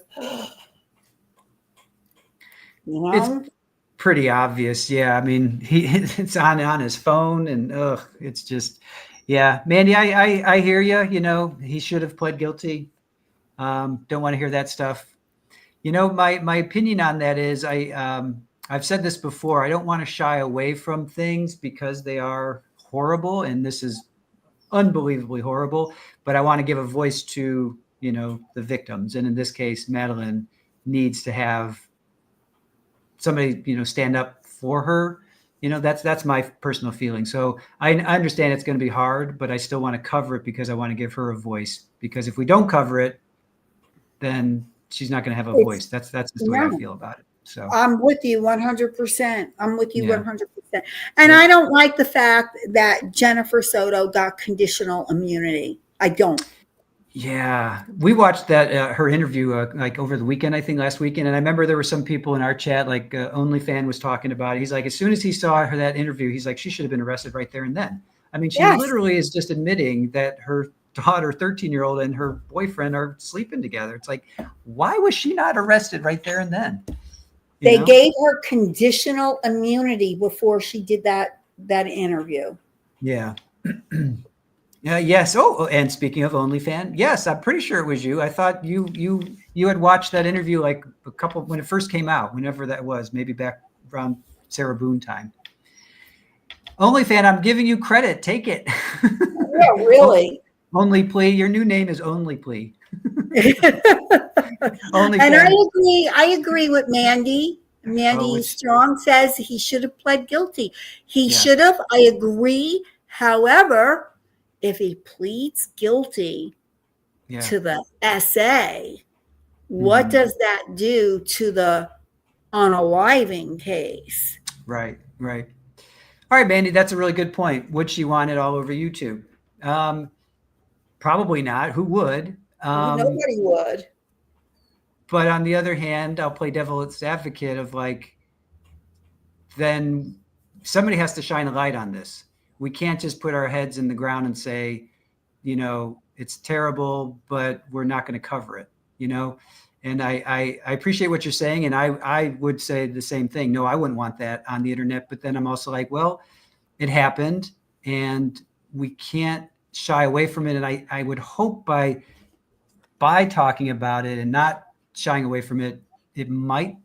S1: it's pretty obvious. Yeah, I mean, it's on his phone, and it's just, yeah, Mandy, I hear you. You know, he should have pled guilty. Don't want to hear that stuff. You know, my opinion on that is I've said this before. I don't want to shy away from things because they are horrible, and this is unbelievably horrible, but I want to give a voice to, you know, the victims. And in this case, Madeline needs to have somebody, you know, stand up for her. You know, that's my personal feeling. So I understand it's going to be hard, but I still want to cover it because I want to give her a voice, because if we don't cover it, then she's not going to have a voice. That's just the way I feel about it. So
S2: I'm with you 100%. I'm with you 100%. And I don't like the fact that Jennifer Soto got conditional immunity. I don't.
S1: Yeah, we watched that her interview like over the weekend, I think last weekend, and I remember there were some people in our chat, like OnlyFan was talking about it. He's like, as soon as he saw her that interview, he's like, she should have been arrested right there and then. I mean, she literally is just admitting that her daughter, 13-year-old, and her boyfriend are sleeping together. It's like, why was she not arrested right there and then?
S2: They gave her conditional immunity before she did that interview.
S1: Yeah. Yes. Oh, and speaking of OnlyFans, yes, I'm pretty sure it was you. I thought you had watched that interview like when it first came out, whenever that was, maybe back around Sarah Boone time. OnlyFans, I'm giving you credit. Take it.
S2: Yeah, really.
S1: Only Plea. Your new name is Only Plea.
S2: And I agree with Mandy. Mandy Strong says he should have pled guilty. He should have. I agree. However, if he pleads guilty to the SA, what does that do to the unaliving case?
S1: Right. All right, Mandy, that's a really good point. Would she want it all over YouTube? Probably not. Who would?
S2: Nobody would.
S1: But on the other hand, I'll play devil's advocate of like, then somebody has to shine a light on this. We can't just put our heads in the ground and say, it's terrible, but we're not going to cover it, And I appreciate what you're saying. And I would say the same thing. No, I wouldn't want that on the internet. But then I'm also like, well, it happened and we can't shy away from it. And I would hope by talking about it and not shying away from it, it might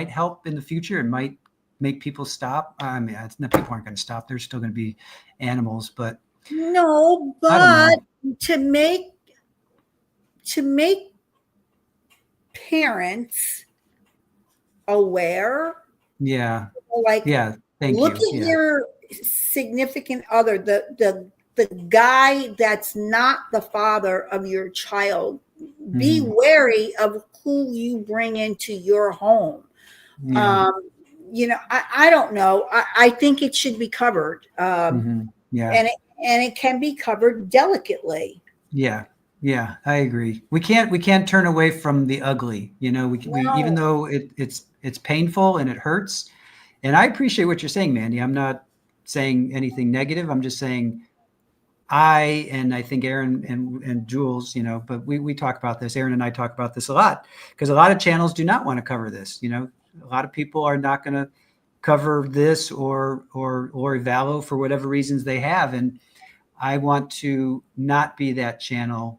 S1: help in the future. It might make people stop. I mean, people aren't going to stop. There's still going to be animals, but
S2: no, but to make parents aware.
S1: Yeah.
S2: Like,
S1: yeah.
S2: Look at your significant other, the guy that's not the father of your child. Be wary of who you bring into your home.
S1: Yeah.
S2: I don't know. I think it should be covered.
S1: Yeah.
S2: And it can be covered delicately.
S1: Yeah. Yeah, I agree. We can't turn away from the ugly. We even though it's painful and it hurts. And I appreciate what you're saying, Mandy. I'm not saying anything negative. I'm just saying I think Aaron and Jules, but we talk about this. Aaron and I talk about this a lot because a lot of channels do not want to cover this. A lot of people are not going to cover this or Evalo for whatever reasons they have. And I want to not be that channel.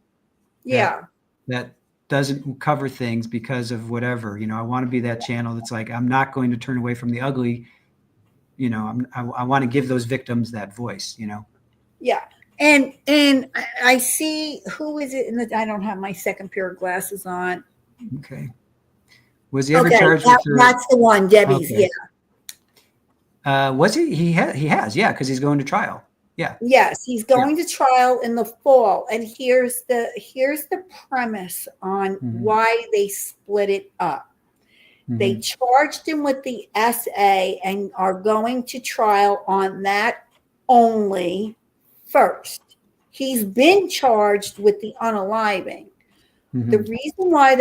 S1: That doesn't cover things because of whatever, I want to be that channel that's like, I'm not going to turn away from the ugly. I want to give those victims that voice,
S2: Yeah. And I see, who is it? I don't have my second pair of glasses on.
S1: Okay. Was he ever charged with
S2: that's the one, Debbie's. Okay.
S1: Yeah. Was he? He has. Yeah. Cause he's going to trial. Yeah.
S2: Yes. He's going to trial in the fall. And here's the premise on why they split it up. They charged him with the SA and are going to trial on that only first. He's been charged with the unaliving. The reason why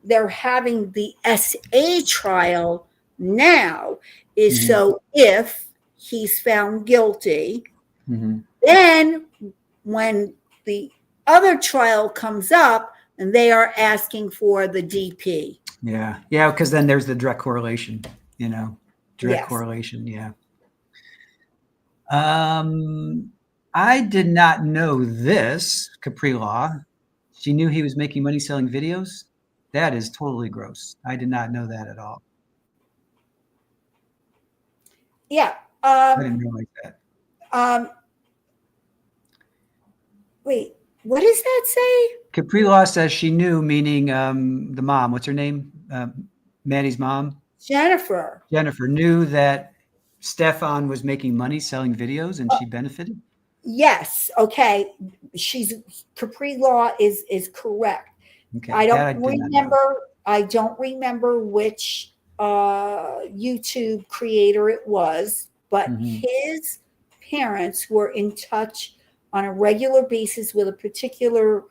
S2: they're having the SA trial now is so if he's found guilty, then when the other trial comes up and they are asking for the DP.
S1: Yeah. Yeah. Because then there's the direct correlation, correlation. Yeah. I did not know this, Capri Law. She knew he was making money selling videos. That is totally gross. I did not know that at all.
S2: Yeah.
S1: I didn't know like that.
S2: Wait, what does that say?
S1: Capri Law says she knew, meaning the mom. What's her name? Maddie's mom?
S2: Jennifer
S1: knew that Stefan was making money selling videos and she benefited?
S2: Yes. Okay. Capri Law is correct.
S1: Okay.
S2: I don't remember which YouTube creator it was, but his parents were in touch on a regular basis with a particular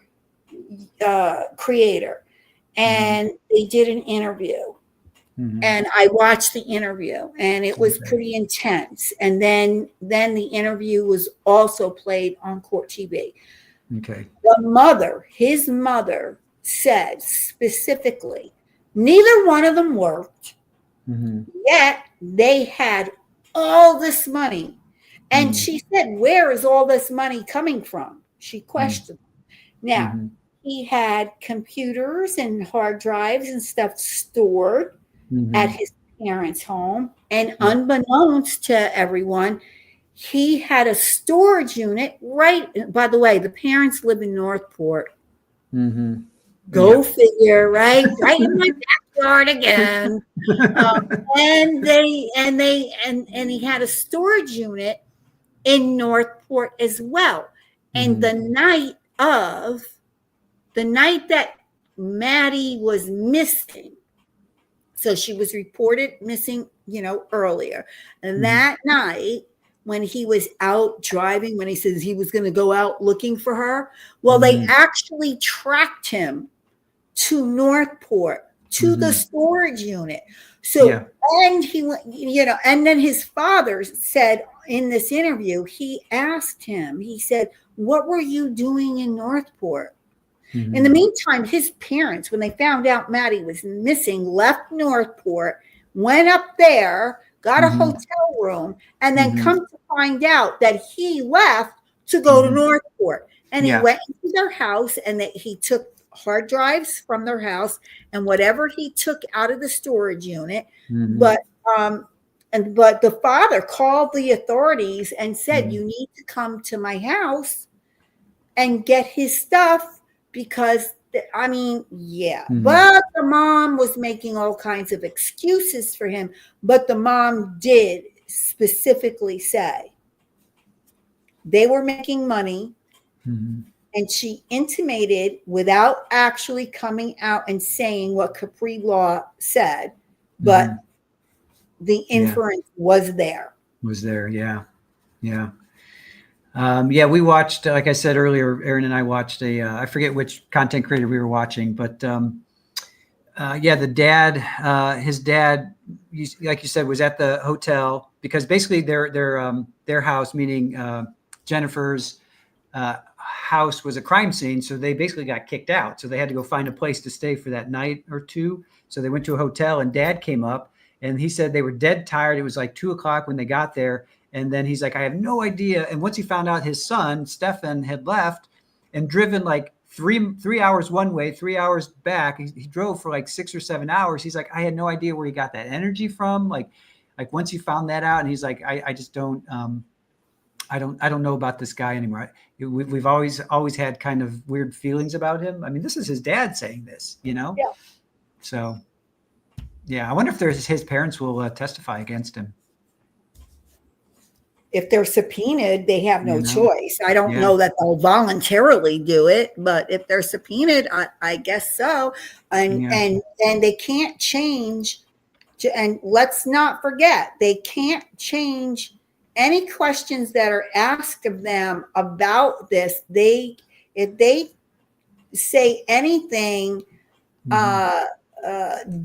S2: creator, and they did an interview. And I watched the interview, and it was pretty intense. And then the interview was also played on Court TV.
S1: Okay.
S2: His mother said specifically, neither one of them worked, yet they had all this money. And she said, where is all this money coming from? She questioned. Now, he had computers and hard drives and stuff stored at his parents' home. And unbeknownst to everyone, he had a storage unit right. By the way, the parents live in Northport. Go figure, right? Right in my backyard again. And he had a storage unit in Northport as well. And the night that Maddie was missing, so she was reported missing earlier. And that night, when he was out driving, when he says he was going to go out looking for her, well, they actually tracked him to Northport, to the storage unit. So, and he went, and then his father said in this interview, he asked him, he said, what were you doing in Northport? In the meantime, his parents, when they found out Maddie was missing, left Northport, went up there, got a hotel room, and then come to find out that he left to go to Northport. And he went into their house, and that he took hard drives from their house and whatever he took out of the storage unit. But the father called the authorities and said, you need to come to my house and get his stuff, because but the mom was making all kinds of excuses for him. But the mom did specifically say they were making money, and she intimated, without actually coming out and saying what Capri Law said, but the inference was there.
S1: We watched, like I said earlier, Aaron and I watched I forget which content creator we were watching, but the dad, his dad, like you said, was at the hotel because basically their house, meaning Jennifer's house, was a crime scene. So they basically got kicked out. So they had to go find a place to stay for that night or two. So they went to a hotel, and dad came up, and he said they were dead tired. It was like 2:00 when they got there. And then he's like, I have no idea. And once he found out his son, Stefan, had left and driven like three hours one way, 3 hours back. He drove for like 6 or 7 hours. He's like, I had no idea where he got that energy from. Like once he found that out, and he's like, I just don't, I don't know about this guy anymore. We've always had kind of weird feelings about him. I mean, this is his dad saying this, Yeah. So, I wonder if his parents will testify against him.
S2: If they're subpoenaed, they have no choice. I don't know that they'll voluntarily do it, but if they're subpoenaed, I guess so. And they can't change. And let's not forget, they can't change any questions that are asked of them about this. If they say anything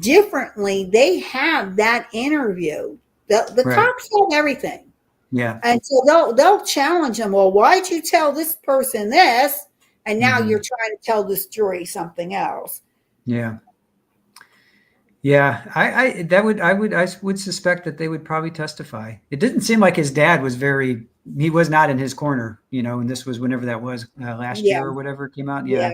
S2: differently, they have that interview. The cops have everything.
S1: Yeah.
S2: And so they'll challenge them. Well, why'd you tell this person this? And now you're trying to tell this jury something else.
S1: Yeah. Yeah. I would suspect that they would probably testify. It didn't seem like his dad was he was not in his corner, and this was whenever that was last year or whatever it came out. Yeah.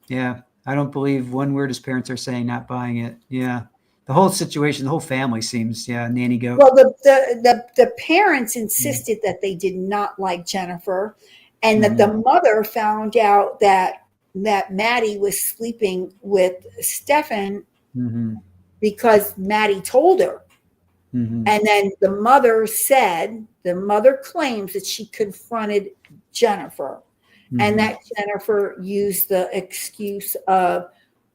S1: Yeah. I don't believe one word his parents are saying, not buying it. Yeah. The whole situation, the whole family seems, nanny goat.
S2: Well, the parents insisted that they did not like Jennifer, and that the mother found out that Maddie was sleeping with Stefan because Maddie told her. And then the mother claims that she confronted Jennifer, and that Jennifer used the excuse of,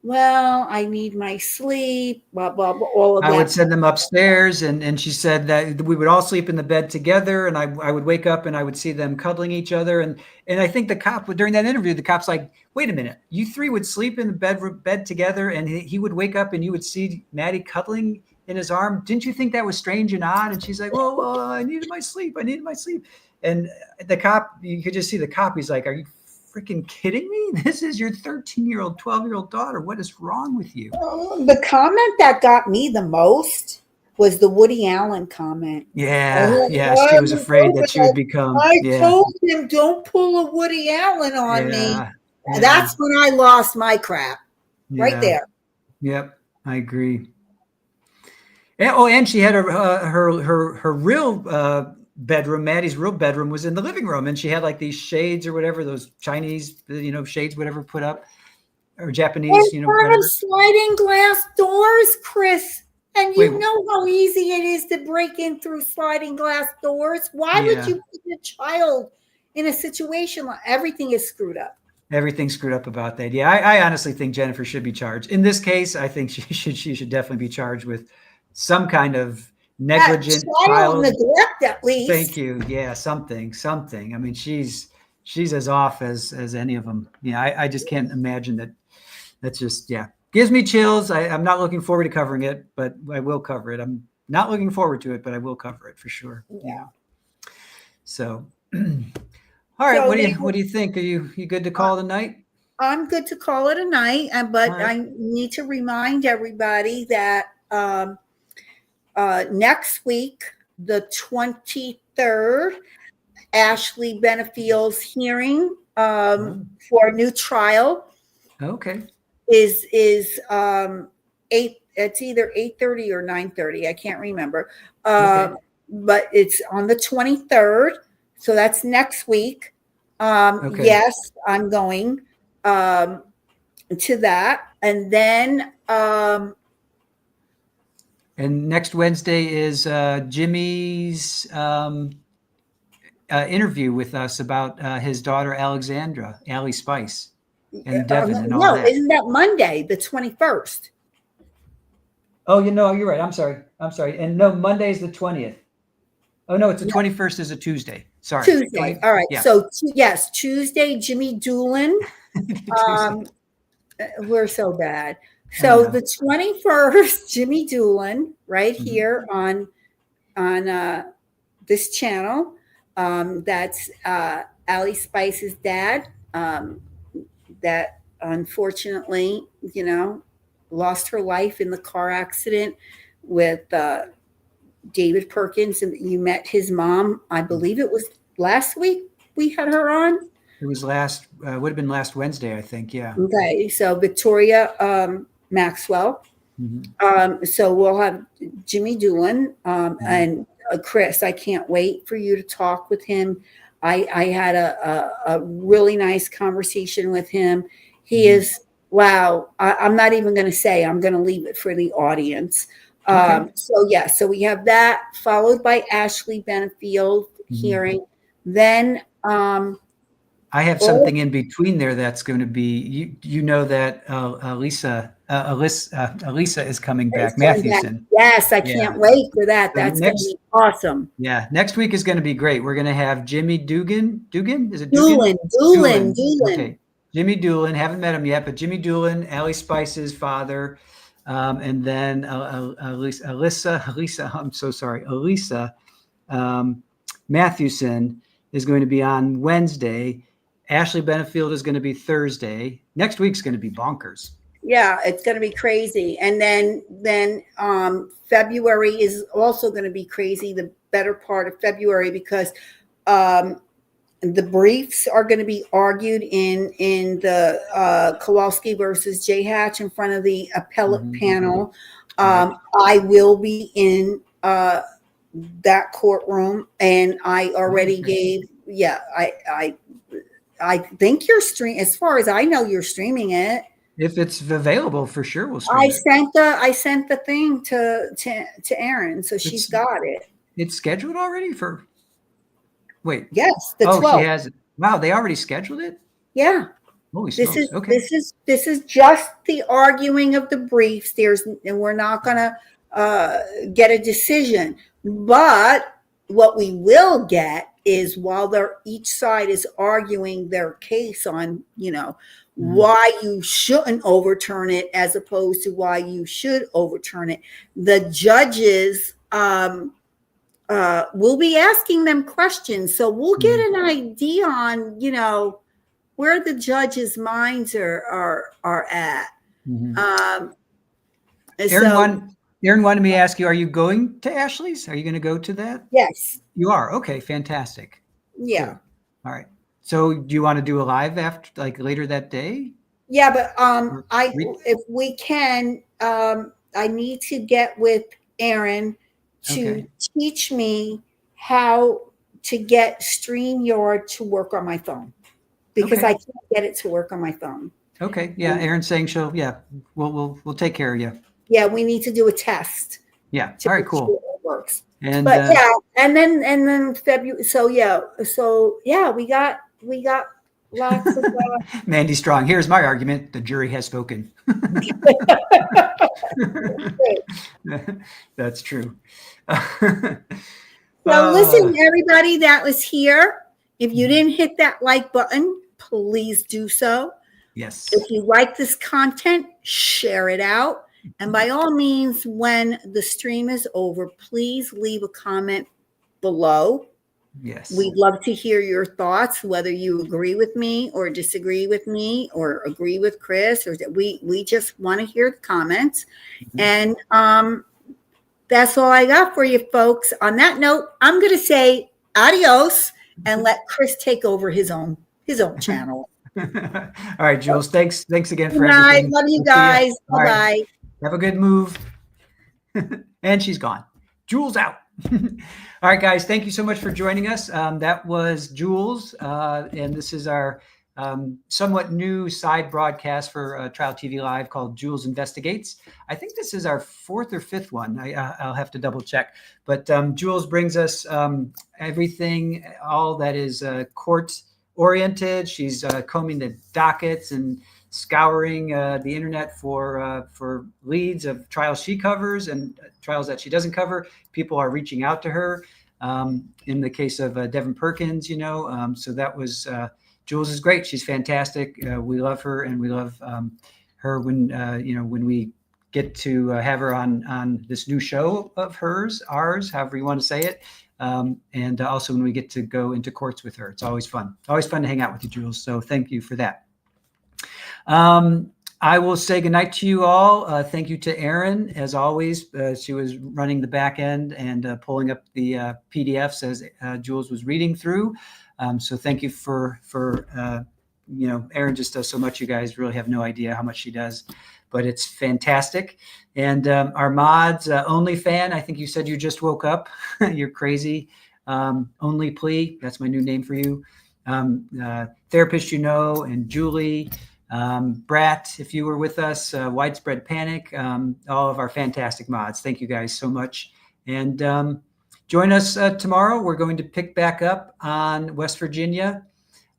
S2: well, I need my sleep, blah, blah, blah, all of that.
S1: I would send them upstairs, and she said that we would all sleep in the bed together, and I would wake up and I would see them cuddling each other. And I think the cop, during that interview, the cop's like, wait a minute, you three would sleep in the bed together, and he would wake up and you would see Maddie cuddling in his arm. Didn't you think that was strange and odd? And she's like, well, I needed my sleep. And the cop, you could just see the cop, he's like, are you freaking kidding me? This is your 13-year-old, 12-year-old daughter. What is wrong with you?
S2: The comment that got me the most was the Woody Allen comment.
S1: Yeah. She was afraid that she would become.
S2: I told him, don't pull a Woody Allen on me. Yeah. That's when I lost my crap. Right there.
S1: Yep, I agree. And she had her real bedroom, Maddie's real bedroom, was in the living room, and she had like these shades or whatever, those Chinese, shades, whatever, put up, or Japanese,
S2: in front of sliding glass doors, Chris. And know how easy it is to break in through sliding glass doors. Why would you put a child in a situation like everything is screwed up?
S1: Everything's screwed up about that. Yeah, I honestly think Jennifer should be charged. In this case, I think she should definitely be charged with some kind of negligent
S2: child neglect, at least.
S1: Thank you. Yeah, something. I mean, she's as off as any of them. Yeah, I just can't imagine that. That's just, yeah, gives me chills. I'm not looking forward to covering it, but I will cover it. I'm not looking forward to it, but I will cover it for sure.
S2: Yeah.
S1: So, all right.
S2: So
S1: what do you think? Are you good to call it a night?
S2: I'm good to call it a night, but
S1: right.
S2: I need to remind everybody that next week, the 23rd, Ashley Benefield's hearing for a new trial.
S1: Okay.
S2: Is 8. It's either 8:30 or 9:30. I can't remember.
S1: Okay.
S2: But it's on the 23rd, so that's next week.
S1: Okay.
S2: Yes, I'm going to that, and then.
S1: And next Wednesday is Jimmy's interview with us about his daughter Alexandra, Allie Spice, and Devin and all that.
S2: Isn't that Monday, the 21st?
S1: Oh, you're right. I'm sorry. And no, Monday is the 20th. Oh no, it's the 21st is a Tuesday. Sorry.
S2: Tuesday. All right. Yeah. So yes, Tuesday, Jimmy Doolin. We're so bad. So the 21st, Jimmy Doolin, right here on this channel. That's Allie Spice's dad. That unfortunately, lost her life in the car accident with David Perkins. And you met his mom. I believe it was last week we had her on.
S1: It was would have been last Wednesday, I think. Yeah.
S2: Okay. So Victoria Maxwell. Mm-hmm. So we'll have Jimmy Doolin and Chris. I can't wait for you to talk with him. I had a really nice conversation with him. He is, wow. I'm not even going to say, I'm going to leave it for the audience. Okay. So we have that followed by Ashley Benefield hearing. Then
S1: I have something in between there that's going to be, that Alyssa is coming back, Matthewson.
S2: Yes, I can't wait for that. That's going to be awesome.
S1: Yeah, next week is going to be great. We're going to have Jimmy Dugan. Is it
S2: Dugan? Doolin.
S1: Okay, Jimmy Doolin. Haven't met him yet, but Jimmy Doolin, Allie Spice's father, and then Alyssa. I'm so sorry, Alyssa Matthewson is going to be on Wednesday. Ashley Benefield is going to be Thursday. Next week's going to be bonkers.
S2: Yeah, it's going to be crazy. And then February is also going to be crazy, the better part of February, because the briefs are going to be argued in the Kowalski versus J. Hatch in front of the appellate panel. I will be in that courtroom, and I already gave, I think you're streaming. As far as I know, you're streaming it.
S1: If it's available, for sure, we'll stream
S2: it. I sent the thing to Erin, so she's got it.
S1: It's scheduled already for. Wait.
S2: Yes, the 12th.
S1: She has it. Wow, they already scheduled it.
S2: Yeah.
S1: Holy smokes.
S2: This is just the arguing of the briefs. And we're not gonna get a decision, but what we will get is, while each side is arguing their case on, why you shouldn't overturn it as opposed to why you should overturn it, the judges will be asking them questions. So we'll get an idea on, where the judges' minds are at.
S1: Erin wanted me to ask you, are you going to Ashley's? Are you going to go to that?
S2: Yes.
S1: You are? Okay, fantastic.
S2: Yeah.
S1: Cool. All right. So do you want to do a live after, like, later that day?
S2: Yeah, but if we can, I need to get with Erin to teach me how to get StreamYard to work on my phone, because I can't get it to work on my phone.
S1: Okay. Yeah. Erin's saying we'll take care of you.
S2: Yeah, we need to do a test.
S1: Yeah. All right, cool.
S2: Sure it works.
S1: And
S2: and then February. So we got Lots of
S1: Mandy Strong. Here's my argument. The jury has spoken. That's true.
S2: So listen, everybody that was here, if you didn't hit that like button, please do so.
S1: Yes.
S2: If you like this content, share it out. And by all means, when the stream is over, please leave a comment below.
S1: Yes.
S2: We'd love to hear your thoughts, whether you agree with me or disagree with me or agree with Chris, or that we just want to hear the comments. And that's all I got for you folks. On that note, I'm going to say adios and let Chris take over his own channel.
S1: All right, Jules. Thanks again for
S2: Good night.
S1: everything.
S2: Love you guys. Bye-bye.
S1: Right. Have a good move. And she's gone. Jules out. All right, guys. Thank you so much for joining us. That was Jules. And this is our somewhat new side broadcast for Trial TV Live called Jules Investigates. I think this is our 4th or 5th one. I'll have to double check. But Jules brings us everything, all that is court oriented. She's combing the dockets and scouring the internet for leads of trials she covers and trials that she doesn't cover. People are reaching out to her. In the case of Devin Perkins, so that was Jules is great. She's fantastic. We love her, and we love her when we get to have her on this new show of ours, however you want to say it. And also when we get to go into courts with her. It's always fun. Always fun to hang out with you, Jules. So thank you for that. I will say goodnight to you all. Thank you to Erin, as always. She was running the back end and pulling up the PDFs as Jules was reading through. So thank you for Erin just does so much. You guys really have no idea how much she does, but it's fantastic. And our mods, Only Fan, I think you said you just woke up. You're crazy. Only Plea, that's my new name for you. Therapist, and Julie, Brat, if you were with us, Widespread Panic, all of our fantastic mods. Thank you guys so much. And join us tomorrow. We're going to pick back up on West Virginia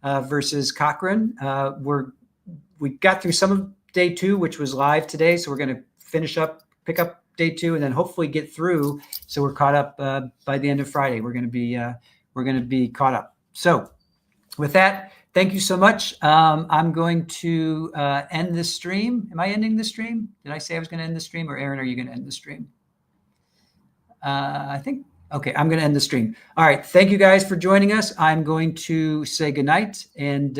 S1: versus Cochran. We got through some of day 2, which was live today. So we're going to pick up day 2, and then hopefully get through. So we're caught up by the end of Friday. We're going to be caught up. So with that, thank you so much. I'm going to end this stream. Am I ending the stream? Did I say I was going to end the stream, or Erin, are you going to end the stream? I think. Okay, I'm going to end the stream. All right. Thank you guys for joining us. I'm going to say goodnight, and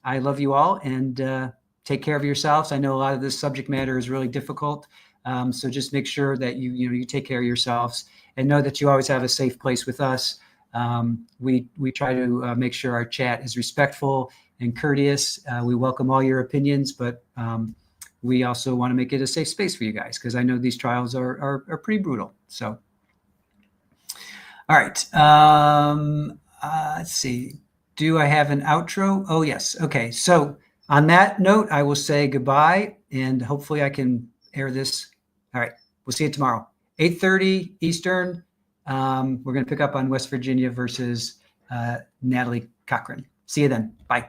S1: I love you all, and take care of yourselves. I know a lot of this subject matter is really difficult. So just make sure that you take care of yourselves, and know that you always have a safe place with us. We try to make sure our chat is respectful and courteous. We welcome all your opinions, but we also want to make it a safe space for you guys, because I know these trials are pretty brutal. So. All right. Let's see. Do I have an outro? Oh, yes. Okay. So on that note, I will say goodbye, and hopefully I can air this. All right. We'll see you tomorrow, 8:30 Eastern. We're going to pick up on West Virginia versus Natalie Cochran. See you then. Bye.